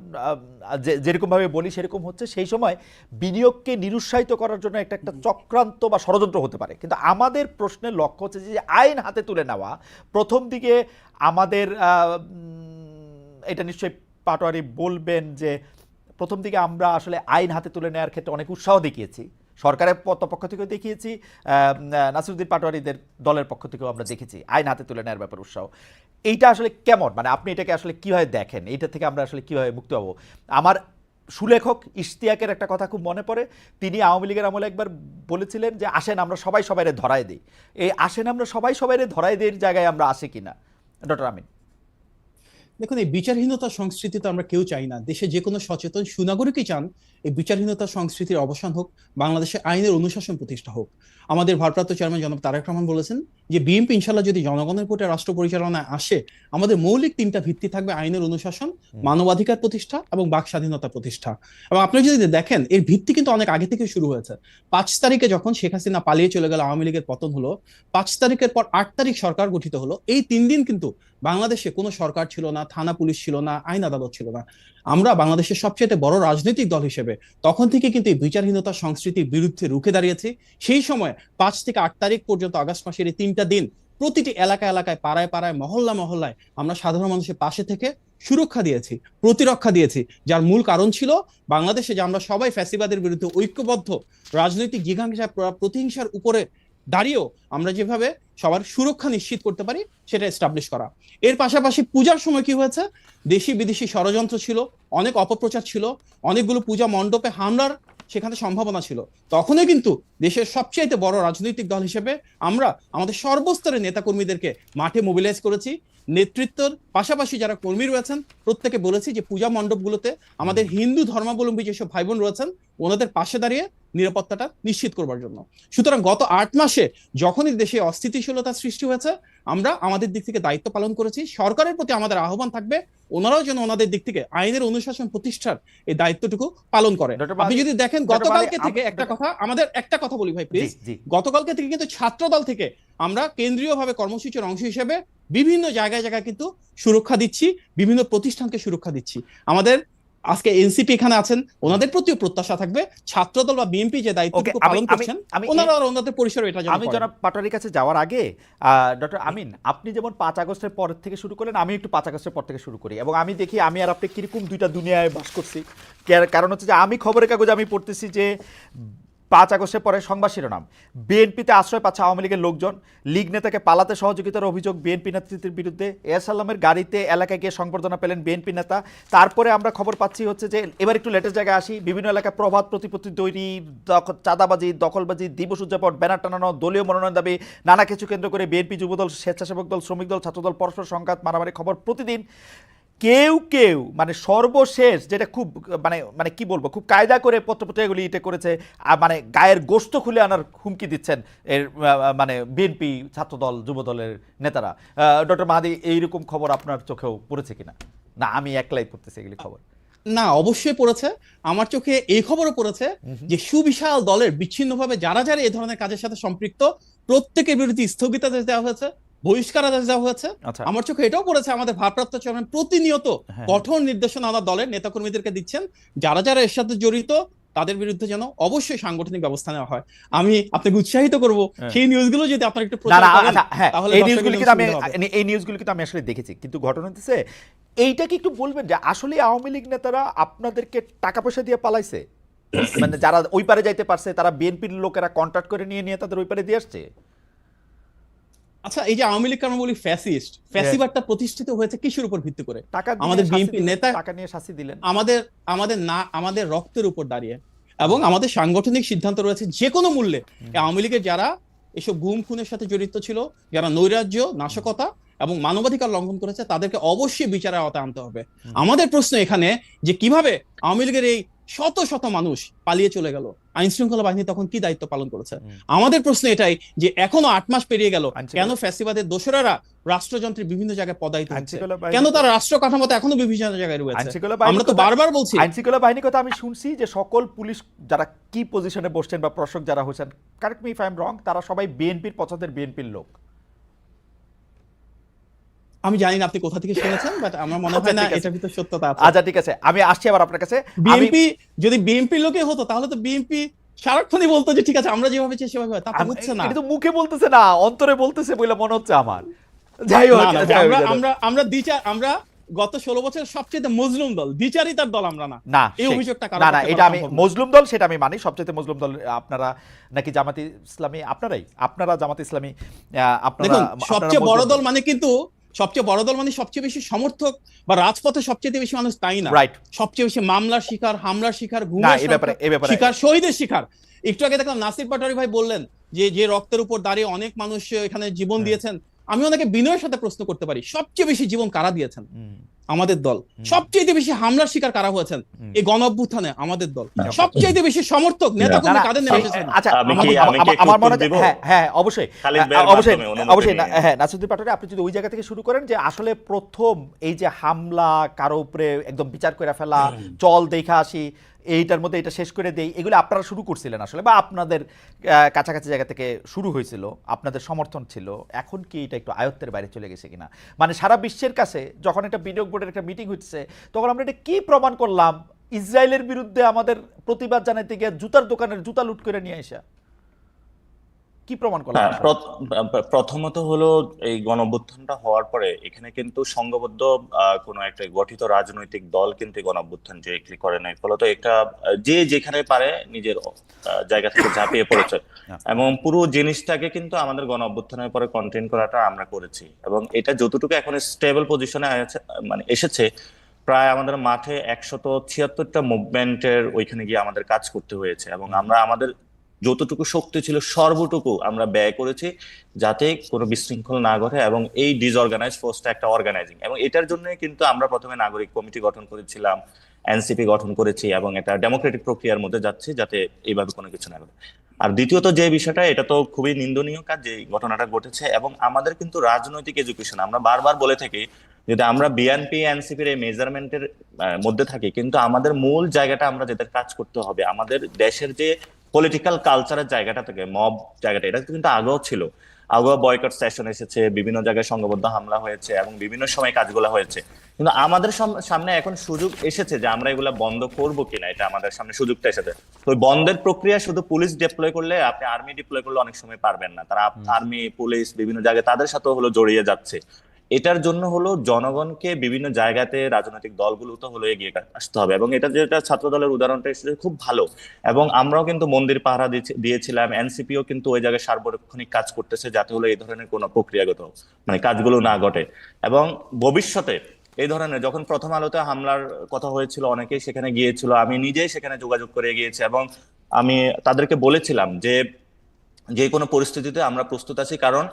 যেরকমভাবে বলি সেরকম হচ্ছে, সেই সময় বিনিয়োগকে নিরুৎসাহিত করার জন্য একটা চক্রান্ত বা ষড়যন্ত্র হতে পারে। কিন্তু আমাদের প্রশ্নের লক্ষ্য হচ্ছে যে আইন হাতে তুলে নেওয়া, প্রথম দিকে আমাদের এটা নিশ্চয়ই পাটোয়ারি বলবেন যে প্রথম দিকে আমরা আসলে আইন হাতে তুলে নেওয়ার ক্ষেত্রে অনেক উৎসাহ দেখিয়েছি, সরকারের পক্ষ থেকেও দেখিয়েছি, নাসিরুদ্দিন পাটোয়ারিদের দলের পক্ষ থেকেও আমরা দেখেছি আইন হাতে তুলে নেওয়ার ব্যাপারে উৎসাহ। এইটা আসলে কেমন, মানে আপনি এটাকে আসলে কিভাবে দেখেন, এইটা থেকে আমরা আসলে কিভাবে মুক্তি পাবো? আমার সুলেখক ইশতিয়াকের একটা কথা খুব মনে পড়ে, তিনি আওয়ামী লীগের আমলে একবার বলেছিলেন যে আসেন আমরা সবাই সবাইরে ধরায় দিই। এই আসেন আমরা সবাই সবাইরে ধরায় দিই জায়গায় আমরা আসি কিনা, ডক্টর আমিন? দেখুন, এই বিচারহীনতা সংস্কৃতি তো আমরা কেউ চাই না। দেশে যে কোনো সচেতন সুনাগরিকই চান এই বিচারহীনতা সংস্কৃতির অবসান হোক, বাংলাদেশে আইনের অনুশাসন প্রতিষ্ঠা হোক। আমাদের ভারপ্রাপ্ত চেয়ারম্যান জনাব তারেক রহমান বলেছেন যে বিএনপি ইনশাল্লাহ যদি জনগণের ভোটে রাষ্ট্র পরিচালনায় আসে, আমাদের মৌলিক 3টা ভিত্তি থাকবে: আইনের অনুশাসন, মানবাধিকার প্রতিষ্ঠা এবং বাক স্বাধীনতা প্রতিষ্ঠা। এবং আপনি যদি দেখেন এর ভিত্তি কিন্তু অনেক আগে থেকে শুরু হয়েছে। 5 তারিখে যখন শেখ হাসিনা পালিয়ে চলে গেল, আওয়ামী লীগের পতন হলো, 5 তারিখের পর 8 তারিখ সরকার গঠিত হলো। এই 3 দিন কিন্তু বাংলাদেশে কোনো সরকার ছিল না, থানা পুলিশ ছিল না, আইন আদালত ছিল না। আমরা বাংলাদেশের সবচেয়ে বড় রাজনৈতিক দল হিসেবে তখন থেকে কিন্তু এই বিচারহীনতা সংস্কৃতির বিরুদ্ধে রুখে দাঁড়িয়েছি। সেই সময় 5 থেকে 8 তারিখ পর্যন্ত আগস্ট মাসের এই 3টা দিন প্রতিটি এলাকায় এলাকায়, পাড়ায় পাড়ায়, মহল্লা মহল্লায় আমরা সাধারণ মানুষের পাশে থেকে সুরক্ষা দিয়েছি, প্রতিরক্ষা দিয়েছি, যার মূল কারণ ছিল বাংলাদেশে যে আমরা সবাই ফ্যাসিবাদের বিরুদ্ধে ঐক্যবদ্ধ, রাজনৈতিক জিঘাংসা প্রতিহিংসার উপরে দাঁড়িয়েও আমরা যেভাবে সবার সুরক্ষা নিশ্চিত করতে পারি সেটা এস্টাবলিশ করা। এর পাশাপাশি পূজার সময় কি হয়েছে, দেশি বিদেশি ষড়যন্ত্র ছিল, অনেক অপপ্রচার ছিল, অনেকগুলো পূজা মণ্ডপে হামলার সেখানে সম্ভাবনা ছিল। তখনই কিন্তু দেশের সবচাইতে বড় রাজনৈতিক দল হিসেবে আমরা আমাদের সর্বস্তরের নেতাকর্মীদেরকে মাঠে মোবিলাইজ করেছি। নেতৃত্বের পাশাপাশি যারা কর্মী রয়েছেন প্রত্যেকে বলেছি যে পূজা মণ্ডপগুলোতে আমাদের হিন্দু ধর্মাবলম্বী যেসব ভাই বোন রয়েছেন ওনাদের পাশে দাঁড়িয়ে নিরাপত্তাটা নিশ্চিত করবার জন্য। সুতরাং গত 8 মাসে যখনই দেশে অস্থিতিশীলতা সৃষ্টি হয়েছে, আমরা আমাদের দিক থেকে দায়িত্ব পালন করেছি। সরকারের প্রতি আমাদের আহ্বান থাকবে ওনারাও যেন ওনাদের দিক থেকে আইনের অনুশাসন প্রতিষ্ঠার এই দায়িত্বটুকু পালন করে। আপনি যদি দেখেন গতকালকে থেকে একটা কথা বলি ভাই প্লিজ, গতকালকে থেকে কিন্তু ছাত্রদল থেকে আমরা কেন্দ্রীয়ভাবে কর্মসূচির অংশ হিসেবে বিভিন্ন জায়গায় জায়গায় কিন্তু সুরক্ষা দিচ্ছি, বিভিন্ন প্রতিষ্ঠানকে সুরক্ষা দিচ্ছি। আমাদের আজকে এনসিপি এখানে আছেন, ওনাদের প্রতিও প্রত্যাশা থাকবে ছাত্রদল বা বিএনপি যে দায়িত্বটুকু পালন করছেন ওনারা ওনাদের পরিসরে এটা যেন। আমি জনাব পাটোয়ারির কাছে যাওয়ার আগে ডক্টর আমিন, আপনি যেমন 5 আগস্টের পর থেকে শুরু করলেন, আমি একটু 5 আগস্টের পর থেকে শুরু করি এবং আমি দেখি আমি আর আপনি কিরকম দুইটা দুনিয়ায় বাস করছি। কারণ হচ্ছে যে আমি খবরের কাগজে আমি পড়তেছি যে 5 আগস্টের পরে সংবাদ শিরোনাম, বিএনপিতে আশ্রয় পাচ্ছে আওয়ামী লীগের লোকজন, লীগ নেতাকে পালাতে সহযোগিতার অভিযোগ বিএনপি নেতৃত্বের বিরুদ্ধে, এরসালামের গাড়িতে এলাকায় গিয়ে সংবর্ধনা পেলেন বিএনপি নেতা। তারপরে আমরা খবর পাচ্ছি হচ্ছে যে এবার একটু লেটেস্ট জায়গায় আসি, বিভিন্ন এলাকায় প্রভাত প্রতিপত্তি তৈরি, চাঁদাবাজি, দখলবাজি, দিবস উদযাপন, ব্যানার টানানো, দলীয় মনোনয়ন দাবি, নানা কিছু কেন্দ্র করে বিএনপি, যুবদল, স্বেচ্ছাসেবক দল, শ্রমিক দল, ছাত্রদল পরস্পর সংঘাত, মারামারি খবর প্রতিদিন। কেউ মানে সর্বশেষ যেটা খুব মানে কি বলবো, খুব কায়দা করে পত্রপত্রিকাগুলি এটা করেছে, মানে গায়ের গোশত খুলে আনার হুমকি দিচ্ছেন এর মানে বিএনপি, ছাত্রদল, যুবদলের নেতারা। ডক্টর মাহাদি, এইরকম খবর আপনার চোখেও পড়েছে কিনা? না আমি একলাই পড়তেছি এগুলি খবর? না, অবশ্যই পড়েছে। আমার চোখে এই খবরও পড়েছে যে সুবিশাল দলের বিচ্ছিন্নভাবে যারা যারা এই ধরনের কাজের সাথে সম্পৃক্ত প্রত্যেকের বিরুদ্ধে স্থগিতাদেশ দেওয়া হয়েছে, বহিষ্কারাদেশ দেওয়া হয়েছে। আমার চোখে এটাও পড়েছে আমাদের ভারপ্রাপ্ত চেয়ারম্যান প্রতিনিয়ত কঠোর নির্দেশনা আমার দলের নেতাকর্মীদেরকে দিচ্ছেন, যারা যারা এর সাথে জড়িত তাদের বিরুদ্ধে যেন অবশ্যই সাংগঠনিক ব্যবস্থা নেওয়া হয়। আমি আপনাকে উৎসাহিত করব সেই নিউজগুলো যদি আপনারা একটু প্রচার করেন তাহলে এই নিউজগুলো কিন্তু আমি আসলে দেখেছি, কিন্তু ঘটনা হচ্ছে এইটা কি একটু বলবেন যে আসলে আওয়ামী লীগ নেতারা আপনাদেরকে টাকা পয়সা দিয়ে পালাইছে? মানে যারা ওই পারে যাইতে পারছে তারা বিএনপির লোকেরা কন্ট্রাক্ট করে নিয়ে তাদের ওই পারে দিয়ে আসছে? আচ্ছা, এই যে আওয়ামী লীগ আমরা বলি ফ্যাসিবাদটা প্রতিষ্ঠিত হয়েছে কিসের উপর ভিত্তি করে? আমাদের বিএনপি নেতা টাকা নিয়ে শাস্তি দিলেন, আমাদের রক্তের উপর দাঁড়িয়ে, এবং আমাদের সাংগঠনিক সিদ্ধান্ত রয়েছে যে কোনো মূল্যে আওয়ামী লীগের যারা এসব গুম খুনের সাথে জড়িত ছিল, যারা নৈরাজ্য, নাশকতা এবং মানবাধিকার লঙ্ঘন করেছে তাদেরকে অবশ্যই বিচারের আওতায় আনতে হবে। আমাদের প্রশ্ন এখানে যে কিভাবে আওয়ামী লীগের এই শত শত মানুষ পালিয়ে চলে গেল, আইন শৃঙ্খলা বাহিনী তখন কি দায়িত্ব পালন করেছে? আমাদের প্রশ্ন এটাই যে এখনো 8 মাস পেরিয়ে গেল, কেন ফ্যাসিবাদের দোসরেরা রাষ্ট্রযন্ত্রের বিভিন্ন জায়গায় পদায়িত হচ্ছে? কেন তারা রাষ্ট্র কাঠামোতে এখনো বিভিন্ন জায়গায় রয়েছে? আমরা তো বারবার বলছি আইন শৃঙ্খলা বাহিনীর কথা। আমি শুনছি যে সকল পুলিশ যারা কি পজিশনে বসছেন বা প্রশাসক যারা হয়েছেন, correct me if I am রং, তারা সবাই বিএনপির পছন্দের বিএনপির লোক। আমি জানি না আপনি কোথা থেকে শুনেছেন, বাট আমার মনে হয় না এটার ভিতর সত্যতা আছে। আচ্ছা ঠিক আছে, আমি আসছি আবার আপনার কাছে। বিএনপি যদি বিএনপির লোকে হতো তাহলে তো বিএনপি সারাক্ষণই বলতো যে ঠিক আছে আমরা যেভাবে চাই সেভাবে হয়, তা তো হচ্ছে না। এটা তো মুখে বলতেছে না, অন্তরে বলতেছে বলে মনে হচ্ছে আমার। যাই হোক, আমরা গত 16 বছরের সবচেয়ে মজলুম দল, দ্বিচারিতার দল আমরা না। না এই সেই- অভিযোগটা কারো না না পক্ষে এটা করা আমি সম্ভব না। মজলুম দল সেটা আমি মানি, সবচেয়ে মজলুম দল আপনারা নাকি জামাতে ইসলামী, আপনারা জামাতে ইসলামী, আপনারা দেখুন, আপনারা সবচেয়ে বড় মজলুম দল মানে কিন্তু সবচেয়ে বড় দল মানে সবচেয়ে বেশি সমর্থক বা রাজপথে সবচেয়ে বেশি মানুষ, তাই না? রাইট। সবচেয়ে বেশি মামলার শিকার, হামলার শিকার, না গুমের এই ব্যাপারে শিকার, শহীদের শিকার। একটু আগে দেখলাম নাসির পাটোয়ারি ভাই বললেন যে রক্তের উপর দাঁড়িয়ে অনেক মানুষ এখানে জীবন দিয়েছেন। আমি ওনাকে বিনয়ের সাথে প্রশ্ন করতে পারি, সবচেয়ে বেশি জীবন কারা দিয়েছেন? আমাদের দল। সবচেয়ে বেশি হামলার শিকার কারা হয়েছেন এই গণ অভ্যুত্থানে? আমাদের দল। সবচেয়ে বেশি সমর্থক নেতা না, কর্মী না, কাদের নেমে এসেছেন? আচ্ছা আমি কি একটু আমার মনে উত্তর দিব? হয় হ্যাঁ অবশ্যই খালিদ ভাইয়ের অবশ্যই মাধ্যমে অনুমতি অবশ্যই নিয়ে। হ্যাঁ নাসিরুদ্দিন পাটোয়ারি, আপনি যদি ওই জায়গা থেকে শুরু করেন যে আসলে প্রথম এই যে হামলা, কারো উপরে একদম বিচার করে ফেলা, চল দেখা আসি, এইটার মধ্যে এটা শেষ করে দেই, এগুলো আপনারা শুরু করছিলেন আসলে, বা আপনাদের কাছাকাছি জায়গা থেকে শুরু হয়েছিল, আপনাদের সমর্থন ছিল। এখন কি এটা একটু আয়ত্তের বাইরে চলে গেছে কিনা? মানে সারা বিশ্বের কাছে যখন একটা বিনিয়োগ বোর্ডের একটা মিটিং হচ্ছে, তখন আমরা এটা কি প্রমাণ করলাম? ইসরায়েলের বিরুদ্ধে আমাদের প্রতিবাদ জানাতে গিয়ে জুতার দোকানের জুতা লুট করে নিয়ে আসা, কি প্রমাণ করলাম? হ্যাঁ, প্রথমত হলো এই গণঅভ্যুত্থানটা হওয়ার পরে এখানে কিন্তু সংঘবদ্ধ কোনো একটা গঠিত রাজনৈতিক দল কিন্তু এই গণঅভ্যুত্থান ডিরেক্টলি করে নাই, ফলত এটা যে যেখানে পারে নিজের জায়গা থেকে ঝাঁপিয়ে পড়েছে। এবং পুরো জিনিসটাকে কিন্তু আমাদের গণঅভ্যুত্থানের পরে কন্টেইন করাটা আমরা করেছি, এবং এটা যতটুকু এখন স্টেবল পজিশনে মানে এসেছে, প্রায় আমাদের মাঠে 176টা মুভমেন্টের ওইখানে গিয়ে আমাদের কাজ করতে হয়েছে, এবং আমরা আমাদের যতটুকু শক্তি ছিল সর্বটুকু আমরা ব্যয় করেছি যাতে কোনো বিশৃঙ্খল না ঘটে, এবং এই ডিসঅর্গানাইজ ফোর্সটা একটা অর্গানাইজিং, এবং এটার জন্য কিন্তু আমরা প্রথমে নাগরিক কমিটি গঠন করেছিলাম, এনসিপি গঠন করেছি, এবং একটা ডেমোক্রেটিক প্রক্রিয়ার মধ্যে যাচ্ছি যাতে এইভাবে কোনো কিছু না ঘটে। আর দ্বিতীয়ত যে বিষয়টা, এটা তো খুবই নিন্দনীয় কাজ যে ঘটনাটা ঘটেছে, এবং আমাদের কিন্তু রাজনৈতিক এডুকেশন, আমরা বারবার বলে থাকি যদি আমরা বিএনপি এনসিপির এই মেজারমেন্টের মধ্যে থাকি, কিন্তু আমাদের মূল জায়গাটা আমরা যেটা কাজ করতে হবে, আমাদের দেশের যে পলিটিক্যাল কালচারের জায়গাটা থেকে মব জায়গাটা, এটা কিন্তু আগেও ছিল, আগেও বয়কট সেশন এসেছে, বিভিন্ন জায়গায় সংঘবদ্ধ হামলা হয়েছে, এবং বিভিন্ন সময় কাজগুলো হয়েছে, কিন্তু আমাদের সামনে এখন সুযোগ এসেছে যে আমরা এগুলা বন্ধ করব কিনা, এটা আমাদের সামনে সুযোগটা এসেছে। তো ওই বন্ধের প্রক্রিয়া শুধু পুলিশ ডিপ্লয় করলে, আপনি আর্মি ডিপ্লয় করলে অনেক সময় পারবেন না, তারা আর্মি পুলিশ বিভিন্ন জায়গায় তাদের সাথেও হলো জড়িয়ে যাচ্ছে। এটার জন্য হলো জনগণকে বিভিন্ন জায়গাতে রাজনৈতিক দলগুলো তো হলো এগিয়ে আসতে হবে, এবং এটা যেটা ছাত্র দলের উদাহরণটা এসেছে খুব ভালো, এবং আমরাও কিন্তু মন্দির পাহারা দিয়েছিলাম, এনসিপিও কিন্তু ওই জায়গায় সার্বক্ষণিক কাজ করতেছে যাতে হলো এই ধরনের কোনো প্রক্রিয়াগত মানে কাজগুলো না ঘটে। এবং ভবিষ্যতে এই ধরনের যখন প্রথম আলোতে হামলার কথা হয়েছিল, অনেকেই সেখানে গিয়েছিল, আমি নিজেই সেখানে যোগাযোগ করে গিয়েছি, এবং আমি তাদেরকে বলেছিলাম যে যে কোনো পরিস্থিতিতে আমরা প্রস্তুত আছি, কারণ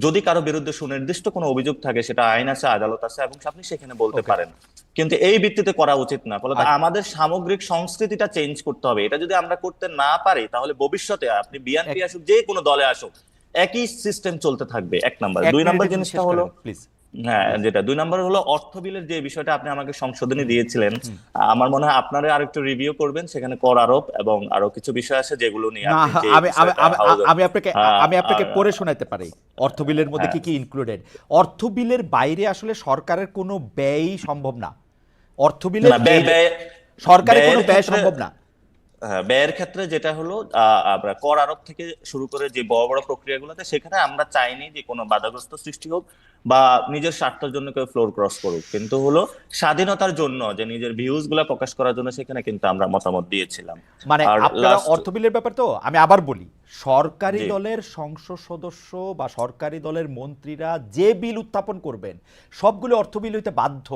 যদি কারো বিরুদ্ধে সুনির্দিষ্ট কোনো অভিযোগ থাকে, সেটা আইন আছে, আদালত আছে, এবং আপনি সেখানে বলতে পারেন, কিন্তু এই ভিত্তিতে করা উচিত না। ফলে আমাদের সামগ্রিক সংস্কৃতিটা চেঞ্জ করতে হবে। এটা যদি আমরা করতে না পারি, তাহলে ভবিষ্যতে আপনি বিএনপি আসুক, যে কোনো দলে আসুক, একই সিস্টেম চলতে থাকবে। এক নাম্বার। দুই নাম্বার জিনিসটা হলো, প্লিজ, হ্যাঁ যেটা দুই নম্বর হলো অর্থ বিলের যে বিষয়টা আপনি আমাকে সংশোধনী দিয়েছিলেন, আমার মনে হয় আপনারা আরেকটু রিভিউ করবেন, সেখানে কর আরোপ এবং আরো কিছু বিষয় আছে যেগুলো নিয়ে না আপনি যে আমি আমি বিষয়টা আমি আপনাকে পড়ে শোনাতে পারি অর্থ বিলের মধ্যে কি কি ইনক্লুডেড। অর্থ বিলের বাইরে আসলে সরকারের কোনো ব্যয় সম্ভব না, অর্থ বিলের সরকারের কোনো ব্যয় সম্ভব না। ব্যয়ের ক্ষেত্রে যেটা হলো আমরা কর আরোপ থেকে শুরু করে যে বড় বড় প্রক্রিয়াগুলোতে, সেখানে আমরা চাইনি যে কোনো বাধাগ্রস্ত সৃষ্টি হোক বা নিজের স্বার্থের জন্য কেউ ফ্লোর ক্রস করুক, কিন্তু হলো স্বাধীনতার জন্য যে নিজের ভিউজ গুলা প্রকাশ করার জন্য সেখানে কিন্তু আমরা মতামত দিয়েছিলাম। মানে আপনারা অর্থ বিলের ব্যাপার তো আমি আবার বলি, সরকারি দলের সংসদ সদস্য বা সরকারি দলের মন্ত্রীরা যে বিল উত্থাপন করবেন সবগুলো অর্থ বিল হইতে বাধ্য,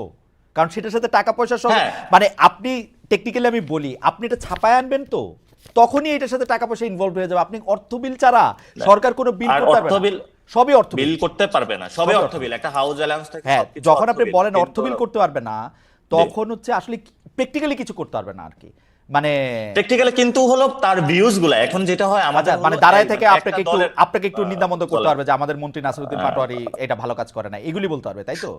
কারণ সেটার সাথে টাকা পয়সা সব, মানে আপনি টেকনিক্যালি আমি বলি, আপনি এটা ছাপায় আনবেন তো তখনই এটার সাথে টাকা পয়সা ইনভলভ হয়ে যাবে। আপনি অর্থ বিল ছাড়া সরকার কোনো বিল করতে পারবে না, সবই অর্থ বিল করতে পারবে না, সবই অর্থ বিল, একটা হাউস অ্যালাউন্স থেকে সবকিছু। যখন আপনি বলেন অর্থ বিল করতে পারবে না, তখন হচ্ছে আসলে প্র্যাকটিক্যালি কিছু করতে পারবে না আর কি, মানে প্র্যাকটিক্যালি কিন্তু হলো তার ভিউজ গুলা এখন যেটা হয় আমাদের মানে দাঁড়ায় থেকে আপনাকে একটু নিন্দামন্দ করতে পারবে যে আমাদের মন্ত্রী নাসিরুদ্দিন পাটোয়ারি এটা ভালো কাজ করে না, এগুলি বলতে পারবে, তাই তো?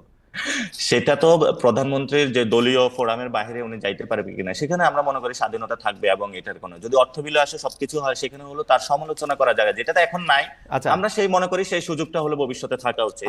সেটা তো প্রধানমন্ত্রীর যে দলীয় ফোরামের বাইরে উনি যাইতে পারবে কিনা, সেখানে আমরা মনে করি স্বাধীনতা থাকবে, এবং এটার কোনো যদি অর্থ বিলে আসে সবকিছু হয়, সেখানে হলো তার সমালোচনা করা যায়, যেটা এখন নাই। আমরা সেই মনে করি সেই সুযোগটা হলো ভবিষ্যতে থাকা উচিত।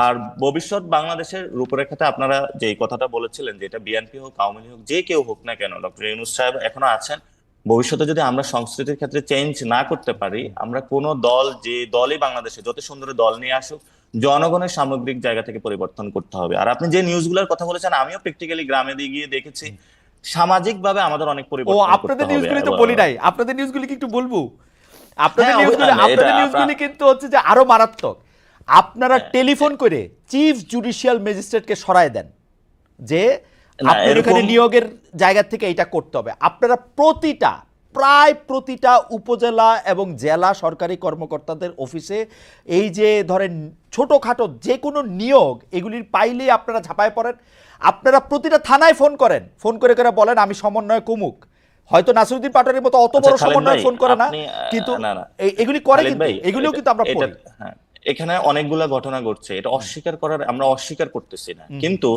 আর ভবিষ্যৎ বাংলাদেশের রূপরেখাতে আপনারা যে কথাটা বলেছিলেন যে এটা বিএনপি হোক, আওয়ামী লীগ হোক, যে কেউ হোক না কেন, ডক্টর ইউনূস সাহেব এখনো আছেন, ভবিষ্যতে যদি আমরা সংস্কৃতির ক্ষেত্রে চেঞ্জ না করতে পারি, আমরা কোন দল, যে দলই বাংলাদেশে যত সুন্দর দল নিয়ে আসুক, জনগণের সামগ্রিক জায়গা থেকে পরিবর্তন করতে হবে। আর আপনি যে নিউজগুলোর কথা বলেছেন, আমিও প্র্যাকটিক্যালি গ্রামে দিয়ে গিয়ে দেখেছি, সামাজিক ভাবে আমাদের অনেক ও পরিবর্তন করতে আপনাদের হবে। নিউজগুলি তো বলি নাই, আপনাদের নিউজগুলি কি একটু বলবো? আপনাদের হ্যাঁ, নিউজগুলি এটা আপনাদের আমরা- নিউজগুলি কিন্তু হচ্ছে যে আরো মারাত্মক। আপনারা টেলিফোন করে চিফ জুডিশিয়াল ম্যাজিস্ট্রেটকে সরায় দেন যে না, আপনার এরকম- এখানে নিয়োগের জায়গা থেকে এটা করতে হবে। আপনারা প্রায় প্রতিটা উপজেলা এবং জেলা সরকারি কর্মকর্তাদের অফিসে এই যে ধরেন ছোটোখাটো যে কোনো নিয়োগ এগুলির পাইলেই আপনারা ঝাঁপায় পড়েন। আপনারা প্রতিটা থানায় ফোন করে করে বলেন আমি সমন্বয় কুমুক। হয়তো নাসিরুদ্দিন পাটোয়ারির মতো অত বড় আচ্ছা, খালেদ সমন্বয় ভাই, ফোন করে না, আপনি, কিন্তু না, না। এগুলি করে, খালেদ কিন্তু ভাই, এগুলিও কিন্তু আমরা পড়ি। হ্যাঁ, এখানে অনেকগুলা ঘটনা ঘটছে, এটা আমরা অস্বীকার করতেছি না, কিন্তু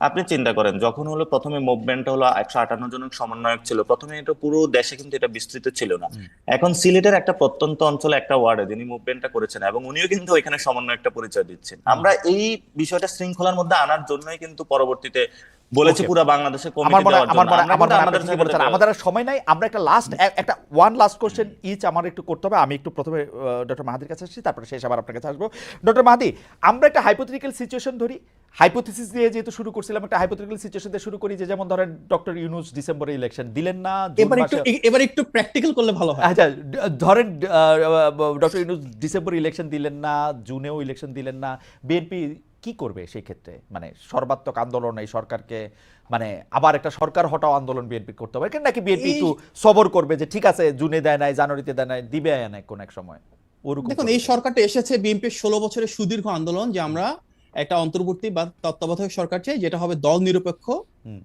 আপনি চিন্তা করেন, যখন হলো প্রথমে মুভমেন্ট হলো 158 জনের সমন্বয়ক ছিল, প্রথমে এটা পুরো দেশে কিন্তু এটা বিস্তৃত ছিল না। এখন সিলেটের একটা প্রত্যন্ত অঞ্চলে একটা ওয়ার্ডে যিনি মুভমেন্টটা করেছেন এবং উনিও কিন্তু ওইখানে সমন্বয়কটা পরিচয় দিচ্ছেন। আমরা এই বিষয়টা শৃঙ্খলার মধ্যে আনার জন্যই কিন্তু পরবর্তীতে বলেছি Okay. পুরো বাংলাদেশে আমার কমিটি মনে দেওয়ার জন্য। আমরা কিন্তু আপনি আমাদের ঠিকই জায়গা বলেছেন, থেকে- আমাদের আর সময় নাই। আমরা একটা লাস্ট কোশ্চেন ইচ আমার একটু করতে হবে। আমি একটু প্রথমে ডক্টর মাহাদির কাছে আসছি, তারপরে শেষ আবার আপনার কাছে আসবো। ডক্টর মাহাদি, আমরা একটা হাইপোথেটিক্যাল সিচুয়েশন ধরি, হাইপোথিসিস দিয়ে যেহেতু শুরু করছিলাম, একটা হাইপোথেটিক্যাল সিচুয়েশন দিয়ে শুরু করি, যে যেমন ধরেন ডক্টর ইউনূস ডিসেম্বরে ইলেকশন দিলেন না, জুন মাসে। এবার একটু প্র্যাকটিক্যাল করলে ভালো হয়। আচ্ছা, ধরেন ডক্টর ইউনূস ডিসেম্বরে ইলেকশন দিলেন না, জুনেও ইলেকশন দিলেন না, বিএনপি কি করবে সেই ক্ষেত্রে? মানে সর্বাত্মক আন্দোলন এই সরকারকে, মানে আবার একটা সরকার হটাও আন্দোলন বিএনপি করতে হবে নাকি বিএনপি একটু সবর করবে যে ঠিক আছে জুনে দেয় নাই, জানুয়ারিতে দেয় নাই, দিবে না কোন এক সময়? ওরকম দেখুন, করবে? এই সরকারটা এসেছে বিএনপির 16 বছরের সুদীর্ঘ আন্দোলন, যে আমরা একটা অন্তর্বর্তী বা তত্ত্বাবধায়ক সরকার চাই যেটা হবে দল নিরপেক্ষ,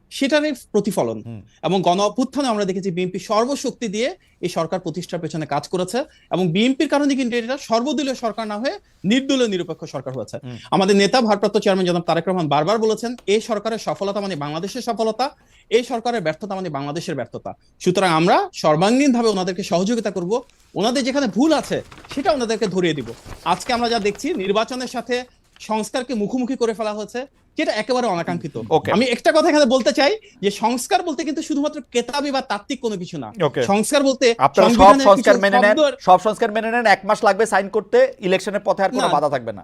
সেটারই প্রতিফলন। এবং গণ অভ্যুত্থানে আমরা দেখেছি বিএনপি সর্বশক্তি দিয়ে এই সরকার প্রতিষ্ঠার পেছনে কাজ করেছে, এবং বিএনপির কারণে কিন্তু এটা সর্বদলীয় সরকার না হয়ে নির্দলীয় নিরপেক্ষ সরকার হয়েছে। আমাদের নেতা ভারপ্রাপ্ত চেয়ারম্যান জনাব তারেক রহমান বারবার বলেছেন, এই সরকারের সফলতা মানে বাংলাদেশের সফলতা, এই সরকারের ব্যর্থতা মানে বাংলাদেশের ব্যর্থতা। সুতরাং আমরা সর্বাঙ্গীনভাবে ওনাদেরকে সহযোগিতা করব, ওনাদের যেখানে ভুল আছে সেটা ওনাদেরকে ধরিয়ে দিব। আজকে আমরা যা দেখছি, নির্বাচনের সাথে সংস্কারকে মুখোমুখি করে ফেলা হয়েছে, যেটা একেবারে অনাকাঙ্ক্ষিত। Okay. আমি একটা কথা এখানে বলতে চাই, যে সংস্কার বলতে কিন্তু শুধুমাত্র কেতাবি বা তাত্ত্বিক কোনো কিছু না। Okay. সংস্কার বলতে আপনারা সব সংবিধানের সংস্কার কিছু মেনে নেন, শব্দ- সব সংস্কার মেনে নেন, 1 মাস লাগবে সাইন করতে, ইলেকশনের পথে আর কোনো না। বাধা থাকবে না।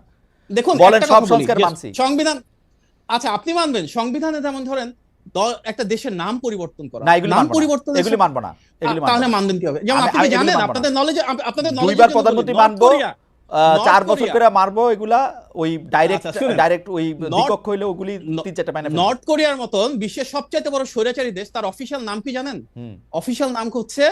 দেখুন, বলেন একটা সব কথা বলি, সংস্কার যে মানছি। সংবিধান, আচ্ছা আপনি মানবেন সংবিধানে যেমন ধরেন একটা দেশের নাম পরিবর্তন করা, না, এগুলি নাম মানবো না, পরিবর্তনের এগুলি মানবো না, এগুলি মানবো তাহলে না। মানবেন কি হবে? যেমন আমি- আপনি কি এগুলি জানেন, মানবো না। আপনাদের নলেজে, আপনাদের knowledge-এর দুইবার জন্য বলি, প্রধানমন্ত্রী নর্থ মানবো, কোরিয়া, 4 নর্থ বছর কোরিয়া- করে মারবো এগুলা, ওই আচ্ছা, শুনুন। ডাইরেক্ট ওই নর্থ- দ্বিপক্ষ হইলে ওগুলি 3-4টা মাইনে ফেলবো। নর্থ কোরিয়ার মতন বিশ্বের সবচাইতে বড় স্বৈরাচারী দেশ, তার অফিসিয়াল নাম কি জানেন? অফিসিয়াল নাম হচ্ছে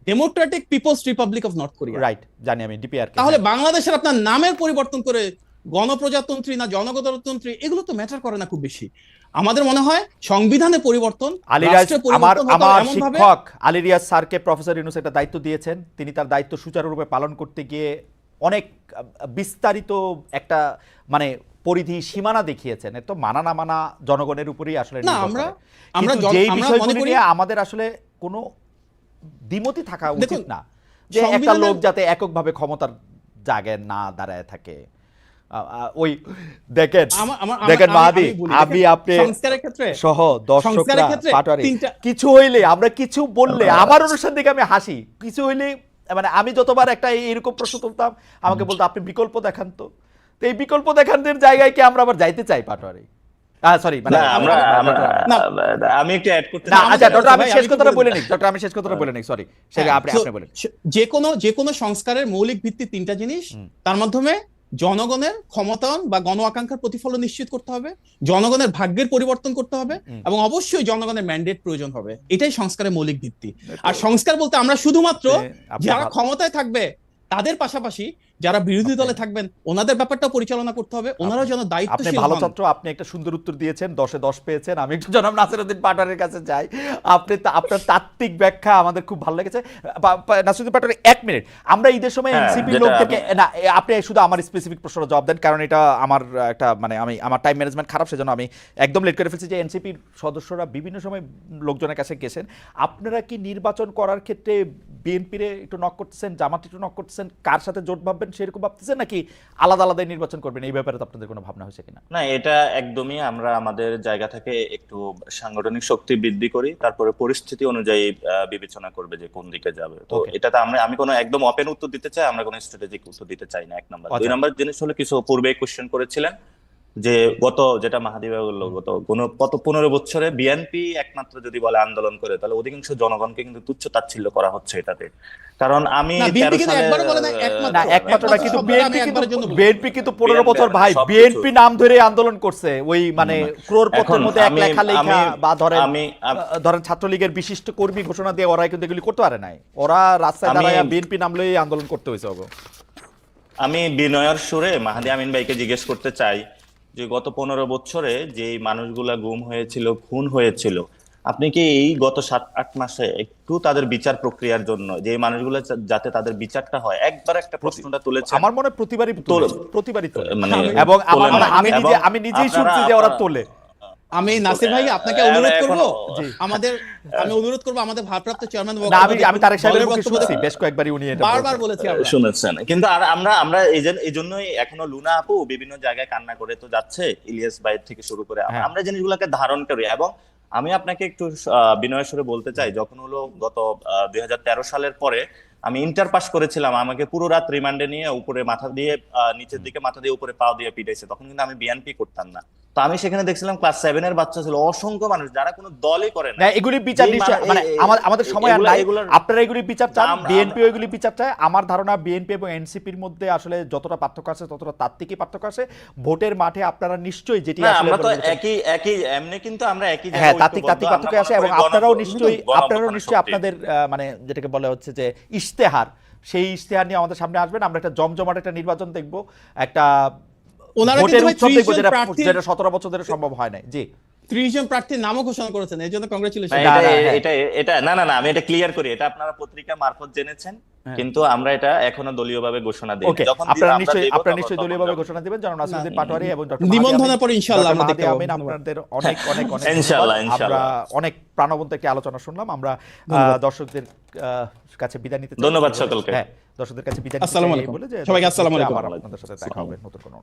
Democratic People's Republic of North Korea. Right, জানি আমি ডিপিআর। তাহলে বাংলাদেশের আপনার নামের পরিবর্তন করে গণপ্রজাতন্ত্রী না জনগণতন্ত্রী, এগুলো তো ম্যাটার করে না খুব বেশি। আমাদের মনে হয় সংবিধানে পরিবর্তন, আলিরাজ, রাষ্ট্রে পরিবর্তন হতে হবে আমার এমনভাবে- শিক্ষক আলিরিয়াজ স্যারকে প্রফেসর ইউনূস একটা দায়িত্ব দিয়েছেন, তিনি তার দায়িত্ব সুচারুরূপে পালন করতে গিয়ে অনেক বিস্তারিত একটা মানে পরিধি সীমানা দেখিয়েছেন। এত মানা না মানা জনগণের উপরেই আসলে না, নির্ভর আমরা করে। আমরা কিন্তু যেই আমরা বিষয়গুলি মনে করি, নিয়ে আমাদের আসলে কোনো দ্বিমতি থাকা উচিত দেখুন, না, যে একটা সংবিধানের- লোক যাতে এককভাবে ক্ষমতার জায়গায় না দাঁড়ায় থাকে। ওই দেখেন দেখেন মাহাদি, আমি আপনি সংস্কারের ক্ষেত্রে সহ সংস্কারের দর্শকরা ক্ষেত্রে পাটোয়ারি তিনটা- কিছু হইলে, আমরা কিছু বললে আমার অনুষ্ঠান থেকে আমি হাসি, কিছু হইলে মানে আমি যতবার একটা এরকম প্রশ্ন তুলতাম আমাকে বলতো আপনি বিকল্প দেখান তো এই বিকল্প দেখানোর জায়গায় কি আমরা আবার যাইতে চাই পাটোয়ারি? সরি, মানে না, না। আমি একটু অ্যাড করতে না, চাই। আচ্ছা ডক্টর, আমি ভাই, শেষ আমি কথাটা একটু বলে বলে নিই, ডক্টর আমি শেষ কথাটা বলে নিই, সরি, সেটা আপনি বলেন। যে কোনো সংস্কারের মৌলিক ভিত্তি তিনটা জিনিস, তার মাধ্যমে জনগণের ক্ষমতায়ন বা গণ আকাঙ্ক্ষার প্রতিফলন নিশ্চিত করতে হবে, জনগণের ভাগ্যের পরিবর্তন করতে হবে, এবং অবশ্যই জনগণের ম্যান্ডেট প্রয়োজন হবে। এটাই সংস্কারের মৌলিক ভিত্তি। আর সংস্কার বলতে আমরা শুধুমাত্র আপনি যারা ক্ষমতায় থাকবে তাদের পাশাপাশি যারা বিরোধী দলে থাকবেন ওনাদের ব্যাপারটা পরিচালনা করতে হবে, ওনারাও যেন আপনি দায়িত্বশীল ভালো হন। ছাত্র, আপনি একটা সুন্দর উত্তর দিয়েছেন, 10-এ 10 পেয়েছেন। আমি একটু জনাব নাসিরউদ্দিন পাটোয়ারির কাছে যাই, আপনার তাত্ত্বিক ব্যাখ্যা আমাদের খুব ভালো লেগেছে। নাসিরউদ্দিন পাটোয়ারি, 1 মিনিট, আমরা ঈদের সময় হ্যাঁ, এনসিপি যেটা লোকদেরকে না, আপনি শুধু আমার স্পেসিফিক প্রশ্নের জবাব দেন, কারণ এটা আমার একটা মানে আমার টাইম ম্যানেজমেন্ট খারাপ, সেজন্য আমি একদম লেট করে ফেলছি। যে এনসিপির সদস্যরা বিভিন্ন সময় লোকজনের কাছে গেছেন, আপনারা কি নির্বাচন করার ক্ষেত্রে বিএনপিরে একটু নক করতেছেন, জামাত একটু নক করতেছেন, কার সাথে জোট ভাববেন, সেরকম ভাবতেছেন, নাকি আলাদা আলাদা নির্বাচন করবেন, এই ব্যাপারে তো আপনাদের কোনো ভাবনা হয়েছে কিনা? না, এটা একদমই আমরা আমাদের জায়গা থেকে একটু সাংগঠনিক শক্তি বৃদ্ধি করি, তারপরে পরিস্থিতি অনুযায়ী বিবেচনা করবে যে কোন দিকে যাবে। তো Okay. এটাতে আমি কোনো একদম ওপেন উত্তর দিতে চাই, আমরা কোনো স্ট্র্যাটেজিক উত্তর দিতে চাই না, এক নাম্বার। দুই আচ্ছা। নাম্বার জিনিস হলো, কিছু পূর্বে কোশ্চেন করেছিলেন যে যেটা মাহাদি ভাই বললো, গত 15 বছরে বিএনপি একমাত্র যদি বলে আন্দোলন করে, তাহলে অধিকাংশ জনগণকে কিন্তু তুচ্ছ তাচ্ছিল্য করা হচ্ছে এটাতে। কারণ আমি না, বিএনপি 13 কিন্তু সালে একবারও বলে না একমাত্র। না, একমাত্র না, কিন্তু শব্দটা আমি বিএনপি একবারের জন্য বলি। কিন্তু 15 বছর ভাই সবকিছু। বিএনপি নাম ধরে আন্দোলন করছে, ওই মানে ক্রোড়পত্রের এখন মধ্যে এক লেখা লেখা, বা আমি- ধরেন ছাত্রলীগের বিশিষ্ট কর্মী ঘোষণা দিয়ে ওরা কিন্তু এগুলি করতে পারে নাই, ওরা রাস্তায় আমি- দাঁড়ায় বিএনপি নাম লয়ে আন্দোলন করতে হয়েছে ওগো। আমি বিনয়ের সুরে মাহাদি আমিন ভাইকে জিজ্ঞেস করতে চাই যে গত 15 বছরে যে মানুষগুলা গুম হয়েছিল, খুন হয়েছিল, আপনি কি এই গত 7-8 মাসে একটু তাদের বিচার প্রক্রিয়ার জন্য, যে মানুষগুলো যাতে তাদের বিচারটা হয়, একবার একটা প্রশ্নটা তুলেছেন? আমার মনে হয় প্রতিবারই তোলে, প্রতিবারই তোলে, মানে এবং আমার তোলেন না। আমি নিজেই এবং শুনছি যে ওরা আপনারা- তোলে। আমি নাসির ভাই আপনাকে এখনো- অনুরোধ করব, জি। আমি অনুরোধ করব আমাদের ভারপ্রাপ্ত চেয়ারম্যান না, আমি তারেক সাহেবের মুখে শুনছি বেশ কয়েকবারই উনি এটা বারবার বলছেন। বলেছি আমরা। শুনেছেন, কিন্তু আর আমরা এই জন্যই এখনো লুনা আপু বিভিন্ন জায়গায় কান্না করে তো যাচ্ছে, ইলিয়াস ভাই থেকে শুরু করে হ্যাঁ। আমরা জিনিসগুলোকে ধারণ করি। এবং আমি আপনাকে একটু বিনয়ের সুরে বলতে চাই, যখন হলো গত 2013 সালের পরে আমি ইন্টার পাস করেছিলাম, আমাকে পুরো রাত রিমান্ডে নিয়ে উপরে মাথা দিয়ে নিচের দিকে মাথা দিয়ে উপরে পা দিয়ে পিটাইছে, তখন কিন্তু আমি বিএনপি করতাম না। তো আমি সেখানে দেখছিলাম ক্লাস 7 এর বাচ্চা ছিল, অসংখ্য মানুষ যারা কোনো দলই করে না। না, এগুলি বিচার যেই নিশ্চয়, মানে- মানে আমাদের সময় আর এগুলা- নাই, এগুলার- আপনারা এগুলি বিচার চান, আমরা- বিএনপি এগুলি বিচার চায়। আমার ধারণা বিএনপি এবং এনসিপির মধ্যে আসলে যতটা পার্থক্য আছে ততটা তাত্ত্বিকই পার্থক্য আছে। ভোটের মাঠে আপনারা নিশ্চয়ই যেটি না, আসলে আমরা তো বলেছেন- একই এমনি, কিন্তু আমরা একই হ্যাঁ, জায়গায় তাত্ত্বিক ঐক্যবদ্ধ। আমরা পার্থক্য আছে, মনে এবং করি আপনারাও গণ নিশ্চয়ই অভ্যুত্থানের শক্তি। আপনাদের মানে যেটাকে বলা হচ্ছে যে ইশতেহার, সেই ইশতেহার নিয়ে আমাদের সামনে আসবেন, আমরা একটা জমজমাট একটা নির্বাচন দেখবো, একটা ওনারা ভোটের কিন্তু ভাই উৎসব 30 দেখবো, জন যেটা প্রার্থীর- যেটা 17 বছর ধরে সম্ভব হয় নাই। জি, 30 জন প্রার্থীর নামও ঘোষণা করেছেন, এর জন্য না, কংগ্রেচুলেশন। না, হ্যাঁ। এটা না, আমি এটা ক্লিয়ার করি, এটা আপনারা পত্রিকা মারফত জেনেছেন, হ্যাঁ। কিন্তু আমরা এটা এখনো দলীয়ভাবে ঘোষণা দিই ওকে, যখন আপনারা আমরা নিশ্চয়ই দেব, নিশ্চয়ই তখন দলীয়ভাবে যাবো। ঘোষণা দিবেন, যেন নাসিরুদ্দিন পাটোয়ারি এবং ডক্টর নিবন্ধনের পর ইনশাআল্লাহ আমরা দেখতে পাবো। আপনাদের অনেক অনেক অনেক ইনশাআল্লাহ, ধন্যবাদ। ইনশাআল্লাহ। আমরা অনেক প্রাণবন্ত একটি আলোচনা শুনলাম। আমরা দর্শকদের কাছে বিদায় নিতে চাই। ধন্যবাদ সকলকে। হ্যাঁ, দর্শকদের কাছে বিদায় নিতে আসসালামু চাই এই আলাইকুম। বলে যে সবাইকে আসসালামু দর্শকদের আলাইকুম। আবার আপনাদের সাথে দেখা হবে নতুন কোনো